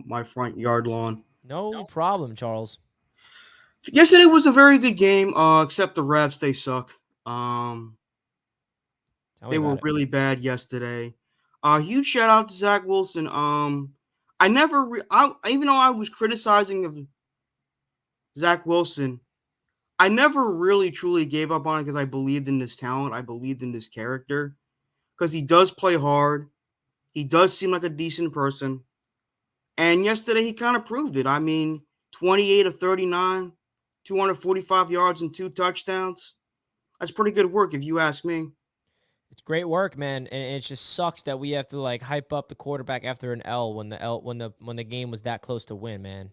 my front yard lawn. No problem, Charles. Yesterday was a very good game, except the refs, they suck. They were really bad yesterday. Huge shout out to Zach Wilson. I never, even though I was criticizing of Zach Wilson, I never really truly gave up on it because I believed in this talent. I believed in this character because he does play hard. He does seem like a decent person. And yesterday he kind of proved it. I mean, 28 of 39, 245 yards and 2 touchdowns. That's pretty good work if you ask me. It's great work, man, and it just sucks that we have to like hype up the quarterback after an L when the game was that close to win, man.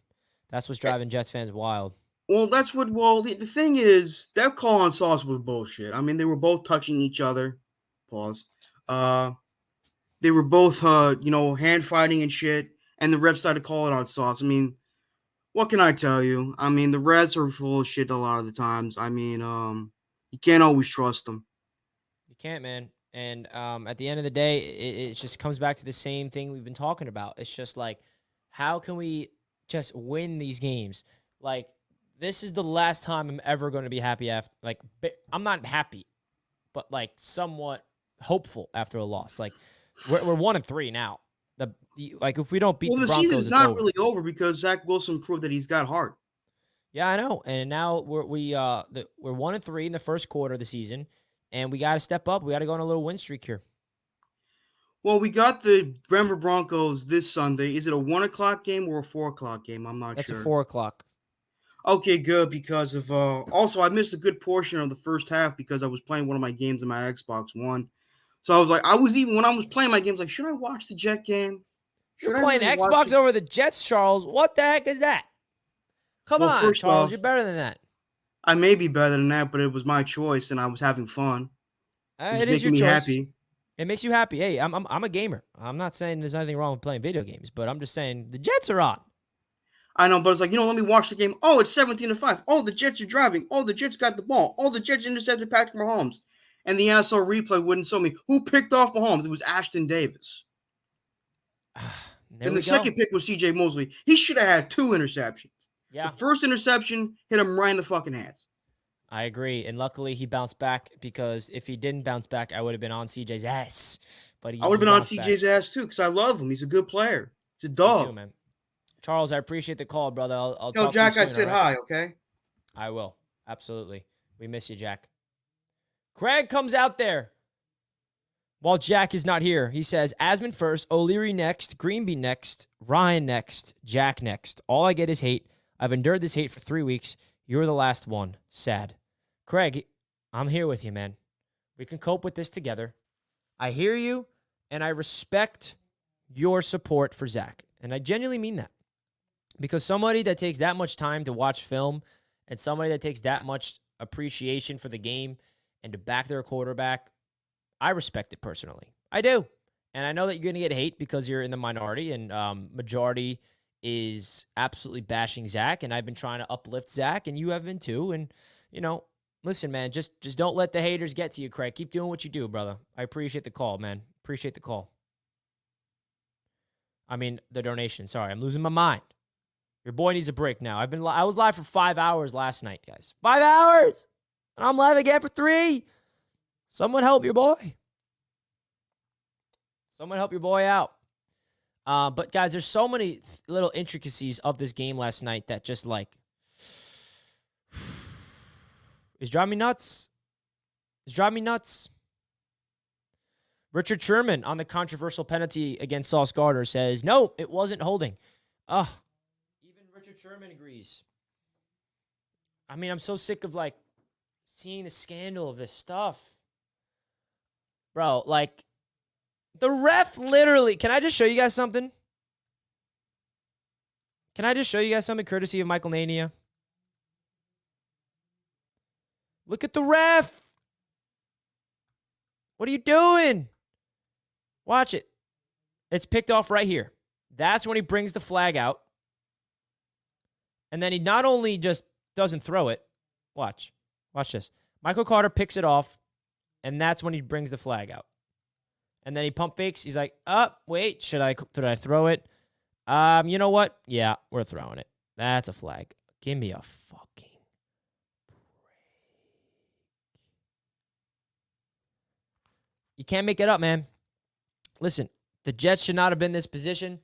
That's what's driving Jets fans wild. Well, that's what. Well, the thing is, that call on Sauce was bullshit. I mean, they were both touching each other. Pause. They were both, hand fighting and shit, and the refs started calling on Sauce. I mean, what can I tell you? I mean, the refs are full of shit a lot of the times. I mean, you can't always trust them. You can't, man. And at the end of the day, it just comes back to the same thing we've been talking about. It's just like, how can we just win these games? Like, this is the last time I'm ever going to be happy after. Like, I'm not happy, but like somewhat hopeful after a loss. Like, we're 1-3 now. Like, if we don't beat the Broncos, season's not really over because Zach Wilson proved that he's got heart. Yeah, I know. And now we're 1-3 in the first quarter of the season. And we got to step up. We got to go on a little win streak here. Well, we got the Denver Broncos this Sunday. Is it a 1 o'clock game or a 4 o'clock game? I'm not sure. That's a 4 o'clock. Okay, good. Because of also, I missed a good portion of the first half because I was playing one of my games on my Xbox One. So I was like, when I was playing my games, like, should I watch the Jet game? You're playing Xbox over the Jets, Charles. What the heck is that? Come on, Charles. You're better than that. I may be better than that, but it was my choice, and I was having fun. It is your choice. Happy. It makes you happy. Hey, I'm a gamer. I'm not saying there's anything wrong with playing video games, but I'm just saying the Jets are on. I know, but it's like, let me watch the game. Oh, it's 17-5. Oh, the Jets are driving. Oh, the Jets got the ball. Oh, the Jets intercepted Patrick Mahomes. And the asshole replay wouldn't show me who picked off Mahomes. It was Ashton Davis. And the second pick was C.J. Mosley. He should have had 2 interceptions. Yeah. The first interception hit him right in the fucking hands. I agree. And luckily he bounced back because if he didn't bounce back, I would have been on CJ's ass. But I would have been on CJ's ass too because I love him. He's a good player. He's a dog. Me too, man. Charles, I appreciate the call, brother. I'll tell talk Jack to you soon, I said hi, okay? I will. Absolutely. We miss you, Jack. Craig comes out there while Jack is not here. He says, Asman first, O'Leary next, Greenby next, Ryan next, Jack next. All I get is hate. I've endured this hate for 3 weeks. You're the last one. Sad. Craig, I'm here with you, man. We can cope with this together. I hear you, and I respect your support for Zach. And I genuinely mean that. Because somebody that takes that much time to watch film and somebody that takes that much appreciation for the game and to back their quarterback, I respect it personally. I do. And I know that you're going to get hate because you're in the minority and majority is absolutely bashing Zach. And I've been trying to uplift Zach and you have been too. And, listen, man, just don't let the haters get to you, Craig. Keep doing what you do, brother. I appreciate the call, man. Appreciate the call. I mean, the donation. Sorry, I'm losing my mind. Your boy needs a break now. I was live for 5 hours last night, guys. 5 hours! And I'm live again for 3. Someone help your boy. Someone help your boy out. But, guys, there's so many little intricacies of this game last night that just, it's driving me nuts. It's driving me nuts. Richard Sherman on the controversial penalty against Sauce Gardner says, no, it wasn't holding. Even Richard Sherman agrees. I mean, I'm so sick of, seeing the scandal of this stuff. Bro, the ref literally, can I just show you guys something? Can I just show you guys something courtesy of Michael Nania? Look at the ref. What are you doing? Watch it. It's picked off right here. That's when he brings the flag out. And then he not only just doesn't throw it. Watch. Watch this. Michael Carter picks it off. And that's when he brings the flag out. And then he pump fakes. He's like, wait, should I throw it? You know what? Yeah, we're throwing it. That's a flag. Give me a fucking break. You can't make it up, man. Listen, the Jets should not have been in this position.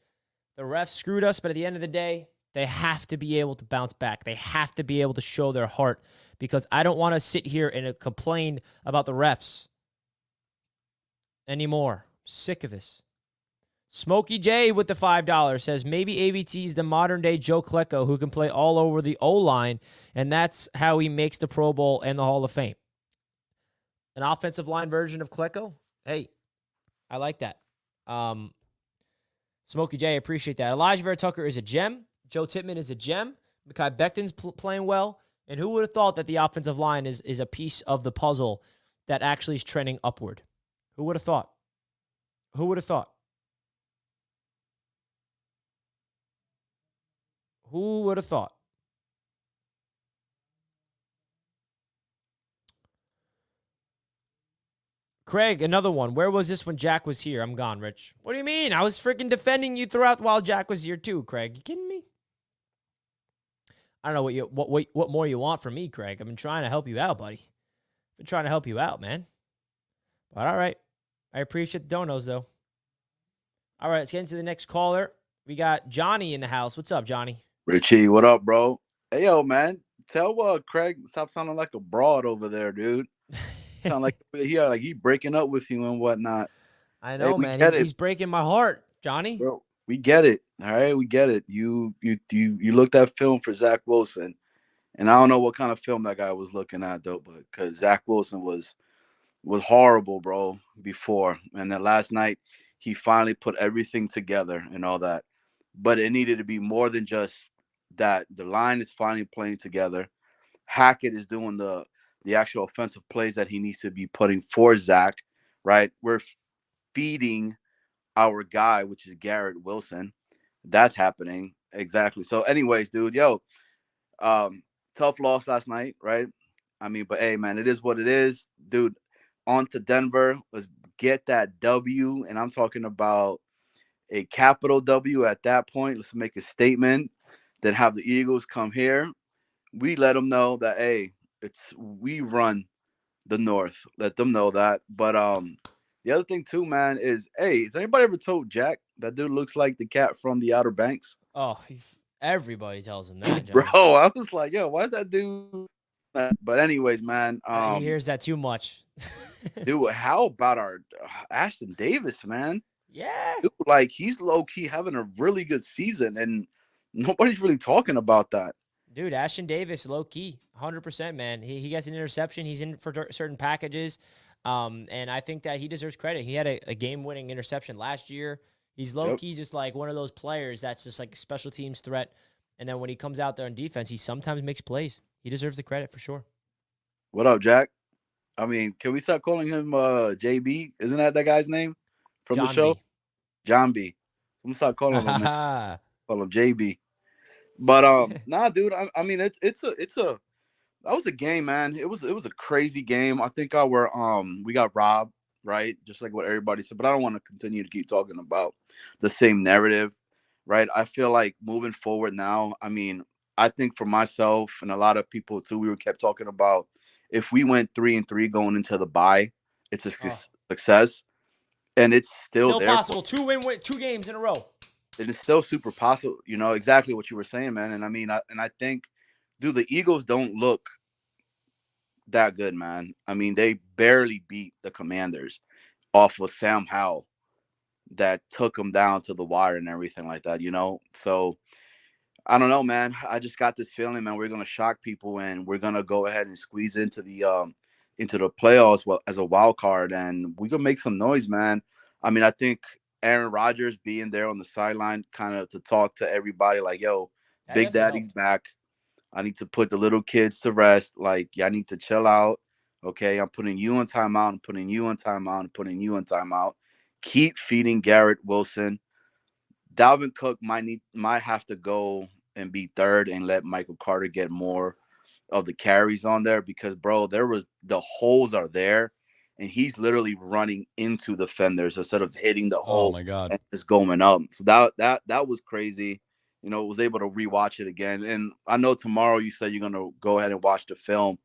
The refs screwed us, but at the end of the day, they have to be able to bounce back. They have to be able to show their heart, because I don't want to sit here and complain about the refs anymore. Sick of this. Smokey J with the $5 says, maybe AVT is the modern-day Joe Klecko who can play all over the O-line, and that's how he makes the Pro Bowl and the Hall of Fame. An offensive line version of Klecko? Hey, I like that. Smokey J, I appreciate that. Elijah Vera Tucker is a gem. Joe Tippmann is a gem. Mekhi Becton's playing well. And who would have thought that the offensive line is a piece of the puzzle that actually is trending upward? Who would have thought? Who would have thought? Who would have thought? Craig, another one. Where was this when Jack was here? I'm gone, Rich. What do you mean? I was freaking defending you throughout while Jack was here too, Craig. You kidding me? I don't know what more you want from me, Craig. I've been trying to help you out, buddy. Been trying to help you out, man. But all right. I appreciate the donos, though. All right, let's get into the next caller. We got Johnny in the house. What's up, Johnny? Richie, what up, bro? Hey, yo, man. Tell Craig stop sounding like a broad over there, dude. Sound like he breaking up with you and whatnot. I know, man. He's breaking my heart, Johnny. Bro, we get it. All right, we get it. You looked at film for Zach Wilson, and I don't know what kind of film that guy was looking at though, but because Zach Wilson was horrible, bro, before, and then last night he finally put everything together and all that. But it needed to be more than just that. The line is finally playing together. Hackett is doing the actual offensive plays that he needs to be putting for Zach, right? We're feeding our guy, which is Garrett Wilson. That's happening. Exactly. So anyways, dude, tough loss last night, right? I mean, but hey, man, it is what it is. Dude, on to Denver. Let's get that W. And I'm talking about a capital W at that point. Let's make a statement, then have the Eagles come here. We let them know that, hey, we run the North. Let them know that. But the other thing too, man, is, hey, has anybody ever told Jack that dude looks like the cat from the Outer Banks? Oh, everybody tells him that, Bro. I was like, yo, why is that dude? But anyways, man, he hears that too much. Dude, how about our Ashton Davis, man? Yeah, dude, like he's low key having a really good season, and nobody's really talking about that. Dude, Ashton Davis, low key, 100%, man. He gets an interception. He's in for certain packages. And I think that he deserves credit. He had a game-winning interception last year. He's low-key just like one of those players that's just like a special teams threat. And then when he comes out there on defense, he sometimes makes plays. He deserves the credit for sure. What up, Jack? I mean, can we start calling him JB? Isn't that guy's name from the show? John B. I'm gonna start calling him call him JB. But nah, dude. I mean, it's a that was a game, man. It was a crazy game. I think we got robbed, right? Just like what everybody said. But I don't want to continue to keep talking about the same narrative, right? I feel like moving forward now, I mean, I think for myself and a lot of people too, we kept talking about if we went 3-3 going into the bye, it's a success. And it's still there possible. Two games in a row. And it's still super possible, you know, exactly what you were saying, man. And I mean, I think, dude, the Eagles don't look that good, man. I mean, they barely beat the Commanders off of Sam Howell that took them down to the wire and everything like that, you know? So I don't know, man. I just got this feeling, man, we're going to shock people and we're going to go ahead and squeeze into the playoffs as a wild card, and we can make some noise, man. I mean, I think Aaron Rodgers being there on the sideline kind of to talk to everybody like, yo, Big Daddy's back. I need to put the little kids to rest. Like, y'all need to chill out. Okay, I'm putting you on timeout. I'm putting you on timeout. I'm putting you on timeout. Keep feeding Garrett Wilson. Dalvin Cook might have to go and be third and let Michael Carter get more of the carries on there because, bro, the holes are there. And he's literally running into the fenders instead of hitting the hole. Oh my God! And just going up. So that was crazy. You know, was able to rewatch it again. And I know tomorrow you said you're gonna go ahead and watch the film,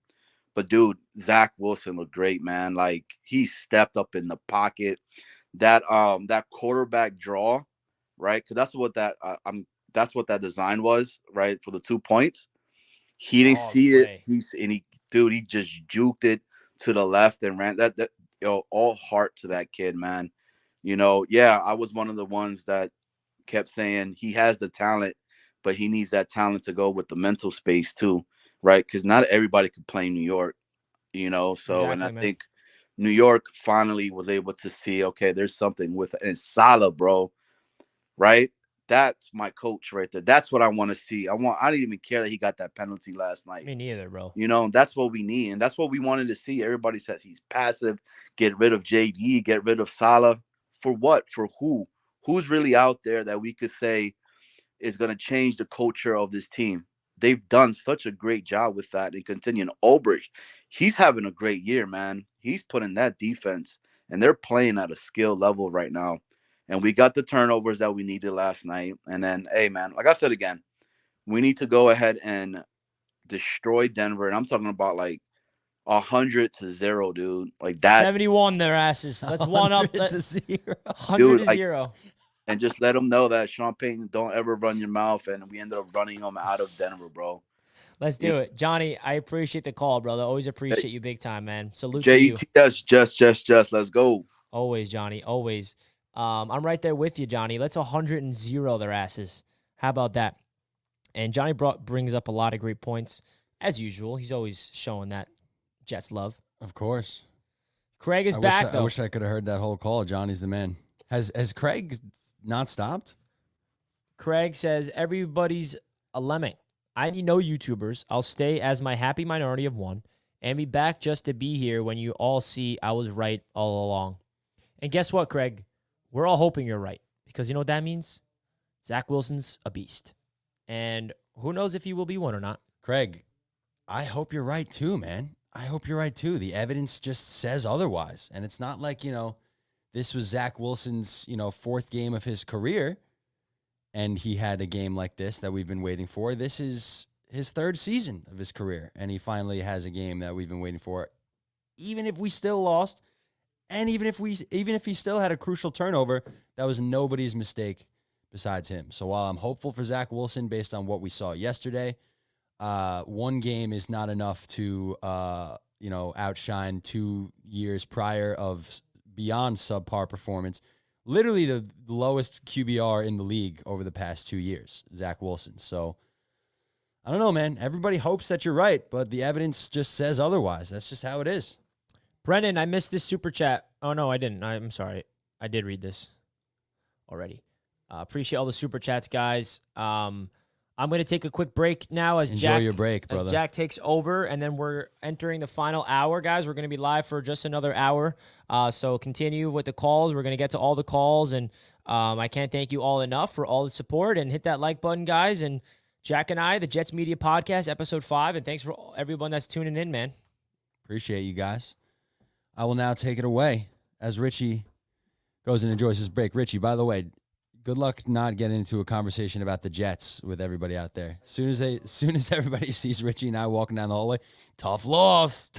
But dude, Zach Wilson looked great, man. Like he stepped up in the pocket. That quarterback draw, right? Because that's what that design was, right? For the 2 points. He didn't Dog see it. play. He just juked it to the left and ran that all heart to that kid, man. Yeah, I was one of the ones that kept saying he has the talent, but he needs that talent to go with the mental space too, right? Because not everybody could play in New York, So, Exactly, and I man. think New York finally was able to see, okay, there's something with it. And Salah, bro, right? That's my coach right there. That's what I want to see. I didn't even care that he got that penalty last night. Me neither, bro. That's what we need. And that's what we wanted to see. Everybody says he's passive. Get rid of JD, get rid of Salah. For what? For who? Who's really out there that we could say is going to change the culture of this team? They've done such a great job with that and continuing. Ulbrich, he's having a great year, man. He's putting that defense, and they're playing at a skill level right now. And we got the turnovers that we needed last night. And then, hey, man, like I said again, we need to go ahead and destroy Denver. And I'm talking about like 100-0, dude. Like that. 71 their asses. Let's one up 100-0. 100-0. And just let them know that Sean Payton, don't ever run your mouth. And we ended up running them out of Denver, bro. Let's do it. Johnny, I appreciate the call, brother. Always appreciate you big time, man. Salute to you. JETS, just. Let's go. Always, Johnny. Always. I'm right there with you, Johnny. Let's 100-0 their asses. How about that? And Johnny brings up a lot of great points. As usual, he's always showing that Jets love. Of course. Craig is back, though. I wish I could have heard that whole call. Johnny's the man. Has Craig not stopped? Craig says, everybody's a lemming. I need no YouTubers. I'll stay as my happy minority of one and be back just to be here when you all see I was right all along. And guess what, Craig? We're all hoping you're right because you know what that means? Zach Wilson's a beast. And who knows if he will be one or not. Craig, I hope you're right too, man. I hope you're right too. The evidence just says otherwise. And it's not like, this was Zach Wilson's, fourth game of his career. And he had a game like this that we've been waiting for. This is his third season of his career. And he finally has a game that we've been waiting for. Even if we still lost, and even if he still had a crucial turnover, that was nobody's mistake besides him. So while I'm hopeful for Zach Wilson based on what we saw yesterday, one game is not enough to outshine 2 years prior of beyond subpar performance. Literally the lowest QBR in the league over the past 2 years, Zach Wilson. So I don't know, man. Everybody hopes that you're right, but the evidence just says otherwise. That's just how it is. Brendan, I missed this super chat. Oh, no, I didn't. I'm sorry. I did read this already. Appreciate all the super chats, guys. I'm going to take a quick break now as Enjoy your break, brother. As Jack takes over, and then we're entering the final hour, guys. We're going to be live for just another hour. So continue with the calls. We're going to get to all the calls, and I can't thank you all enough for all the support. And hit that like button, guys. And Jack and I, the Jets Media Podcast, Episode 5. And thanks for everyone that's tuning in, man. Appreciate you guys. I will now take it away as Richie goes and enjoys his break. Richie, by the way, good luck not getting into a conversation about the Jets with everybody out there. As soon as everybody sees Richie and I walking down the hallway, tough loss.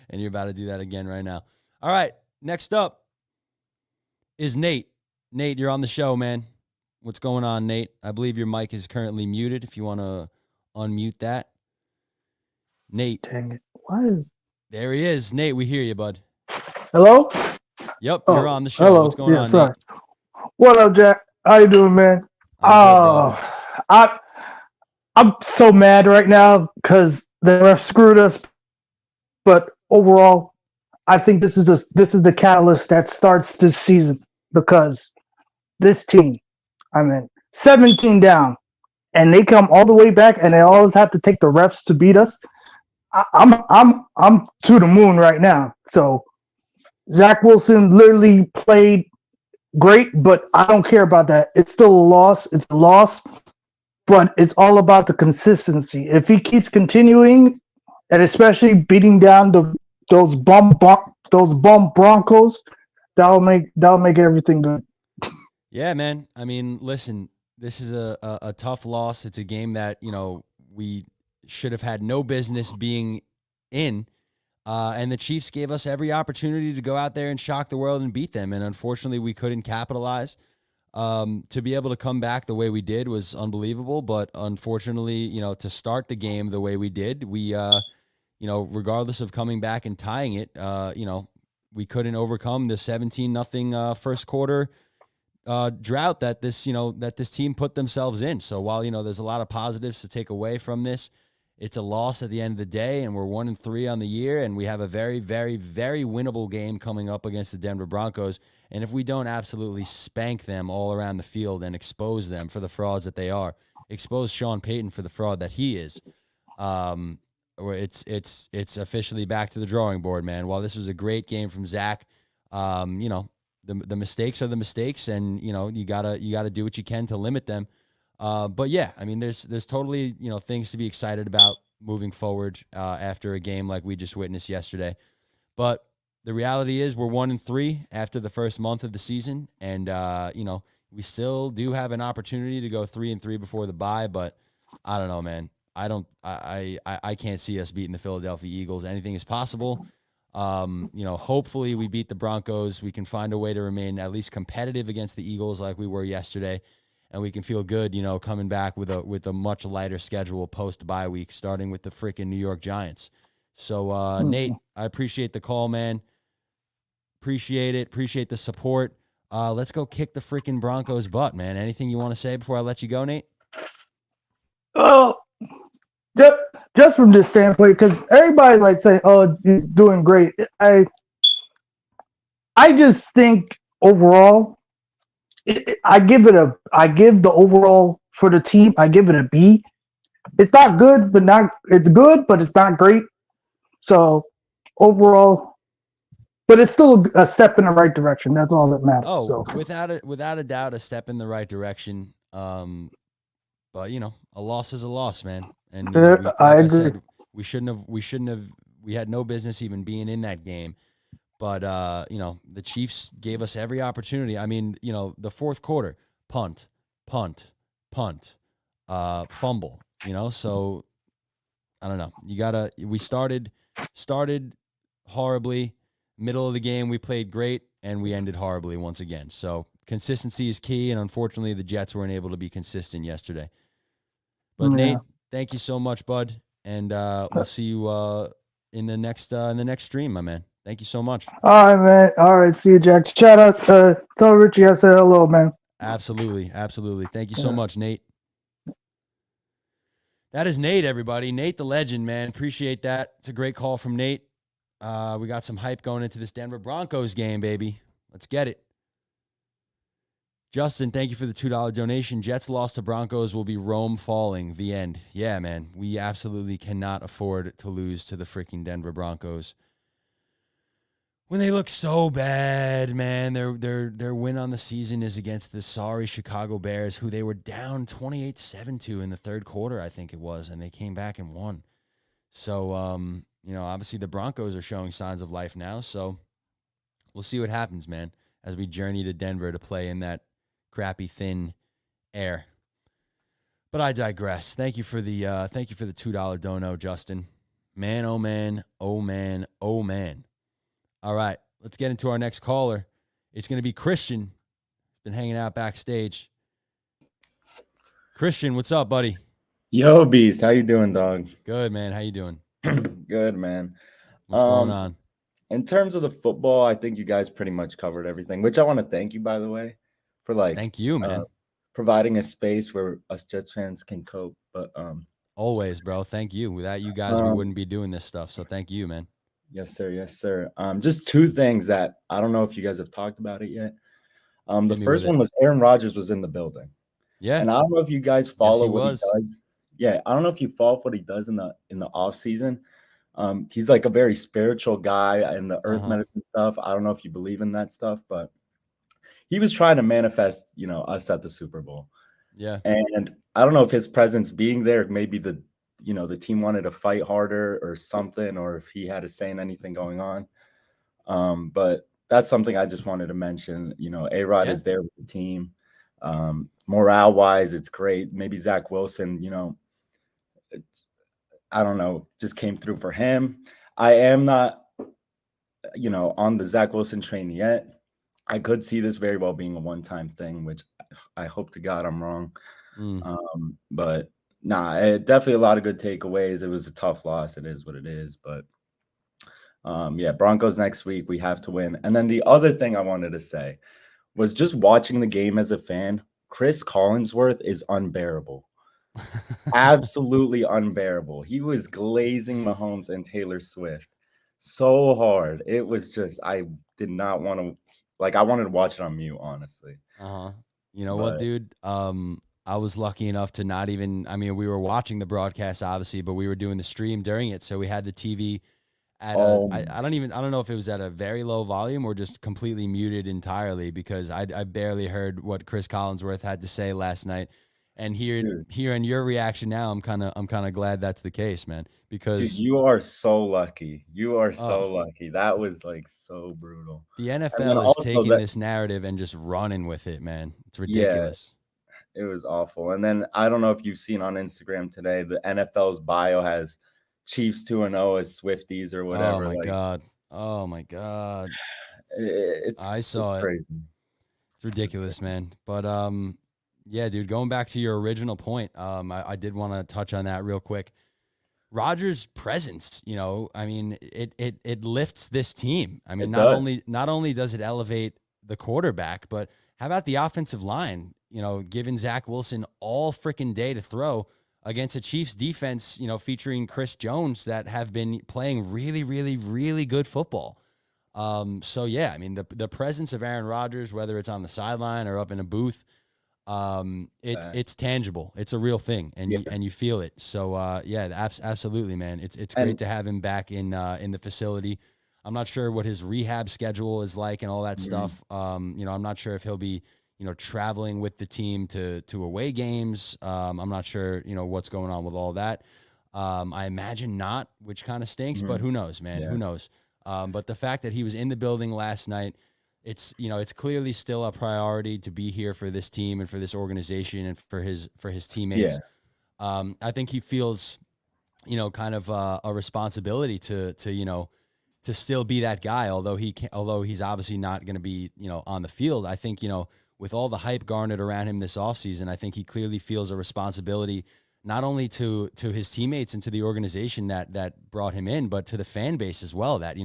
And you're about to do that again right now. All right, next up is Nate. Nate, you're on the show, man. What's going on, Nate? I believe your mic is currently muted. If you want to unmute that. Nate. Dang it. Why is... There he is. Nate, we hear you, bud. Hello? Yep, you're on the show. Hello. What's going on, sorry. Nate? What up, Jack? How you doing, man? I'm so mad right now because the ref screwed us. But overall, I think this is the catalyst that starts this season because this team, 17 down, and they come all the way back, and they always have to take the refs to beat us. I'm to the moon right now. So Zach Wilson literally played great, but I don't care about that. It's still a loss. It's a loss, but it's all about the consistency. If he keeps continuing, and especially beating down those bum Broncos, that'll make everything good. Yeah, man. I mean, listen, this is a tough loss. It's a game that, we should have had no business being in. And the Chiefs gave us every opportunity to go out there and shock the world and beat them. And unfortunately, we couldn't capitalize. To be able to come back the way we did was unbelievable. But unfortunately, to start the game the way we did, we, regardless of coming back and tying it, we couldn't overcome the 17-0 first quarter drought that this team put themselves in. So while, there's a lot of positives to take away from this, it's a loss at the end of the day, and we're 1-3 on the year, and we have a very, very, very winnable game coming up against the Denver Broncos. And if we don't absolutely spank them all around the field and expose them for the frauds that they are, expose Sean Payton for the fraud that he is, it's officially back to the drawing board, man. While this was a great game from Zach, the mistakes are the mistakes, and you gotta do what you can to limit them. But yeah, I mean, there's totally, things to be excited about moving forward after a game like we just witnessed yesterday. But the reality is we're 1-3 after the first month of the season. And, we still do have an opportunity to go 3-3 before the bye, but I don't know, man. I can't see us beating the Philadelphia Eagles. Anything is possible. Hopefully we beat the Broncos. We can find a way to remain at least competitive against the Eagles like we were yesterday. And we can feel good, coming back with a much lighter schedule post-bye week, starting with the freaking New York Giants. So, Nate, I appreciate the call, man. Appreciate it. Appreciate the support. Let's go kick the freaking Broncos' butt, man. Anything you want to say before I let you go, Nate? Well, just from this standpoint, because everybody say, "Oh, he's doing great." I just think overall, I give the overall for the team, I give it a B. It's not good, it's good, but it's not great. So overall, but it's still a step in the right direction. That's all that matters. Oh, without a doubt, a step in the right direction. But a loss is a loss, man. And I agree. We had no business even being in that game. But, the Chiefs gave us every opportunity. I mean, the fourth quarter, punt, fumble, so I don't know. We started horribly. Middle of the game, we played great, and we ended horribly once again. So consistency is key, and unfortunately, the Jets weren't able to be consistent yesterday. But Nate, thank you so much, bud, and we'll see you in the next stream, my man. Thank you so much. All right, man. All right, see you, Jack. Shout out, tell Richie I said hello, man. Absolutely. Thank you so much, Nate. That is Nate, everybody. Nate the legend, man. Appreciate that. It's a great call from Nate. We got some hype going into this Denver Broncos game, baby. Let's get it. Justin, thank you for the $2 donation. Jets lost to Broncos will be Rome falling. The end. Yeah, man. We absolutely cannot afford to lose to the freaking Denver Broncos. When they look so bad, man, their win on the season is against the sorry Chicago Bears, who they were down 28-7 in the third quarter, I think it was, and they came back and won. So, obviously the Broncos are showing signs of life now, so we'll see what happens, man, as we journey to Denver to play in that crappy, thin air. But I digress. Thank you for the $2 dono, Justin. Man, oh man, oh man, oh man. All right, let's get into our next caller. It's going to be Christian. Been hanging out backstage. Christian, what's up, buddy? Yo, Beast, how you doing, dog? Good, man. How you doing? Good, man. What's going on? In terms of the football, I think you guys pretty much covered everything, which I want to thank you, by the way, for thank you, man. Providing a space where us Jets fans can cope. But always, bro. Thank you. Without you guys, we wouldn't be doing this stuff. So thank you, man. Yes, sir. Yes, sir. Just two things that I don't know if you guys have talked about it yet. The first one was Aaron Rodgers was in the building. Yeah. And I don't know if you guys follow what he does. Yeah, I don't know if you follow what he does in the off season. He's like a very spiritual guy and the earth medicine stuff. I don't know if you believe in that stuff, but he was trying to manifest, us at the Super Bowl. Yeah. And I don't know if his presence being there, maybe the team wanted to fight harder or something, or if he had a say in anything going on. But that's something I just wanted to mention. A-Rod is there with the team. Morale wise, it's great. Maybe Zach Wilson, I don't know, just came through for him. I am not, on the Zach Wilson train yet. I could see this very well being a one-time thing, which I hope to God I'm wrong. But definitely a lot of good takeaways. It was a tough loss. It is what it is. But Broncos next week, we have to win. And then the other thing I wanted to say was just watching the game as a fan, Chris Collinsworth is unbearable. Absolutely unbearable. He was glazing Mahomes and Taylor Swift so hard. It was just, I did not want to, I wanted to watch it on mute, honestly. You know what, dude? I was lucky enough to not even, we were watching the broadcast, obviously, but we were doing the stream during it. So we had the TV at I don't know if it was at a very low volume or just completely muted entirely, because I barely heard what Chris Collinsworth had to say last night. And hearing your reaction now, I'm kind of glad that's the case, man. Because dude, you are so lucky. You are so lucky. That was so brutal. The NFL is taking this narrative and just running with it, man. It's ridiculous. Yeah, it was awful. And then I don't know if you've seen on Instagram today, the NFL's bio has Chiefs 2-0 as Swifties or whatever. Oh my God. I saw it. Crazy. It's ridiculous, man. But yeah, dude, going back to your original point, I did want to touch on that real quick. Rodgers' presence, it lifts this team. Not only does it elevate the quarterback, but how about the offensive line? Giving Zach Wilson all freaking day to throw against a Chiefs defense, featuring Chris Jones that have been playing really, really, really good football. So yeah, the presence of Aaron Rodgers, whether it's on the sideline or up in a booth, it's tangible. It's a real thing, and you feel it. So absolutely, man. It's great to have him back in the facility. I'm not sure what his rehab schedule is like and all that stuff. I'm not sure if he'll be traveling with the team to away games. I'm not sure what's going on with all that. I imagine not, which kind of stinks, but who knows, man? Who knows? But the fact that he was in the building last night, it's clearly still a priority to be here for this team and for this organization and for his teammates. I think he feels, kind of a responsibility to still be that guy, although he's obviously not going to be, on the field. I think, with all the hype garnered around him this offseason, I think he clearly feels a responsibility not only to his teammates and to the organization that brought him in, but to the fan base as well, that,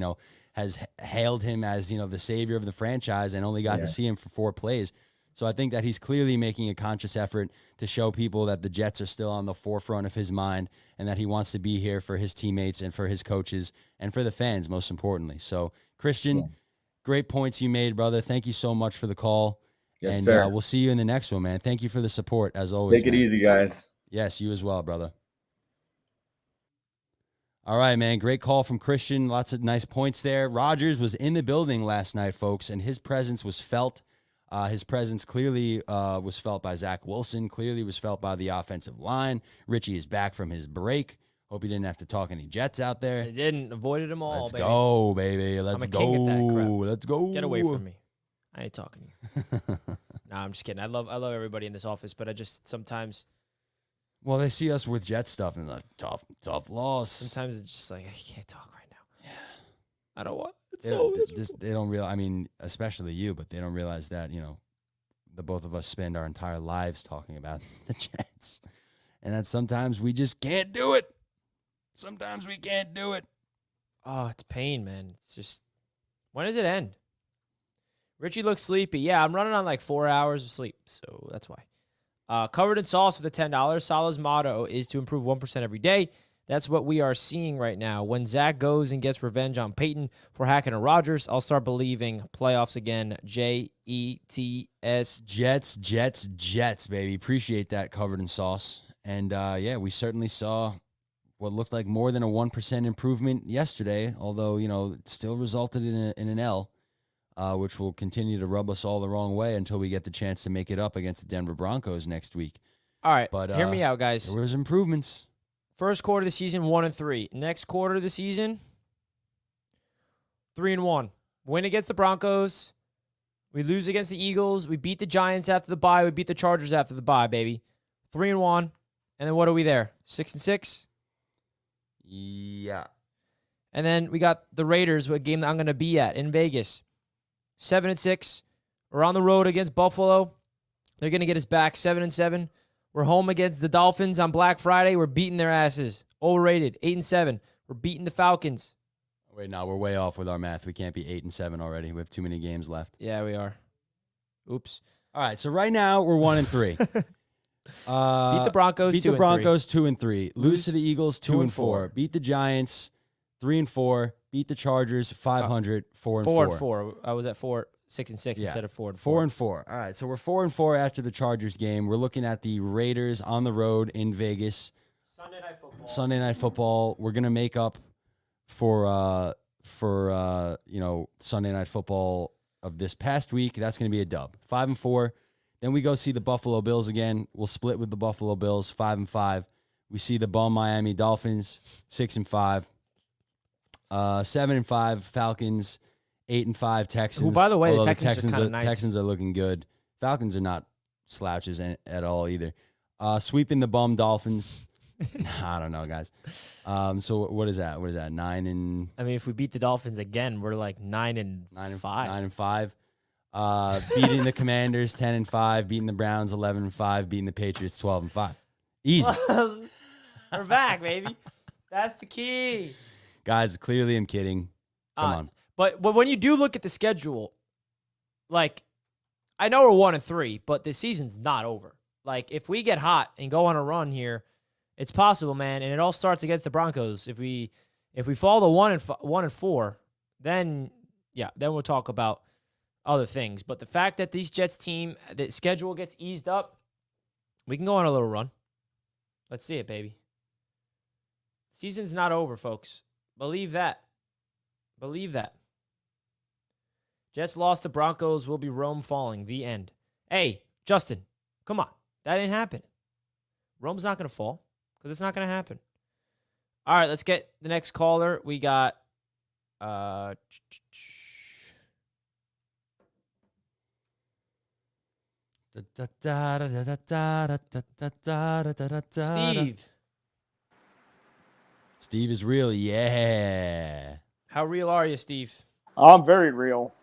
has hailed him as, the savior of the franchise and only got to see him for 4 plays. So I think that he's clearly making a conscious effort to show people that the Jets are still on the forefront of his mind and that he wants to be here for his teammates and for his coaches and for the fans, most importantly. So, Christian, great points you made, brother. Thank you so much for the call. Yes, sir. We'll see you in the next one, man. Thank you for the support, as always. Take it easy, guys. Yes, you as well, brother. All right, man. Great call from Christian. Lots of nice points there. Rodgers was in the building last night, folks, and his presence was felt. His presence clearly was felt by Zach Wilson, clearly was felt by the offensive line. Richie is back from his break. Hope he didn't have to talk any Jets out there. He didn't. Avoided them all, Let's go, baby. Let's go. King at that crap. Let's go. Get away from me. I ain't talking to you. Nah, I'm just kidding. I love everybody in this office, but I just sometimes. Well, they see us with Jet stuff and like tough loss. Sometimes it's just like I can't talk right now. Yeah, I don't want. They don't realize. Especially you, but they don't realize that the both of us spend our entire lives talking about the Jets, and that sometimes we just can't do it. Sometimes we can't do it. Oh, it's pain, man. It's just, when does it end? Richie looks sleepy. Yeah, I'm running on like 4 hours of sleep, so that's why. Covered in sauce with a $10. Salah's motto is to improve 1% every day. That's what we are seeing right now. When Zach goes and gets revenge on Peyton for hacking a Rodgers, I'll start believing playoffs again. Jets. Jets, baby. Appreciate that, Covered in sauce. And we certainly saw what looked like more than a 1% improvement yesterday, although, it still resulted in an L, which will continue to rub us all the wrong way until we get the chance to make it up against the Denver Broncos next week. All right, but hear me out, guys. There was improvements. First quarter of the season, 1-3. Next quarter of the season, 3-1. Win against the Broncos. We lose against the Eagles. We beat the Giants after the bye. We beat the Chargers after the bye, baby. 3-1. And then what are we there? 6-6? Yeah. And then we got the Raiders, a game that I'm going to be at in Vegas. 7-6. We're on the road against Buffalo. They're going to get us back 7-7. We're home against the Dolphins on Black Friday. We're beating their asses. Overrated. 8-7. We're beating the Falcons. Wait, no, we're way off with our math. We can't be 8-7 already. We have too many games left. Yeah, we are. Oops. All right, so right now we're 1-3. Beat the Broncos. Beat 2 the Broncos 2-3. 2-3. Lose to the Eagles 2-4. Beat the Giants 3-4. Beat the Chargers 500 4-4. 4-4. I was at 6-6 instead of 4-4. 4-4. All right, so we're 4-4 after the Chargers game. We're looking at the Raiders on the road in Vegas. Sunday night football. We're gonna make up for Sunday night football of this past week. That's gonna be a dub. 5-4. Then we go see the Buffalo Bills again. We'll split with the Buffalo Bills, 5-5. We see the bum Miami Dolphins, 6-5. 7-5 Falcons, 8-5 Texans. Who, by the way, the although Texans are kinda nice. Texans are looking good. Falcons are not slouches at all either. Sweeping the bum Dolphins. I don't know, guys. So what is that? 9 and. I mean, if we beat the Dolphins again, we're like 9-5. 9-5. Beating the Commanders 10-5. Beating the Browns 11-5. Beating the Patriots 12-5. Easy. We're back, baby. That's the key. Guys, clearly I'm kidding. Come on. But when you do look at the schedule, like, I know we're 1-3, but the season's not over. Like, if we get hot and go on a run here, it's possible, man. And it all starts against the Broncos. If we fall to 1-4, then we'll talk about other things. But the fact that these Jets team, the schedule gets eased up, we can go on a little run. Let's see it, baby. Season's not over, folks. Believe that. Believe that. Jets lost to Broncos, will be Rome falling. The end. Hey, Justin, come on. That didn't happen. Rome's not going to fall because it's not going to happen. All right, let's get the next caller. We got Steve. Steve is real, yeah. How real are you, Steve? I'm very real.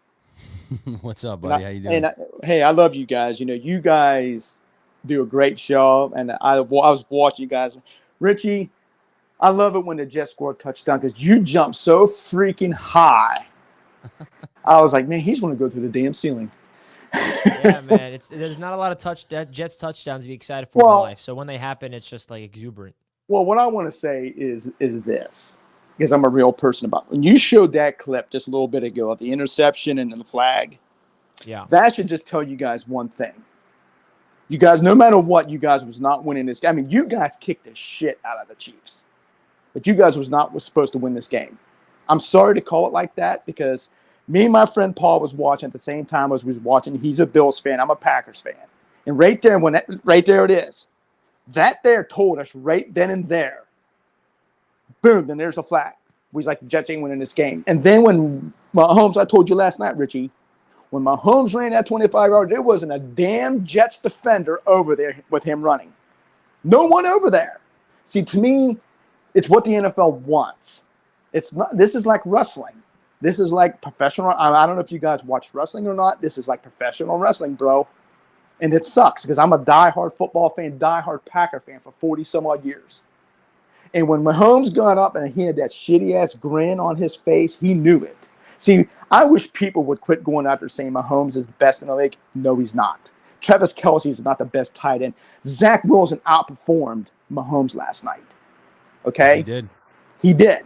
What's up, buddy? How you doing? Hey, I love you guys. You know, you guys do a great show, and I was watching you guys. Richie, I love it when the Jets score a touchdown because you jump so freaking high. I was like, man, he's going to go through the damn ceiling. Yeah, man. There's not a lot of Jets touchdowns to be excited for in life. So when they happen, it's just like exuberant. Well, what I want to say is this, because I'm a real person about it. When you showed that clip just a little bit ago of the interception and the flag, that should just tell you guys one thing. You guys, no matter what, you guys was not winning this game. I mean, you guys kicked the shit out of the Chiefs, but you guys was supposed to win this game. I'm sorry to call it like that because me and my friend Paul was watching at the same time as we was watching. He's a Bills fan. I'm a Packers fan. And right there it is. That there told us right then and there, boom, then there's a flag. We was like, the Jets ain't winning this game. And then when Mahomes, I told you last night, Richie, when Mahomes ran that 25 yards, there wasn't a damn Jets defender over there with him running. No one over there. See, to me, it's what the NFL wants. It's not. This is like wrestling. This is like professional. I don't know if you guys watch wrestling or not. This is like professional wrestling, bro. And it sucks because I'm a diehard football fan, diehard Packer fan for 40-some-odd years. And when Mahomes got up and he had that shitty-ass grin on his face, he knew it. See, I wish people would quit going out there saying Mahomes is the best in the league. No, he's not. Travis Kelce is not the best tight end. Zach Wilson outperformed Mahomes last night. Okay? Yes, he did. He did.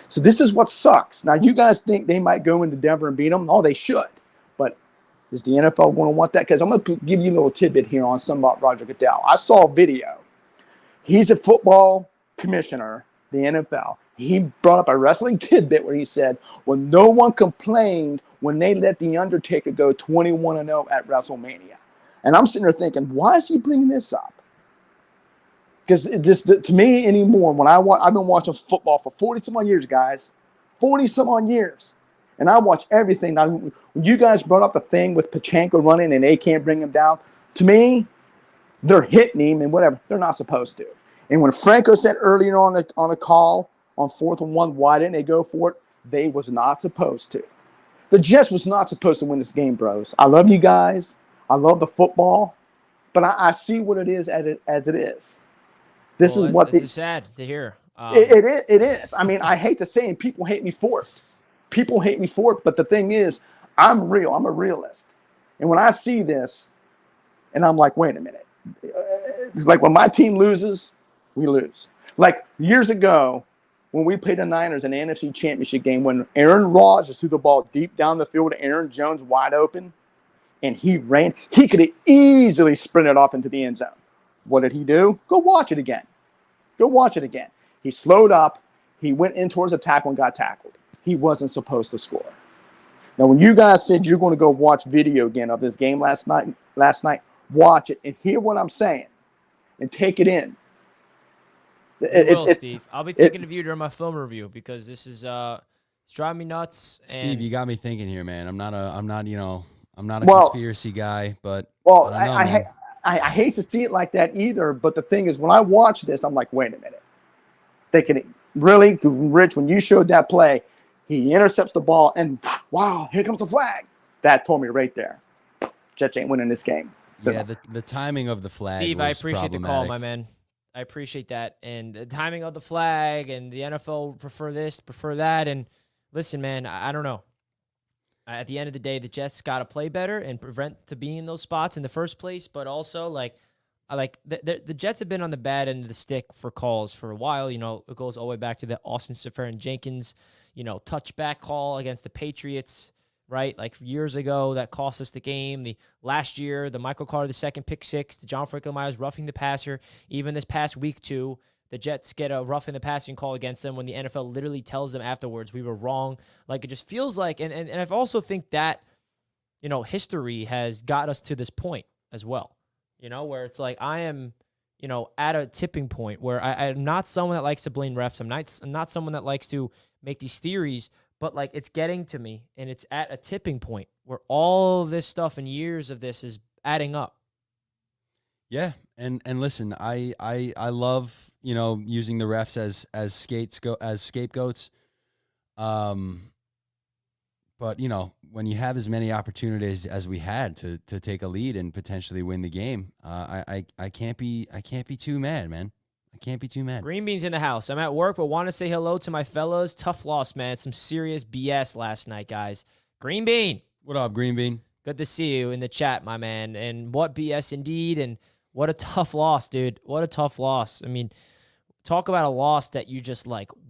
So this is what sucks. Now, you guys think they might go into Denver and beat them? Oh, they should. But does the NFL want to want that? Because I'm going to give you a little tidbit here on something about Roger Goodell. I saw a video. He's a football commissioner, the NFL. He brought up a wrestling tidbit where he said, well, no one complained when they let The Undertaker go 21-0 at WrestleMania. And I'm sitting there thinking, why is he bringing this up? Because to me anymore, when I've been watching football for 40-some-odd years, guys, 40-some-odd years. And I watch everything. Now, when you guys brought up the thing with Pachenko running and they can't bring him down, to me, they're hitting him and whatever. They're not supposed to. And when Franco said earlier on a call on 4th and 1, why didn't they go for it? They was not supposed to. The Jets was not supposed to win this game, bros. I love you guys. I love the football. But I see what it is as it is. This is sad to hear. It is. I mean, I hate to say it. People hate me for it. People hate me for it. But the thing is, I'm real. I'm a realist. And when I see this, and I'm like, wait a minute. It's like when my team loses, we lose. Like years ago, when we played the Niners in the NFC Championship game, when Aaron Rodgers threw the ball deep down the field to Aaron Jones wide open, and he could have easily sprinted off into the end zone. What did he do? Go watch it again. He slowed up. He went in towards the tackle and got tackled. He wasn't supposed to score. Now, when you guys said you're going to go watch video again of this game last night, watch it and hear what I'm saying and take it in. Steve. I'll be thinking of you during my film review because this is it's driving me nuts. Steve, you got me thinking here, man. I'm not a conspiracy guy, but I hate to see it like that either. But the thing is, when I watch this, I'm like, wait a minute. They can really, Rich, when you showed that play, he intercepts the ball and wow, here comes the flag. That told me right there. Jets ain't winning this game. Yeah, the timing of the flag. Steve, was I appreciate the call, problematic. my man. I appreciate that. And the timing of the flag and the NFL prefer this, prefer that. And listen, man, I don't know. At the end of the day, the Jets got to play better and prevent to being in those spots in the first place. But also, the Jets have been on the bad end of the stick for calls for a while. You know, it goes all the way back to the Austin Seferian-Jenkins, touchback call against the Patriots, right? Like years ago, that cost us the game. The last year, the Michael Carter, the second pick six, the John Franklin Myers roughing the passer. Even this past week, too, the Jets get a roughing the passing call against them when the NFL literally tells them afterwards we were wrong. Like, it just feels like, and I also think that, history has got us to this point as well, where it's like I am, at a tipping point where I'm not someone that likes to blame refs. I'm not someone that likes to make these theories, but like it's getting to me and it's at a tipping point where all this stuff and years of this is adding up. Yeah, and listen, I love using the refs as scapegoats. But when you have as many opportunities as we had to take a lead and potentially win the game, I can't be too mad, man. I can't be too mad. Green Bean's in the house. I'm at work, but want to say hello to my fellas. Tough loss, man. Some serious BS last night, guys. Green Bean. What up, Green Bean? Good to see you in the chat, my man. And what BS indeed, and what a tough loss, dude. What a tough loss. I mean, talk about a loss that you just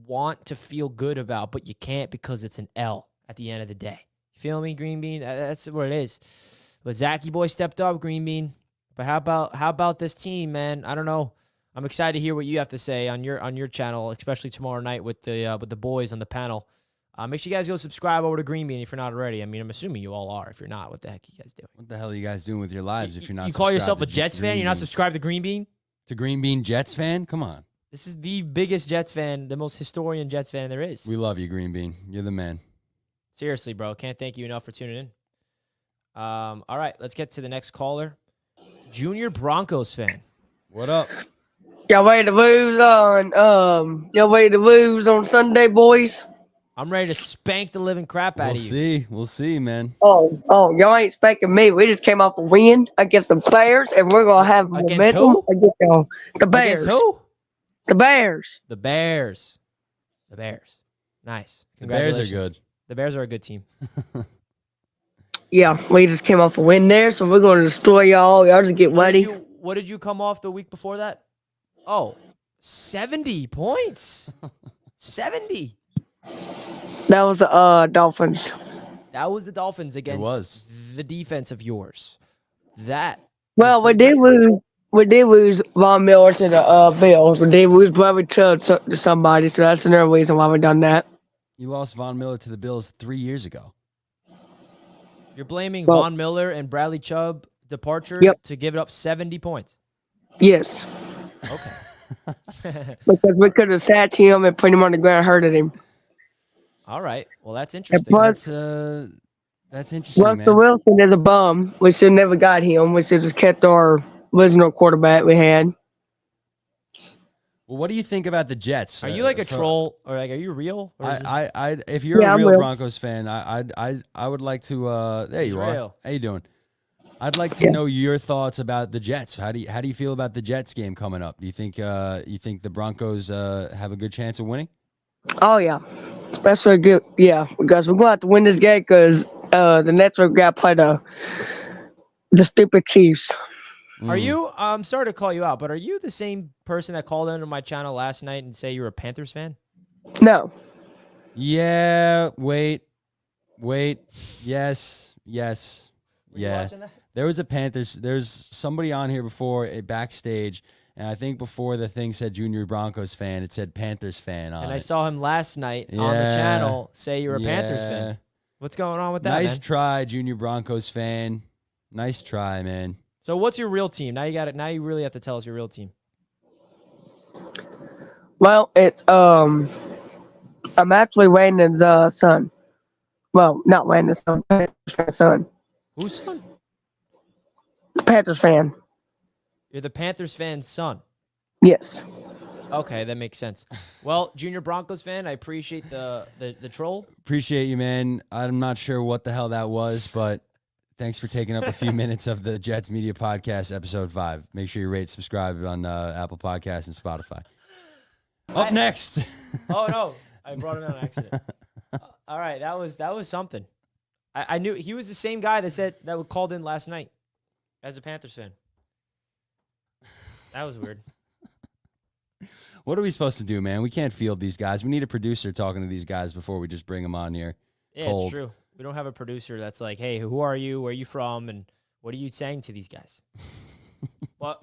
want to feel good about, but you can't because it's an L at the end of the day. You feel me, Green Bean? That's what it is. But Zachy boy stepped up, Green Bean. But how about this team, man? I don't know. I'm excited to hear what you have to say on your channel, especially tomorrow night with the boys on the panel. Make sure you guys go subscribe over to Green Bean if you're not already. I mean, I'm assuming you all are. If you're not, what the heck are you guys doing? What the hell are you guys doing with your lives if you're not? You call yourself a Jets fan? You're not subscribed to Green Bean? To Green Bean Jets fan? Come on. This is the biggest Jets fan, the most historian Jets fan there is. We love you, Green Bean. You're the man. Seriously, bro. Can't thank you enough for tuning in. All right, let's get to the next caller. Junior Broncos fan. What up? Y'all ready to lose on Sunday, boys? I'm ready to spank the living crap out of you. We'll see, man. Oh, y'all ain't spanking me. We just came off a win against the Bears, and we're gonna have momentum against y'all. The Bears. Against who? The Bears. The Bears. The Bears. Nice. The Bears are good. The Bears are a good team. Yeah, we just came off a win there, so we're gonna destroy y'all. Y'all just get ready. What did you come off the week before that? Oh, 70 points. 70. That was the Dolphins. That was the Dolphins against the defense of yours. Well, we did lose. We did lose Von Miller to the Bills. We did lose Bradley Chubb to somebody, so that's another reason why we done that. You lost Von Miller to the Bills 3 years ago. You're blaming Von Miller and Bradley Chubb departures to give it up 70 points. Yes. Okay. Because we could have sat him and put him on the ground and hurted him. All right. Well, that's And interesting. plus, That's interesting, Russell man. Wilson is a bum. We should never got him. We should just kept our original quarterback we had. Well, what do you think about the Jets? Are you like a troll, or like, are you real? Or is this... If you're Yeah, a I'm real real. Broncos fan, I would like to. There He's you are. real. How you doing? I'd like to know your thoughts about the Jets. How do you feel about the Jets game coming up? Do you think the Broncos have a good chance of winning? Oh yeah, especially good. Yeah, because we're going to have to win this game because the Nets are going to play the stupid Chiefs. Are you? I'm sorry to call you out, but are you the same person that called into my channel last night and say you're a Panthers fan? No. Yeah. Wait. Yes. Yeah. There was a Panthers. There's somebody on here before backstage, and I think before the thing said Junior Broncos fan, it said Panthers fan on And it. I saw him last night on the channel say you're a Panthers fan. What's going on with that, Nice man? try, Junior Broncos fan. Nice try, man. So what's your real team? Now you got it. Now you really have to tell us your real team. Well, it's I'm actually Landon's son. Well, not Landon's son, Panthers son. Whose son? Panthers fan. You're the Panthers fan's son. Yes. Okay, that makes sense. Well, Junior Broncos fan, I appreciate the troll. Appreciate you, man. I'm not sure what the hell that was, but thanks for taking up a few minutes of the Jets Media Podcast, episode 5. Make sure you rate, subscribe on Apple Podcasts and Spotify. Up next. Oh no, I brought him out on accident. All right, that was something. I knew he was the same guy that called in last night as a Panthers fan. That was weird. What are we supposed to do, man? We can't field these guys. We need a producer talking to these guys before we just bring them on here. Yeah, cold. It's true. We don't have a producer that's like, hey, who are you? Where are you from? And what are you saying to these guys? Well,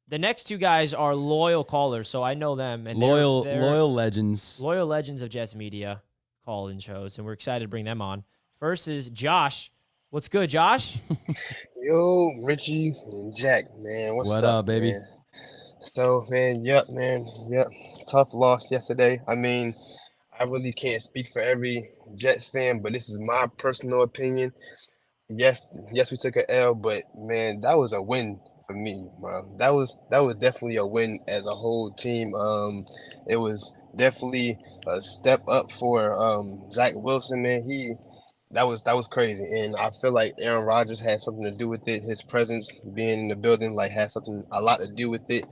the next two guys are loyal callers, so I know them. And loyal legends. Loyal legends of Jets Media call-in shows, and we're excited to bring them on. First is Josh. What's good, Josh? Yo, Richie and Jack, man. What up, baby? Man? So, man. Tough loss yesterday. I mean, I really can't speak for every Jets fan, but this is my personal opinion. Yes, we took an L, but man, that was a win for me, bro. That was definitely a win as a whole team. It was definitely a step up for Zach Wilson, man. That was crazy, and I feel like Aaron Rodgers had something to do with it. His presence being in the building had a lot to do with it.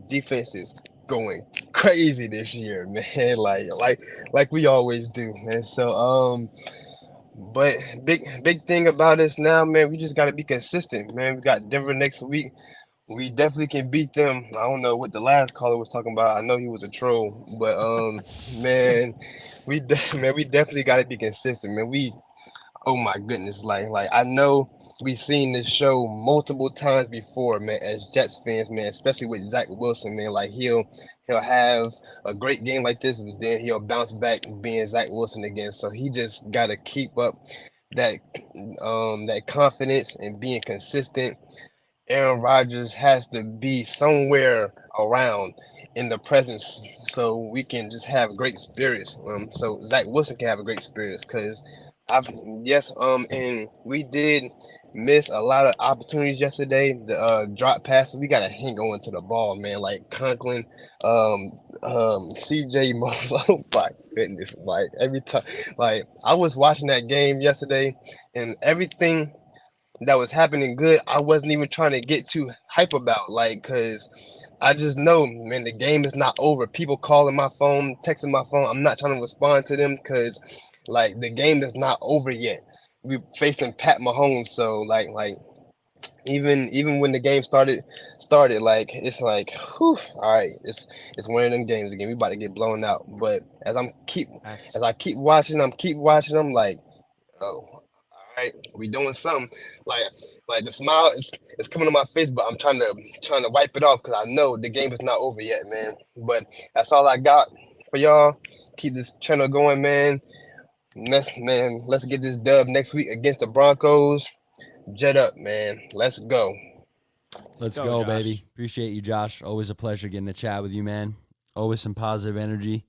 Defense is going crazy this year, man. Like we always do, man. So but big thing about us now, man. We just got to be consistent, man. We got Denver next week. We definitely can beat them. I don't know what the last caller was talking about. I know he was a troll, but man, we definitely got to be consistent, man. Oh my goodness, like I know we've seen this show multiple times before, man, as Jets fans, man, especially with Zach Wilson, man. Like he'll have a great game like this, but then he'll bounce back being Zach Wilson again. So he just gotta keep up that confidence and being consistent. Aaron Rodgers has to be somewhere around in the presence so we can just have great spirits. So Zach Wilson can have a great spirits because and we did miss a lot of opportunities yesterday. The drop passes, we gotta hang on to the ball, man. Like Conklin, CJ Moss. Oh my goodness! Like every time, like I was watching that game yesterday, and everything that was happening good, I wasn't even trying to get too hype about, cause I just know, man, the game is not over. People calling my phone, texting my phone. I'm not trying to respond to them because, the game is not over yet. We facing Pat Mahomes, so even when the game started, it's like, whew, all right, it's one of them games again. We about to get blown out. But as I keep watching, I'm like, oh. All right, we doing something. Like the smile is coming on my face, but I'm trying to wipe it off because I know the game is not over yet, man. But that's all I got for y'all. Keep this channel going, man. Let's get this dub next week against the Broncos. Jet up, man. Let's go. Let's go, baby. Appreciate you, Josh. Always a pleasure getting to chat with you, man. Always some positive energy.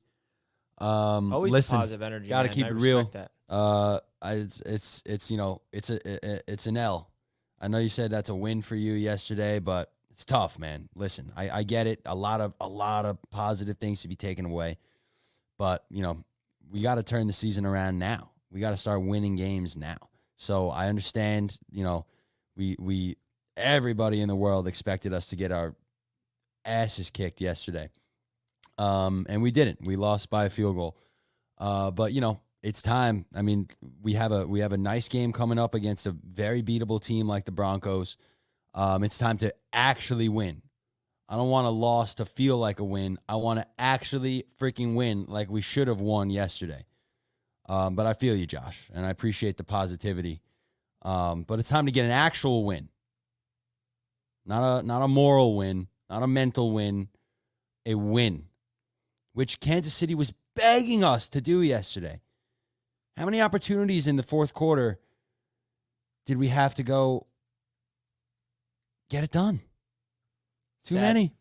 Always Listen, positive energy. gotta man. keep I it real. respect that. It's it's an L. I know you said that's a win for you yesterday, but it's tough, man. Listen, I get it. A lot of positive things to be taken away, but we got to turn the season around now. We got to start winning games now. So I understand. We everybody in the world expected us to get our asses kicked yesterday, and we didn't. We lost by a field goal. But it's time. I mean, we have a nice game coming up against a very beatable team like the Broncos. It's time to actually win. I don't want a loss to feel like a win. I want to actually freaking win like we should have won yesterday. But I feel you, Josh, and I appreciate the positivity. But it's time to get an actual win. Not a moral win, not a mental win, a win, which Kansas City was begging us to do yesterday. How many opportunities in the fourth quarter did we have to go get it done? Too many.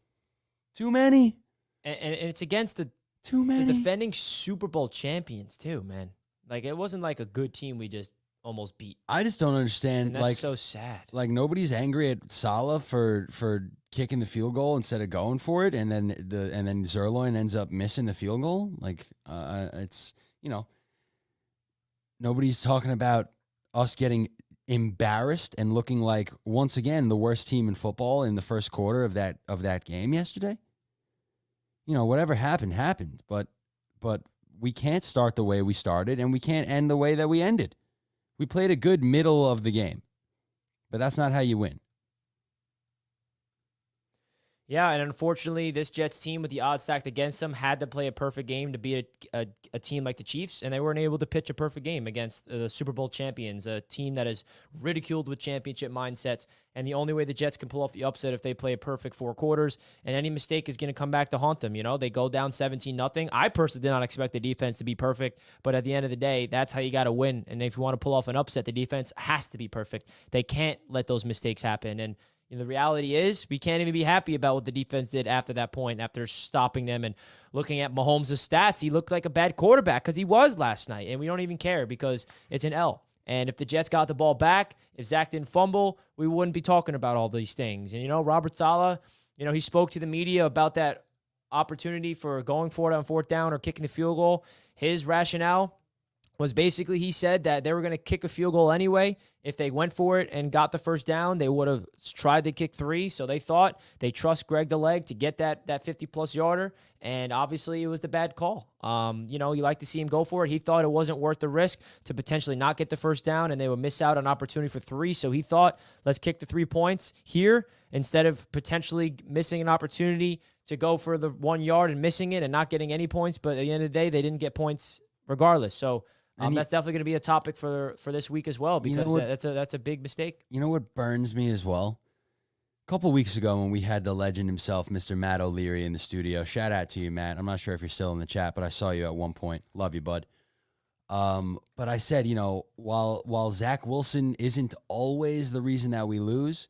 And it's against the defending Super Bowl champions too, man. Like, it wasn't like a good team we just almost beat. I just don't understand. And that's so sad. Like, nobody's angry at Saleh for kicking the field goal instead of going for it, and then Zerloin ends up missing the field goal. Like, it's nobody's talking about us getting embarrassed and looking like, once again, the worst team in football in the first quarter of that game yesterday. Whatever happened, but we can't start the way we started, and we can't end the way that we ended. We played a good middle of the game, but that's not how you win. Yeah, and unfortunately, this Jets team, with the odds stacked against them, had to play a perfect game to beat a team like the Chiefs, and they weren't able to pitch a perfect game against the Super Bowl champions, a team that is ridiculed with championship mindsets. And the only way the Jets can pull off the upset if they play a perfect four quarters, and any mistake is going to come back to haunt them. They go down 17-0. I personally did not expect the defense to be perfect, but at the end of the day, that's how you got to win. And if you want to pull off an upset, the defense has to be perfect. They can't let those mistakes happen. And the reality is, we can't even be happy about what the defense did after that point, after stopping them. And looking at Mahomes' stats, he looked like a bad quarterback, because he was last night. And we don't even care, because it's an L. And if the Jets got the ball back, if Zach didn't fumble, we wouldn't be talking about all these things. And, Robert Saleh, he spoke to the media about that opportunity for going for it on fourth down or kicking the field goal. His rationale was basically, he said that they were going to kick a field goal anyway. If they went for it and got the first down, they would have tried to kick 3. So they thought they trust Greg the Leg to get that 50-plus yarder. And obviously, it was the bad call. You like to see him go for it. He thought it wasn't worth the risk to potentially not get the first down, and they would miss out on opportunity for 3. So he thought, let's kick the 3 points here instead of potentially missing an opportunity to go for the 1 yard and missing it and not getting any points. But at the end of the day, they didn't get points regardless. So that's definitely going to be a topic for this week as well, because that's a big mistake. You know what burns me as well? A couple weeks ago, when we had the legend himself, Mr. Matt O'Leary, in the studio. Shout out to you, Matt. I'm not sure if you're still in the chat, but I saw you at one point. Love you, bud. But I said, while Zach Wilson isn't always the reason that we lose,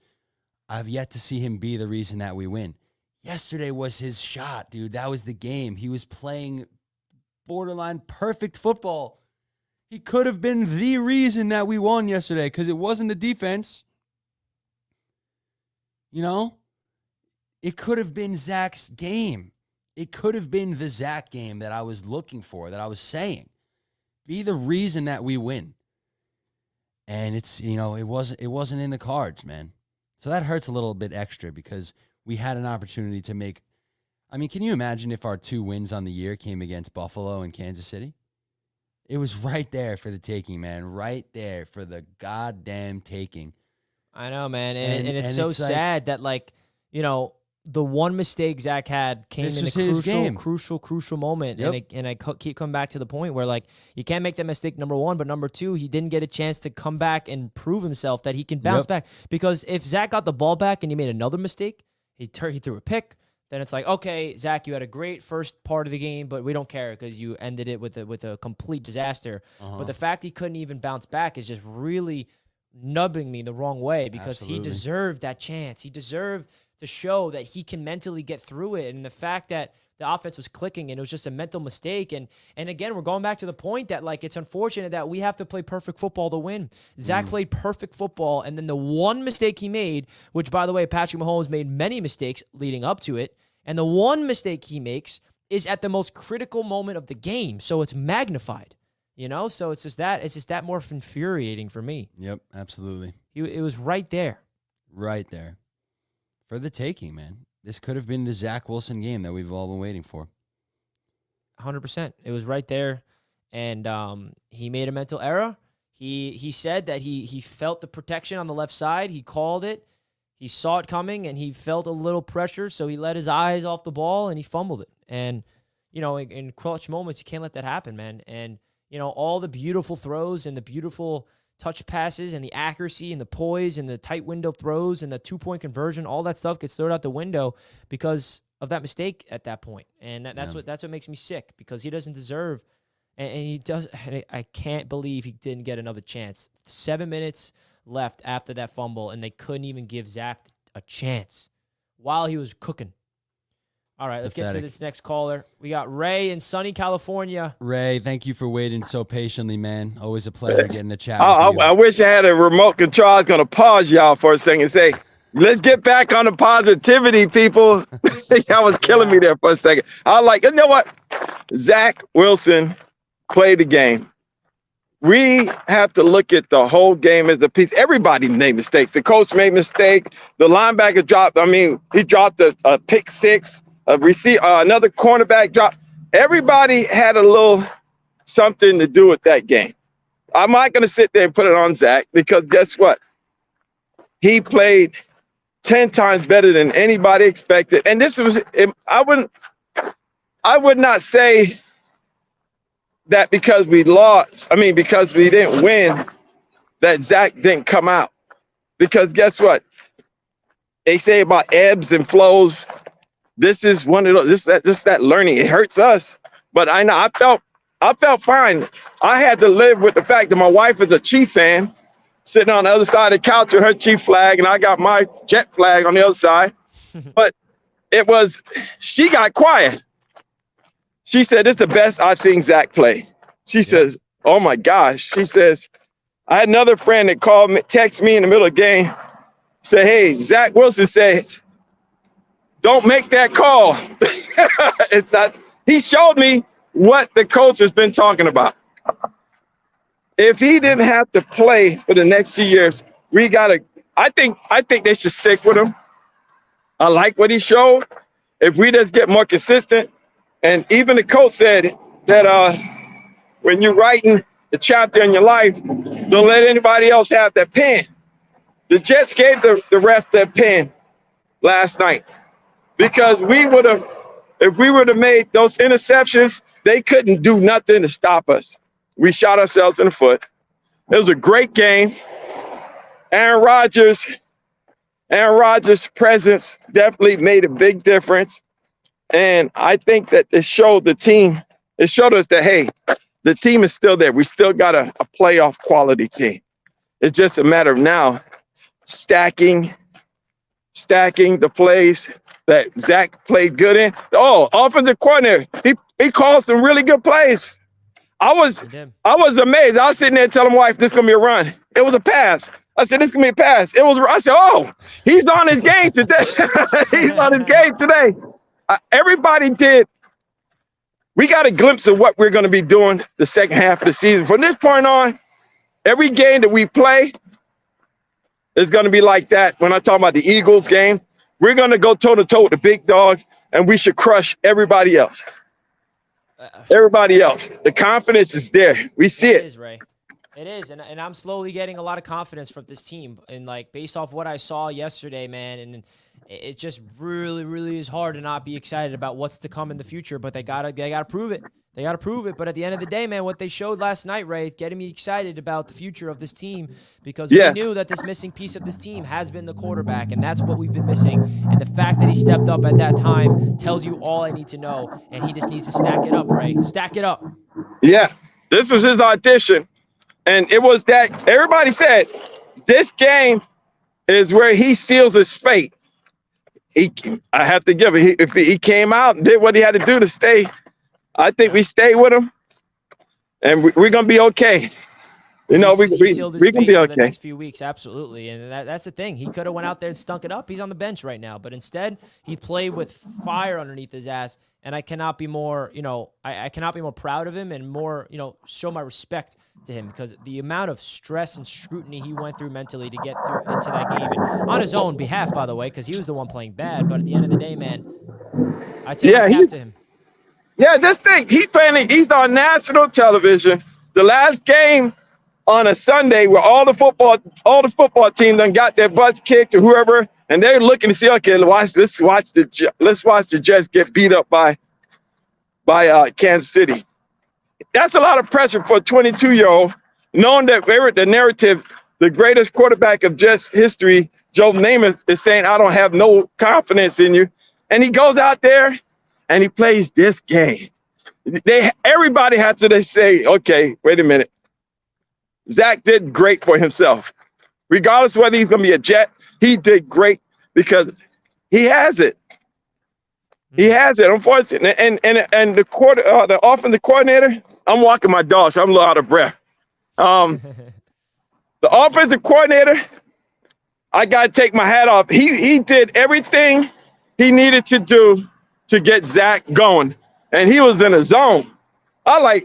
I've yet to see him be the reason that we win. Yesterday was his shot, dude. That was the game. He was playing borderline perfect football. He could have been the reason that we won yesterday, because it wasn't the defense. It could have been Zach's game. It could have been the Zach game that I was looking for, that I was saying. Be the reason that we win. And it wasn't in the cards, man. So that hurts a little bit extra, because we had an opportunity to make. I mean, can you imagine if our 2 wins on the year came against Buffalo and Kansas City? It was right there for the taking, man. Right there for the goddamn taking. I know, man. And it's so sad that, the one mistake Zach had came in a crucial moment. Yep. And I keep coming back to the point where, you can't make that mistake, number one. But number 2, he didn't get a chance to come back and prove himself that he can bounce back. Because if Zach got the ball back and he made another mistake, he threw a pick, then it's like, okay, Zach, you had a great first part of the game, but we don't care because you ended it with a complete disaster. But the fact he couldn't even bounce back is just really nubbing me the wrong way, because he deserved that chance. He deserved to show that he can mentally get through it. And the fact that the offense was clicking and it was just a mental mistake. And again, we're going back to the point that, like, it's unfortunate that we have to play perfect football to win. Zach played perfect football, and then the one mistake he made, which, by the way, Patrick Mahomes made many mistakes leading up to it, and the one mistake he makes is at the most critical moment of the game. So it's magnified, you know? So it's just that more infuriating for me. Yep, absolutely. It was right there. Right there. For the taking, man. This could have been the Zach Wilson game that we've all been waiting for. 100%. It was right there. And he made a mental error. He said that he felt the protection on the left side. He called it. He saw it coming, and he felt a little pressure, so he let his eyes off the ball, and he fumbled it. And, you know, in clutch moments, you can't let that happen, man. And, you know, all the beautiful throws and the beautiful touch passes and the accuracy and the poise and the tight window throws and the 2-point conversion, all that stuff gets thrown out the window because of that mistake at that point. And that's what makes me sick, because he doesn't deserve, and he does. And I can't believe he didn't get another chance. 7 minutes left after that fumble, and they couldn't even give Zach a chance while he was cooking. All right, let's get to this next caller. We got Ray in sunny California. Ray, thank you for waiting so patiently, man. Always a pleasure getting to chat with you. I wish I had a remote control. I was going to pause y'all for a second and say, let's get back on the positivity, people. Y'all was killing me there for a second. I was like, you know what? Zach Wilson played the game. We have to look at the whole game as a piece. Everybody made mistakes. The coach made mistakes. The linebacker dropped. I mean, he dropped a pick six. Another cornerback drop. Everybody had a little something to do with that game. I'm not going to sit there and put it on Zach, because guess what? He played 10 times better than anybody expected. And this was, I would not say that because we lost, because we didn't win, that Zach didn't come out. Because guess what? They say about ebbs and flows. This is one of those, that learning. It hurts us, but I know I felt fine. I had to live with the fact that my wife is a Chief fan, sitting on the other side of the couch with her Chief flag, and I got my Jet flag on the other side. But she got quiet. She said, "This is the best I've seen Zach play." She says, "Oh my gosh." She says, I had another friend that called me, text me in the middle of the game, said, "Hey, Zach Wilson said, don't make that call." It's not. He showed me what the coach has been talking about. If he didn't have to play for the next 2 years, we gotta. I think they should stick with him. I like what he showed. If we just get more consistent, and even the coach said that when you're writing the chapter in your life, don't let anybody else have that pen. The Jets gave the ref that pen last night. Because if we would have made those interceptions, they couldn't do nothing to stop us. We shot ourselves in the foot. It was a great game. Aaron Rodgers' presence definitely made a big difference. And I think that it showed the team, it showed us that, hey, the team is still there. We still got a playoff quality team. It's just a matter of now stacking the plays that Zach played good in. Oh, offensive coordinator, he called some really good plays. I was amazed. I was sitting there telling my wife, "This is gonna be a run." It was a pass. I said, "This is gonna be a pass." I said, "Oh, he's on his game today." He's on his game today. Everybody did. We got a glimpse of what we're gonna be doing the second half of the season. From this point on, every game that we play is gonna be like that. When I talk about the Eagles game, we're going to go toe-to-toe with the big dogs, and we should crush everybody else. Everybody else. The confidence is there. We see it. It is, Ray. It is, and I'm slowly getting a lot of confidence from this team. And, like, based off what I saw yesterday, man, and it just really, really is hard to not be excited about what's to come in the future. But they gotta prove it. They got to prove it. But at the end of the day, man, what they showed last night, Ray, getting me excited about the future of this team, because we knew that this missing piece of this team has been the quarterback, and that's what we've been missing. And the fact that he stepped up at that time tells you all I need to know, and he just needs to stack it up, Ray. Stack it up. Yeah, this was his audition, and it was that everybody said this game is where he seals his fate. I have to give it. If he came out and did what he had to do to stay, I think we stay with him, and we're gonna be okay. You know, He sealed his we can fate be for the okay. next few weeks, absolutely. And that's the thing. He could have went out there and stunk it up. He's on the bench right now. But instead, he played with fire underneath his ass. And I cannot be more, I cannot be more proud of him and more, show my respect to him, because the amount of stress and scrutiny he went through mentally to get through into that game, and on his own behalf, by the way, because he was the one playing bad. But at the end of the day, man, I tip my cap to him. Yeah, just think, he's on national television. The last game on a Sunday where all the football team done got their butts kicked or whoever, and they're looking to see, okay, let's watch the Jets get beat up by Kansas City. That's a lot of pressure for a 22-year-old, knowing that the narrative, the greatest quarterback of Jets history, Joe Namath, is saying, I don't have no confidence in you. And he goes out there and he plays this game. Everybody had to say, okay, wait a minute. Zach did great for himself. Regardless of whether he's going to be a Jet, he did great because he has it. He has it, unfortunately. And the offensive coordinator, I'm walking my dog, so I'm a little out of breath. The offensive coordinator, I got to take my hat off. He did everything he needed to do to get Zach going, and he was in a zone. I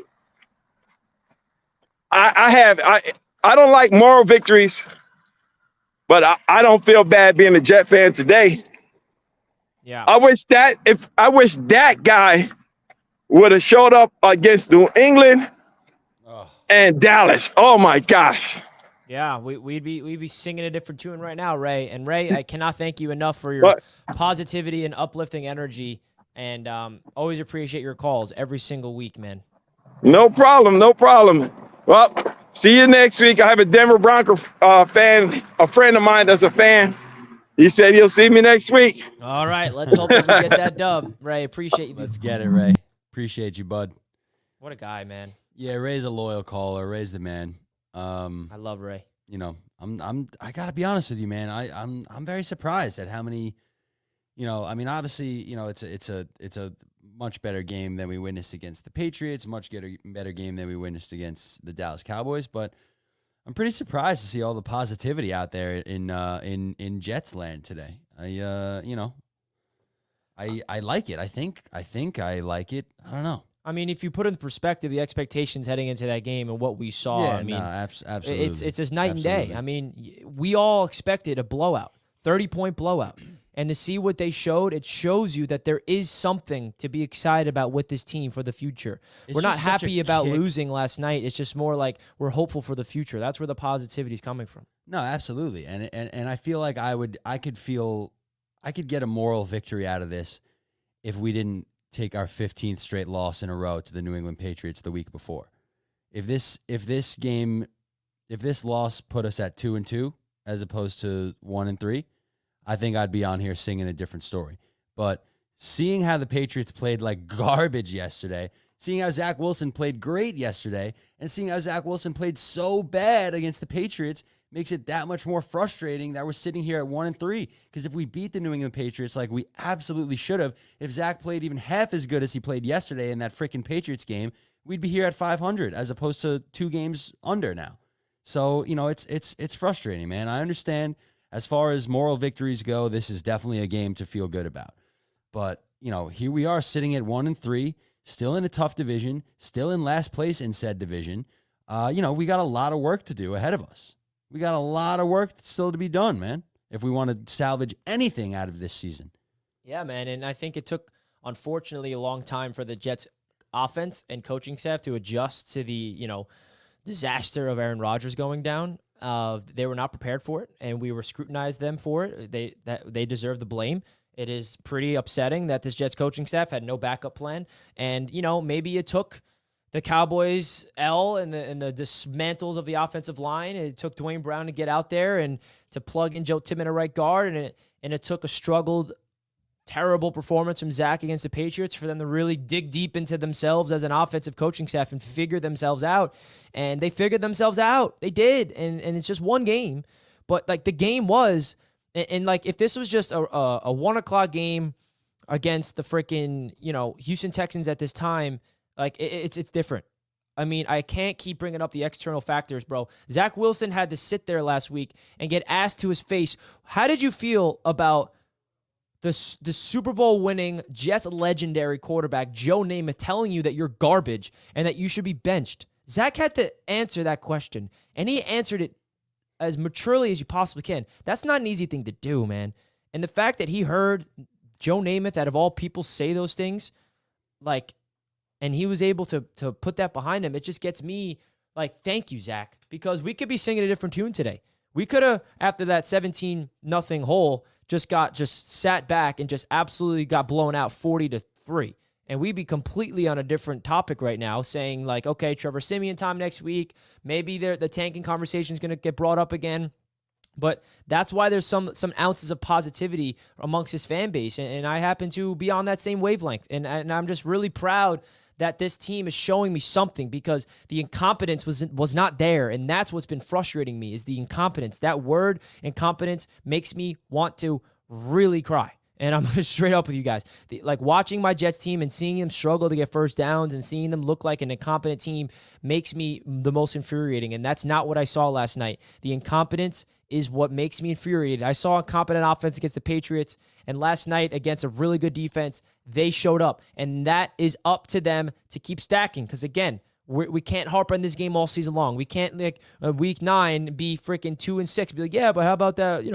don't like moral victories, but I don't feel bad being a Jet fan today. Yeah. I wish that guy would have showed up against New England and Dallas. Oh my gosh. Yeah, we'd be singing a different tune right now, Ray. And Ray, I cannot thank you enough for your positivity and uplifting energy, and always appreciate your calls every single week, man. No problem. Well, see you next week. I have a Denver Bronco fan, a friend of mine that's a fan. He said he'll see me next week. All right, let's hope that we get that dub. Ray, appreciate you. Let's get it, Ray. Appreciate you, bud. What a guy, man. Yeah, Ray's a loyal caller. Ray's the man. I love Ray. I gotta be honest with you, man. I'm very surprised at how many, obviously, it's a much better game than we witnessed against the Patriots, much better game than we witnessed against the Dallas Cowboys, but I'm pretty surprised to see all the positivity out there in Jets land today. I like it. I think I like it. I don't know. I mean, if you put in perspective the expectations heading into that game and what we saw, absolutely. It's just night and day. I mean, we all expected a blowout, 30-point blowout. And to see what they showed, it shows you that there is something to be excited about with this team for the future. We're not happy about losing last night. It's just more like we're hopeful for the future. That's where the positivity is coming from. No, absolutely. And I feel like I could get a moral victory out of this if we didn't take our 15th straight loss in a row to the New England Patriots the week before. If this loss put us at 2-2 as opposed to 1-3, I think I'd be on here singing a different story. But seeing how the Patriots played like garbage yesterday, seeing how Zach Wilson played great yesterday, and seeing how Zach Wilson played so bad against the Patriots makes it that much more frustrating that we're sitting here at 1-3. Because if we beat the New England Patriots like we absolutely should have, if Zach played even half as good as he played yesterday in that freaking Patriots game, we'd be here at 500 as opposed to 2 games under now. So, it's frustrating, man. I understand. As far as moral victories go, this is definitely a game to feel good about. But, here we are sitting at 1-3, still in a tough division, still in last place in said division. We got a lot of work to do ahead of us. We got a lot of work still to be done, man, if we want to salvage anything out of this season. Yeah, man, and I think it took, unfortunately, a long time for the Jets offense and coaching staff to adjust to the, disaster of Aaron Rodgers going down. They were not prepared for it, and we were scrutinized them for it. They deserve the blame. It is pretty upsetting that this Jets coaching staff had no backup plan, and maybe it took the Cowboys L and the dismantles of the offensive line. It took Dwayne Brown to get out there and to plug in Joe Timmon at right guard, and it took a struggled, terrible performance from Zach against the Patriots for them to really dig deep into themselves as an offensive coaching staff and figure themselves out. And they figured themselves out. They did. And it's just one game. But, the game was And like, if this was just a 1:00 game against the freaking, Houston Texans at this time, like, it's different. I mean, I can't keep bringing up the external factors, bro. Zach Wilson had to sit there last week and get asked to his face, how did you feel about the Super Bowl winning Jets legendary quarterback Joe Namath telling you that you're garbage and that you should be benched? Zach had to answer that question, and he answered it as maturely as you possibly can. That's not an easy thing to do, man. And the fact that he heard Joe Namath, out of all people, say those things, like, and he was able to put that behind him, it just gets me like, thank you, Zach, because we could be singing a different tune today. We could have, after that 17-0 hole, just sat back and just absolutely got blown out 40-3. And we'd be completely on a different topic right now, saying like, okay, Trevor Siemian time next week. Maybe the tanking conversation is going to get brought up again. But that's why there's some ounces of positivity amongst his fan base. And I happen to be on that same wavelength. And I'm just really proud that this team is showing me something, because the incompetence was not there. And that's what's been frustrating me, is the incompetence. That word, incompetence, makes me want to really cry. And I'm straight up with you guys. Like, watching my Jets team and seeing them struggle to get first downs and seeing them look like an incompetent team makes me the most infuriating. And that's not what I saw last night. The incompetence is what makes me infuriated. I saw incompetent offense against the Patriots, and last night against a really good defense, they showed up. And that is up to them to keep stacking, because, again, we can't harp on this game all season long. We can't, like, week 9 be freaking 2-6. Be like, yeah, but how about that,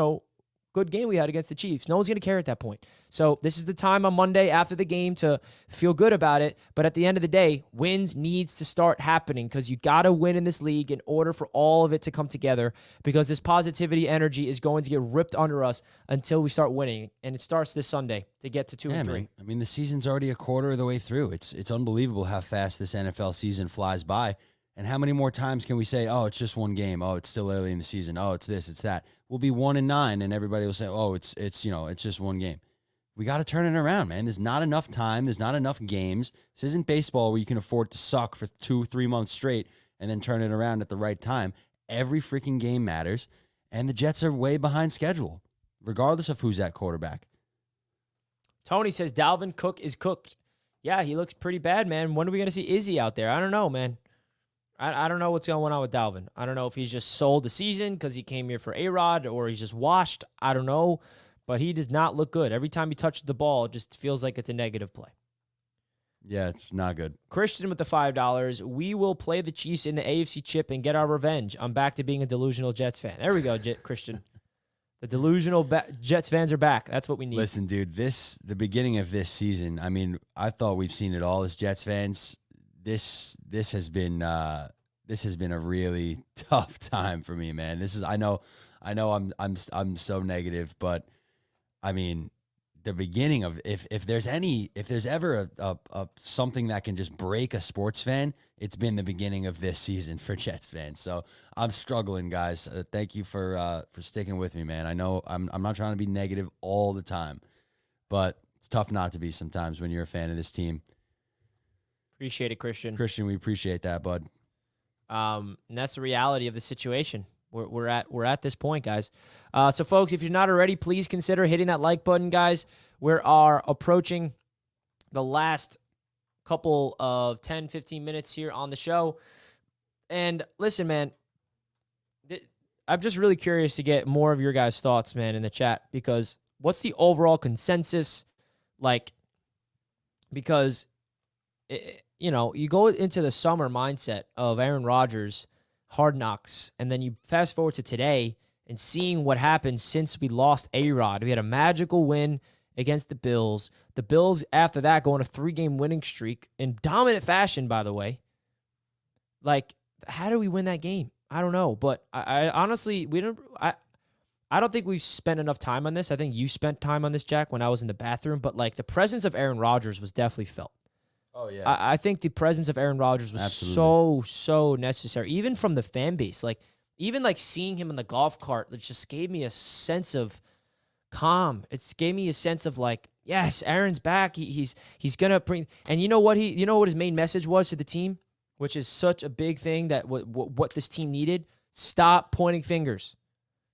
good game we had against the Chiefs? No one's going to care at that point. So this is the time on Monday after the game to feel good about it. But at the end of the day, wins needs to start happening, because you got to win in this league in order for all of it to come together, because this positivity energy is going to get ripped under us until we start winning. And it starts this Sunday to get to 2-3. Man. I mean, the season's already a quarter of the way through. It's unbelievable how fast this NFL season flies by. And how many more times can we say, oh, it's just one game. Oh, it's still early in the season. Oh, it's this, it's that. We'll be 1-9, and everybody will say, oh, it's just one game. We got to turn it around, man. There's not enough time. There's not enough games. This isn't baseball where you can afford to suck for 2-3 months straight and then turn it around at the right time. Every freaking game matters, and the Jets are way behind schedule, regardless of who's at quarterback. Tony says Dalvin Cook is cooked. Yeah, he looks pretty bad, man. When are we going to see Izzy out there? I don't know, man. I don't know what's going on with Dalvin. I don't know if he's just sold the season because he came here for A-Rod, or he's just washed. I don't know. But he does not look good. Every time he touches the ball, it just feels like it's a negative play. Yeah, it's not good. Christian with the $5. We will play the Chiefs in the AFC chip and get our revenge. I'm back to being a delusional Jets fan. There we go, Christian. The delusional Jets fans are back. That's what we need. Listen, dude, the beginning of this season, I mean, I thought we've seen it all as Jets fans. This has been a really tough time for me, man. I know I'm so negative, but I mean, the beginning of if there's ever a something that can just break a sports fan, it's been the beginning of this season for Jets fans. So I'm struggling, guys. Thank you for sticking with me, man. I know I'm not trying to be negative all the time, but it's tough not to be sometimes when you're a fan of this team. Appreciate it, Christian. Christian, we appreciate that, bud. And that's the reality of the situation. We're at this point, guys. So, folks, if you're not already, please consider hitting that like button, guys. We are approaching the last couple of 10, 15 minutes here on the show. And listen, man, I'm just really curious to get more of your guys' thoughts, man, in the chat, because what's the overall consensus? Like, because you go into the summer mindset of Aaron Rodgers, Hard Knocks, and then you fast forward to today and seeing what happened since we lost A-Rod. We had a magical win against the Bills. The Bills, after that, go on a 3-game winning streak in dominant fashion, by the way. Like, how do we win that game? I don't know. But I honestly, I don't think we've spent enough time on this. I think you spent time on this, Jack, when I was in the bathroom. But, like, the presence of Aaron Rodgers was definitely felt. Oh, yeah. I think the presence of Aaron Rodgers was so necessary, even from the fan base. Like, even like seeing him in the golf cart, it just gave me a sense of calm. It gave me a sense of like, yes, Aaron's back. He's gonna bring. And you know what his main message was to the team, which is such a big thing that what this team needed. Stop pointing fingers.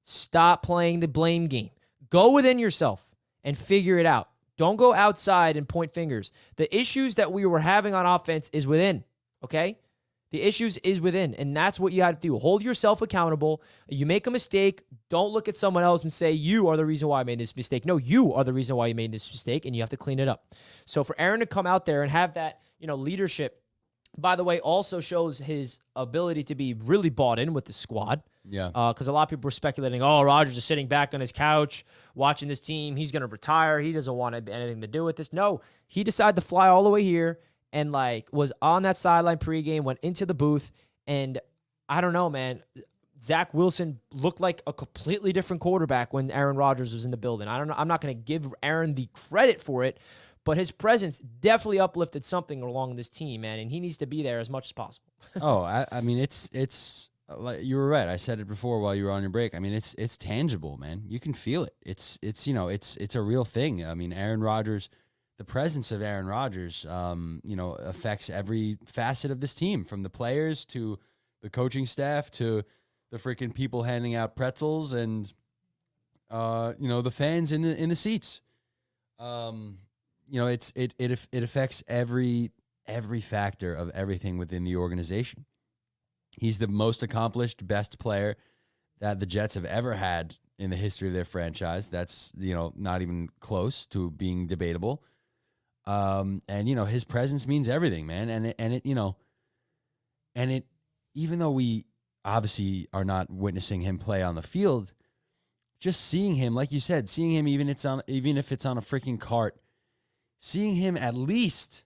Stop playing the blame game. Go within yourself and figure it out. Don't go outside and point fingers. The issues that we were having on offense is within, okay? The issues is within, and that's what you got to do. Hold yourself accountable. You make a mistake, don't look at someone else and say, you are the reason why I made this mistake. No, you are the reason why you made this mistake, and you have to clean it up. So for Aaron to come out there and have that, leadership, by the way, also shows his ability to be really bought in with the squad. Yeah. Because a lot of people were speculating, Rodgers is sitting back on his couch watching this team. He's going to retire. He doesn't want anything to do with this. No, he decided to fly all the way here and, was on that sideline pregame, went into the booth, and I don't know, man. Zach Wilson looked like a completely different quarterback when Aaron Rodgers was in the building. I don't know. I'm not going to give Aaron the credit for it, but his presence definitely uplifted something along this team, man, and he needs to be there as much as possible. I mean, it's like you were right. I said it before while you were on your break. I mean, it's tangible, man. You can feel it. It's a real thing. I mean, Aaron Rodgers, the presence of Aaron Rodgers, affects every facet of this team, from the players to the coaching staff to the freaking people handing out pretzels and the fans in the seats. It affects every factor of everything within the organization. He's the most accomplished, best player that the Jets have ever had in the history of their franchise. That's, not even close to being debatable. And his presence means everything, man. And it, even though we obviously are not witnessing him play on the field, just seeing him, like you said, seeing him, even if it's on a freaking cart, seeing him at least,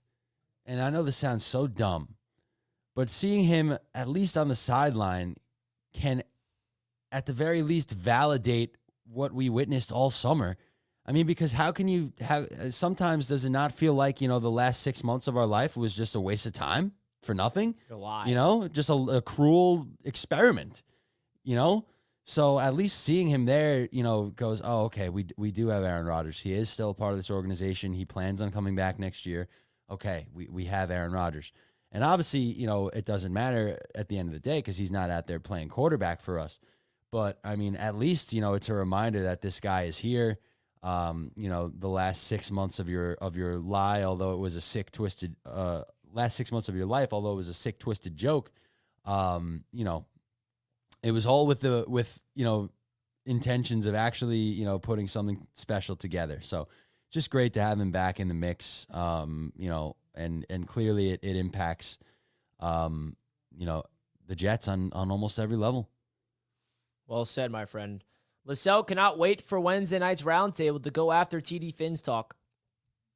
and I know this sounds so dumb, but seeing him at least on the sideline can, at the very least, validate what we witnessed all summer. I mean, because sometimes does it not feel like, the last 6 months of our life was just a waste of time for nothing? Just a cruel experiment, So at least seeing him there, goes, oh, okay, we do have Aaron Rodgers. He is still a part of this organization. He plans on coming back next year. Okay, we have Aaron Rodgers. And obviously, it doesn't matter at the end of the day because he's not out there playing quarterback for us. But, I mean, at least, it's a reminder that this guy is here. The last 6 months of your lie, although it was a sick, twisted last 6 months of your life, although it was a sick, twisted joke, it was all with intentions of actually, putting something special together. So just great to have him back in the mix, and clearly it impacts, the Jets on almost every level. Well said, my friend. LaSalle cannot wait for Wednesday night's roundtable to go after TD Finn's talk.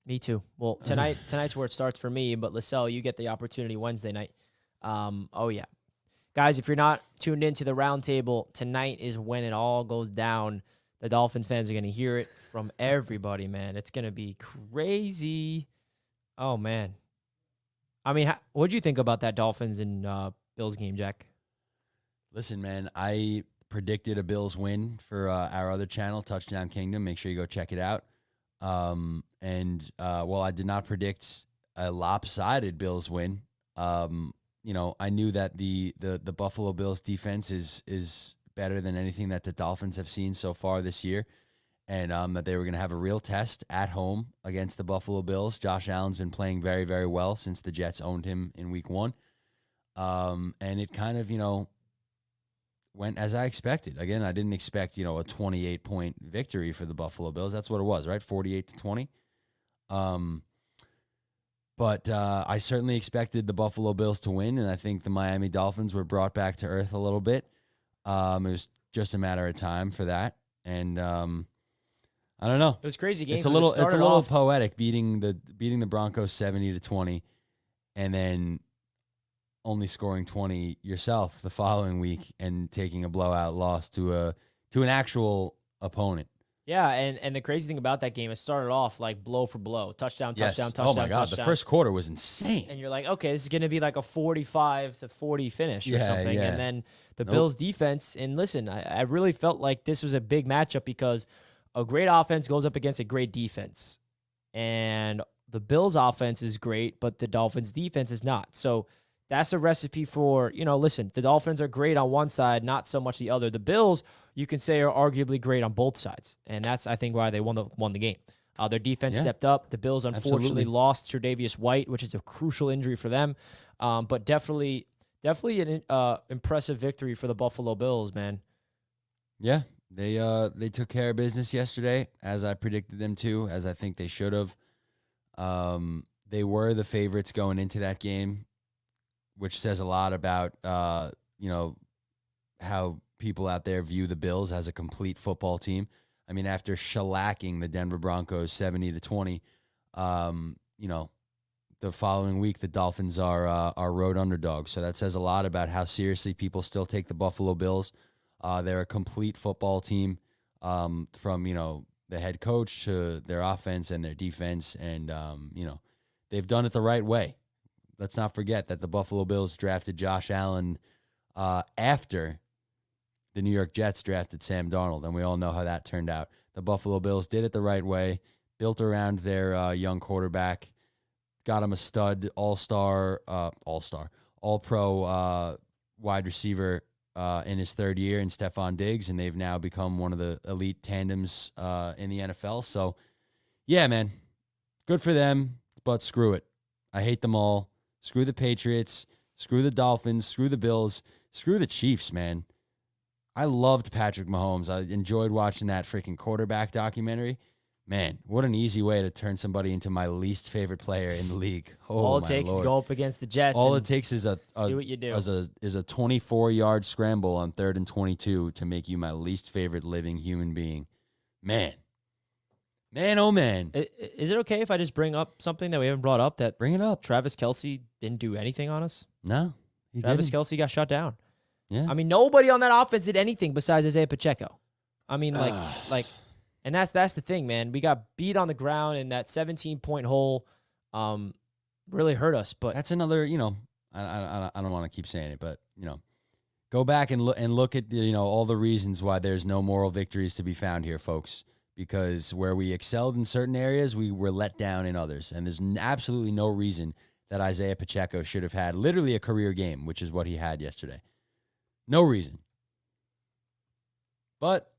Me too. Well, tonight's where it starts for me, but LaSalle, you get the opportunity Wednesday night. Oh yeah. Guys, if you're not tuned into the roundtable, tonight is when it all goes down. The Dolphins fans are going to hear it from everybody, man. It's going to be crazy. Oh, man. I mean, what do you think about that Dolphins and Bills game, Jack? Listen, man, I predicted a Bills win for our other channel, Touchdown Kingdom. Make sure you go check it out. While I did not predict a lopsided Bills win, I knew that the Buffalo Bills defense is better than anything that the Dolphins have seen so far this year, and that they were going to have a real test at home against the Buffalo Bills. Josh Allen's been playing very, very well since the Jets owned him in Week 1, and it kind of went as I expected. Again, I didn't expect a 28-point victory for the Buffalo Bills. That's what it was, right? 48-20. But I certainly expected the Buffalo Bills to win, and I think the Miami Dolphins were brought back to earth a little bit. It was just a matter of time for that, and I don't know. It was a crazy game. It's a little poetic beating the Broncos 70-20, and then only scoring 20 yourself the following week and taking a blowout loss to an actual opponent. Yeah, and the crazy thing about that game, it started off like blow for blow, touchdown. Oh my God, the first quarter was insane. And you're like, okay, this is going to be like a 45-40 finish or something. Yeah. And then the Bills defense, and listen, I really felt like this was a big matchup because a great offense goes up against a great defense. And the Bills offense is great, but the Dolphins defense is not. So that's a recipe for, listen, the Dolphins are great on one side, not so much the other. The Bills, you can say are arguably great on both sides, and that's I think why they won the game. Their defense stepped up. The Bills unfortunately lost Tre'Davious White, which is a crucial injury for them, but definitely an impressive victory for the Buffalo Bills, man. Yeah, they took care of business yesterday, as I predicted them to, as I think they should have. They were the favorites going into that game, which says a lot about how people out there view the Bills as a complete football team. I mean, after shellacking the Denver Broncos 70-20, the following week the Dolphins are road underdogs. So that says a lot about how seriously people still take the Buffalo Bills. They're a complete football team, from the head coach to their offense and their defense, and they've done it the right way. Let's not forget that the Buffalo Bills drafted Josh Allen after the New York Jets drafted Sam Darnold, and we all know how that turned out. The Buffalo Bills did it the right way, built around their young quarterback, got him a stud, all-pro wide receiver in his third year in Stephon Diggs, and they've now become one of the elite tandems in the NFL. So, yeah, man, good for them, but screw it. I hate them all. Screw the Patriots. Screw the Dolphins. Screw the Bills. Screw the Chiefs, man. I loved Patrick Mahomes. I enjoyed watching that freaking quarterback documentary. Man, what an easy way to turn somebody into my least favorite player in the league. Oh, all it takes is go up against the Jets. All it takes is do what you do. is a 24-yard scramble on 3rd and 22 to make you my least favorite living human being. Man, oh man. Is it okay if I just bring up something that we haven't brought up? Bring it up. Travis Kelce didn't do anything on us. No, Travis Kelce got shut down. Yeah. I mean, nobody on that offense did anything besides Isaiah Pacheco. I mean, and that's the thing, man. We got beat on the ground, and that 17-point hole really hurt us. But that's another, I don't want to keep saying it, but go back and look at all the reasons why there's no moral victories to be found here, folks. Because where we excelled in certain areas, we were let down in others, and there's absolutely no reason that Isaiah Pacheco should have had literally a career game, which is what he had yesterday. No reason. But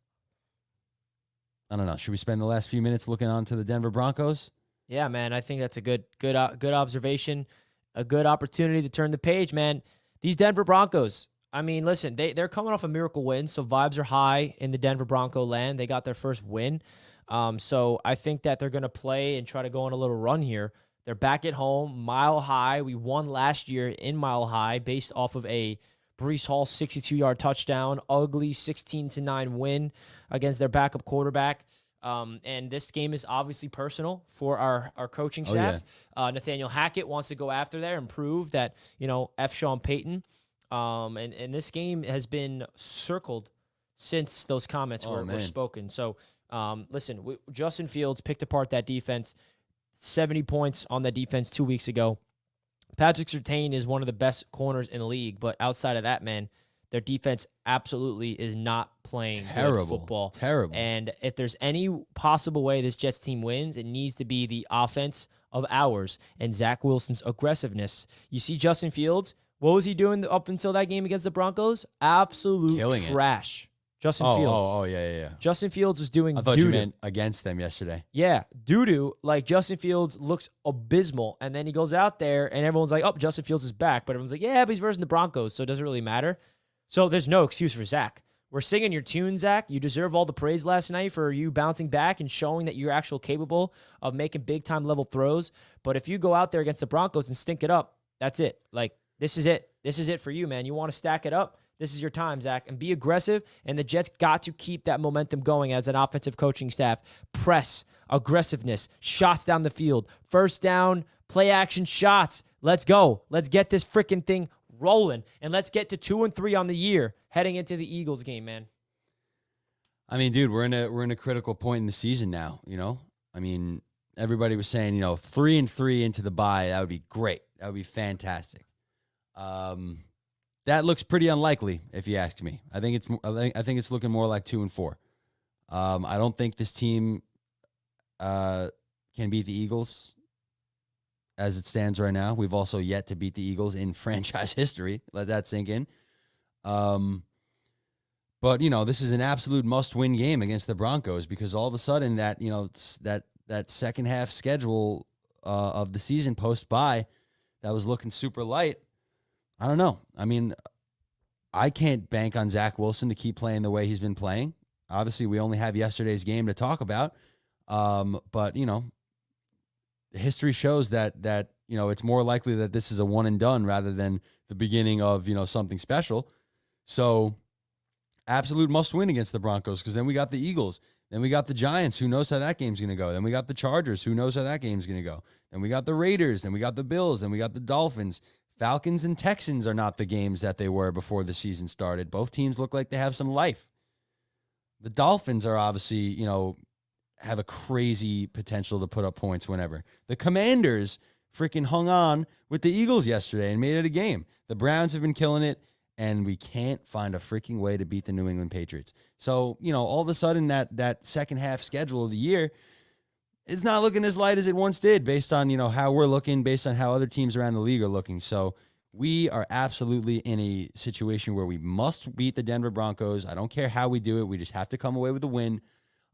I don't know. Should we spend the last few minutes looking on to the Denver Broncos? Yeah, man. I think that's a good observation, a good opportunity to turn the page, man. These Denver Broncos, I mean, listen, they're coming off a miracle win, so vibes are high in the Denver Bronco land. They got their first win. So I think that they're going to play and try to go on a little run here. They're back at home, Mile High. We won last year in Mile High based off of a Breece Hall 62-yard touchdown, ugly 16-9 win against their backup quarterback. And this game is obviously personal for our coaching staff. Nathaniel Hackett wants to go after there and prove that, F. Sean Payton. And this game has been circled since those comments were spoken. So, listen, Justin Fields picked apart that defense, 70 points on that defense 2 weeks ago. Patrick Surtain is one of the best corners in the league, but outside of that, man, their defense absolutely is not playing good football. Terrible. And if there's any possible way this Jets team wins, it needs to be the offense of ours and Zach Wilson's aggressiveness. You see Justin Fields, what was he doing up until that game against the Broncos? Absolute Killing trash. Justin Fields. Oh, yeah. Justin Fields was doing I thought doo-doo. you meant against them yesterday. Yeah, doo-doo. Like, Justin Fields looks abysmal, and then he goes out there, and everyone's like, oh, Justin Fields is back. But everyone's like, yeah, but he's versus the Broncos, so it doesn't really matter. So there's no excuse for Zach. We're singing your tune, Zach. You deserve all the praise last night for you bouncing back and showing that you're actually capable of making big-time level throws. But if you go out there against the Broncos and stink it up, that's it. Like, this is it. This is it for you, man. You want to stack it up? This is your time, Zach, and be aggressive. And the Jets got to keep that momentum going as an offensive coaching staff. Press, aggressiveness, shots down the field, first down, play action shots. Let's go. Let's get this freaking thing rolling, and let's get to 2-3 on the year heading into the Eagles game, man. I mean, dude, we're in a critical point in the season now. I mean, everybody was saying 3-3 into the bye, that would be great. That would be fantastic. That looks pretty unlikely, if you ask me. I think it's looking more like 2-4. I don't think this team can beat the Eagles as it stands right now. We've also yet to beat the Eagles in franchise history. Let that sink in. But But, this is an absolute must-win game against the Broncos because all of a sudden that, that second half schedule of the season post-bye that was looking super light, I don't know. I mean, I can't bank on Zach Wilson to keep playing the way he's been playing. Obviously, we only have yesterday's game to talk about. But, history shows that it's more likely that this is a one and done rather than the beginning of, something special. So absolute must win against the Broncos because then we got the Eagles. Then we got the Giants. Who knows how that game's going to go? Then we got the Chargers. Who knows how that game's going to go? Then we got the Raiders. Then we got the Bills. Then we got the Dolphins. Falcons and Texans are not the games that they were before the season started. Both teams look like they have some life. The Dolphins are obviously, have a crazy potential to put up points whenever. The Commanders freaking hung on with the Eagles yesterday and made it a game. The Browns have been killing it, and we can't find a freaking way to beat the New England Patriots. So, all of a sudden that second half schedule of the year is not looking as light as it once did based on, how we're looking, based on how other teams around the league are looking. So we are absolutely in a situation where we must beat the Denver Broncos. I don't care how we do it. We just have to come away with a win.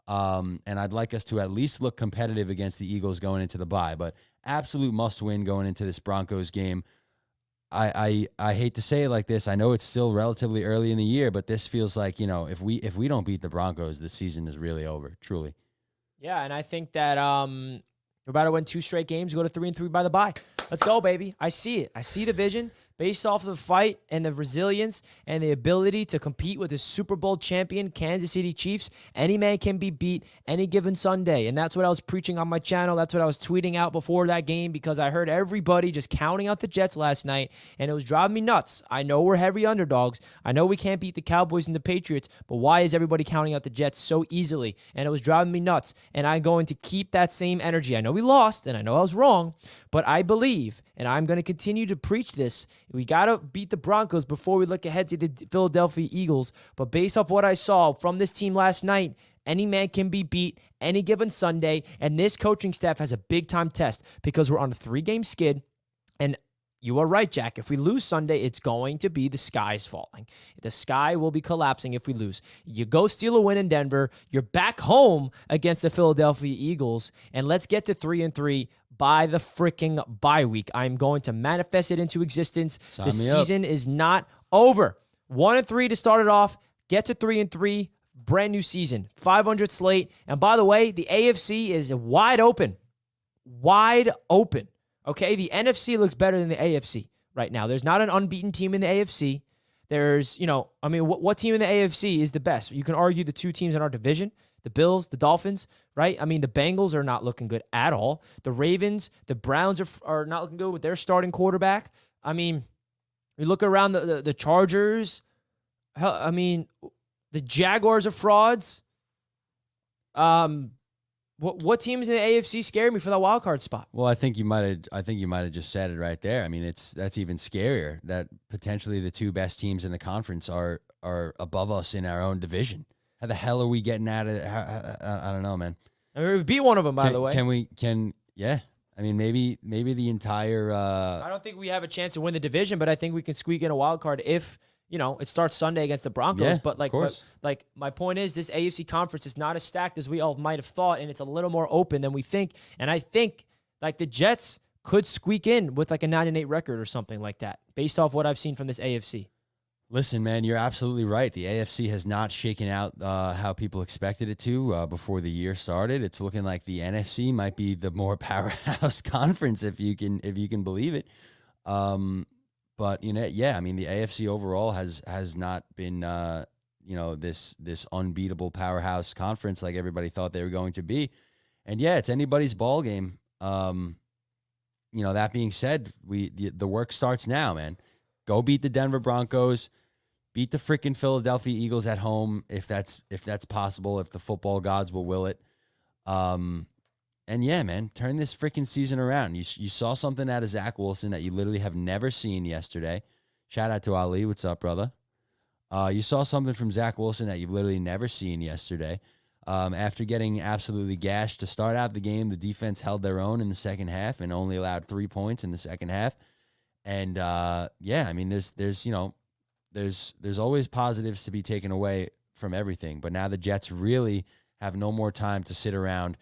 And I'd like us to at least look competitive against the Eagles going into the bye, but absolute must win going into this Broncos game. I hate to say it like this. I know it's still relatively early in the year, but this feels like, if we don't beat the Broncos, the season is really over, truly. Yeah, and I think that we're about to win 2 straight games, go to 3-3 by the bye. Let's go, baby. I see it. I see the vision based off of the fight and the resilience and the ability to compete with the Super Bowl champion Kansas City Chiefs. Any man can be beat any given Sunday, and that's what I was preaching on my channel. That's what I was tweeting out before that game because I heard everybody just counting out the Jets last night, and it was driving me nuts. I know we're heavy underdogs. I know we can't beat the Cowboys and the Patriots, but why is everybody counting out the Jets so easily? And it was driving me nuts, and I'm going to keep that same energy. I know we lost, and I know I was wrong, but I believe, and I'm going to continue to preach this, we got to beat the Broncos before we look ahead to the Philadelphia Eagles. But based off what I saw from this team last night, any man can be beat any given Sunday. And this coaching staff has a big-time test because we're on a 3-game skid. And you are right, Jack. If we lose Sunday, it's going to be the sky's falling. The sky will be collapsing if we lose. You go steal a win in Denver. You're back home against the Philadelphia Eagles. And let's get to 3-3 by the freaking bye week. I'm going to manifest it into existence. Sign the me up. season is not over. 1-3 to start it off. Get to 3-3. Brand new season. 500 slate. And by the way, the AFC is wide open. Wide open. Okay, the NFC looks better than the AFC right now. There's not an unbeaten team in the AFC. There's, what team in the AFC is the best? You can argue the 2 teams in our division, the Bills, the Dolphins, right? I mean, the Bengals are not looking good at all. The Ravens, the Browns are not looking good with their starting quarterback. I mean, you look around the Chargers. The Jaguars are frauds. What teams in the AFC scare me for that wild card spot? Well, I think you might have just said it right there. I mean, that's even scarier that potentially the 2 best teams in the conference are above us in our own division. How the hell are we getting out of it? I don't know, man. I mean, we beat one of them, by the way. Yeah. I mean, maybe the entire. I don't think we have a chance to win the division, but I think we can squeak in a wild card if it starts Sunday against the Broncos. Yeah, but my point is, this AFC conference is not as stacked as we all might have thought, and it's a little more open than we think. And I think the Jets could squeak in with a 9-8 record or something like that, based off what I've seen from this AFC. Listen, man, you're absolutely right. The AFC has not shaken out how people expected it to before the year started. It's looking like the NFC might be the more powerhouse conference, if you can believe it. But yeah, I mean, the AFC overall has not been this unbeatable powerhouse conference like everybody thought they were going to be. And yeah, it's anybody's ball game. That being said, the work starts now, man. Go beat the Denver Broncos. Beat the freaking Philadelphia Eagles at home if that's possible, if the football gods will will it. And yeah, man, turn this freaking season around. You saw something out of Zach Wilson that you literally have never seen yesterday. Shout out to Ali. What's up, brother? You saw something from Zach Wilson that you've literally never seen yesterday. After getting absolutely gashed to start out the game, the defense held their own in the second half and only allowed 3 points in the second half. And yeah, I mean, there's always positives to be taken away from everything. But now the Jets really have no more time to sit around.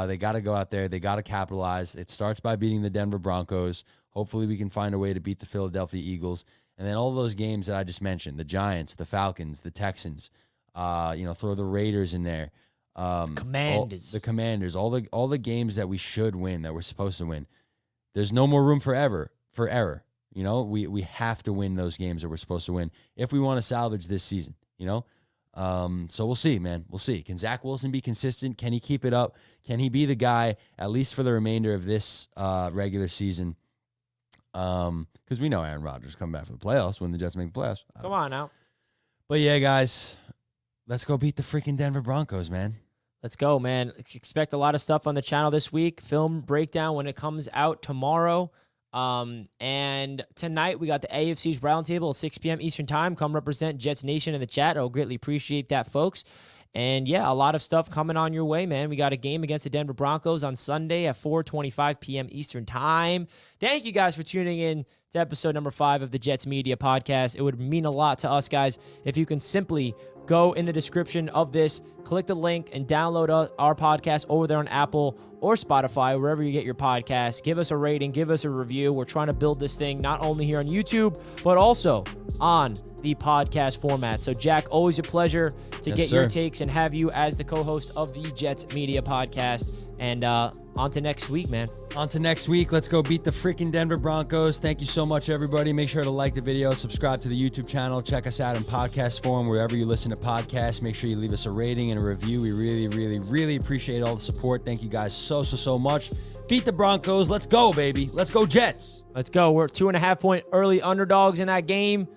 They got to go out there. They got to capitalize. It starts by beating the Denver Broncos. Hopefully we can find a way to beat the Philadelphia Eagles. And then all those games that I just mentioned, the Giants, the Falcons, the Texans, throw the Raiders in there. Commanders. The Commanders, all the games that we should win, that we're supposed to win. There's no more room for error. We have to win those games that we're supposed to win if we want to salvage this season, So we'll see, man. We'll see. Can Zach Wilson be consistent? Can he keep it up? Can he be the guy, at least for the remainder of this regular season? Because we know Aaron Rodgers coming back for the playoffs when the Jets make the playoffs. Come on now. But yeah, guys, let's go beat the freaking Denver Broncos, man. Let's go, man. Expect a lot of stuff on the channel this week. Film breakdown when it comes out tomorrow. And tonight we got the AFC's roundtable at 6 p.m. Eastern time. Come represent Jets Nation in the chat. I'll greatly appreciate that, folks. And yeah, a lot of stuff coming on your way, man. We got a game against the Denver Broncos on Sunday at 4:25 p.m. Eastern time. Thank you guys for tuning in to episode number 5 of the Jets Media Podcast. It would mean a lot to us, guys, if you can simply go in the description of this, click the link, and download our podcast over there on Apple or Spotify, wherever you get your podcasts. Give us a rating, give us a review. We're trying to build this thing not only here on YouTube, but also on the podcast format. So, Jack, always a pleasure to get your takes and have you as the co-host of the Jets Media Podcast. And on to next week, man. On to next week. Let's go beat the freaking Denver Broncos. Thank you so much, everybody. Make sure to like the video, subscribe to the YouTube channel, check us out in podcast form wherever you listen to podcasts. Make sure you leave us a rating and a review. We really, really, really appreciate all the support. Thank you guys so much. Beat the Broncos. Let's go, baby. Let's go, Jets. Let's go. We're 2.5-point early underdogs in that game.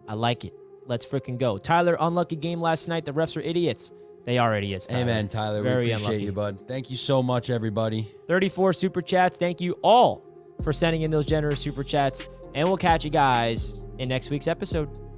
I like it. Let's freaking go. Tyler, unlucky game last night. The refs are idiots. They are idiots, Tyler. Amen, Tyler. Very we appreciate unlucky. you, bud. Thank you so much, everybody. 34 super chats. Thank you all for sending in those generous super chats. And we'll catch you guys in next week's episode.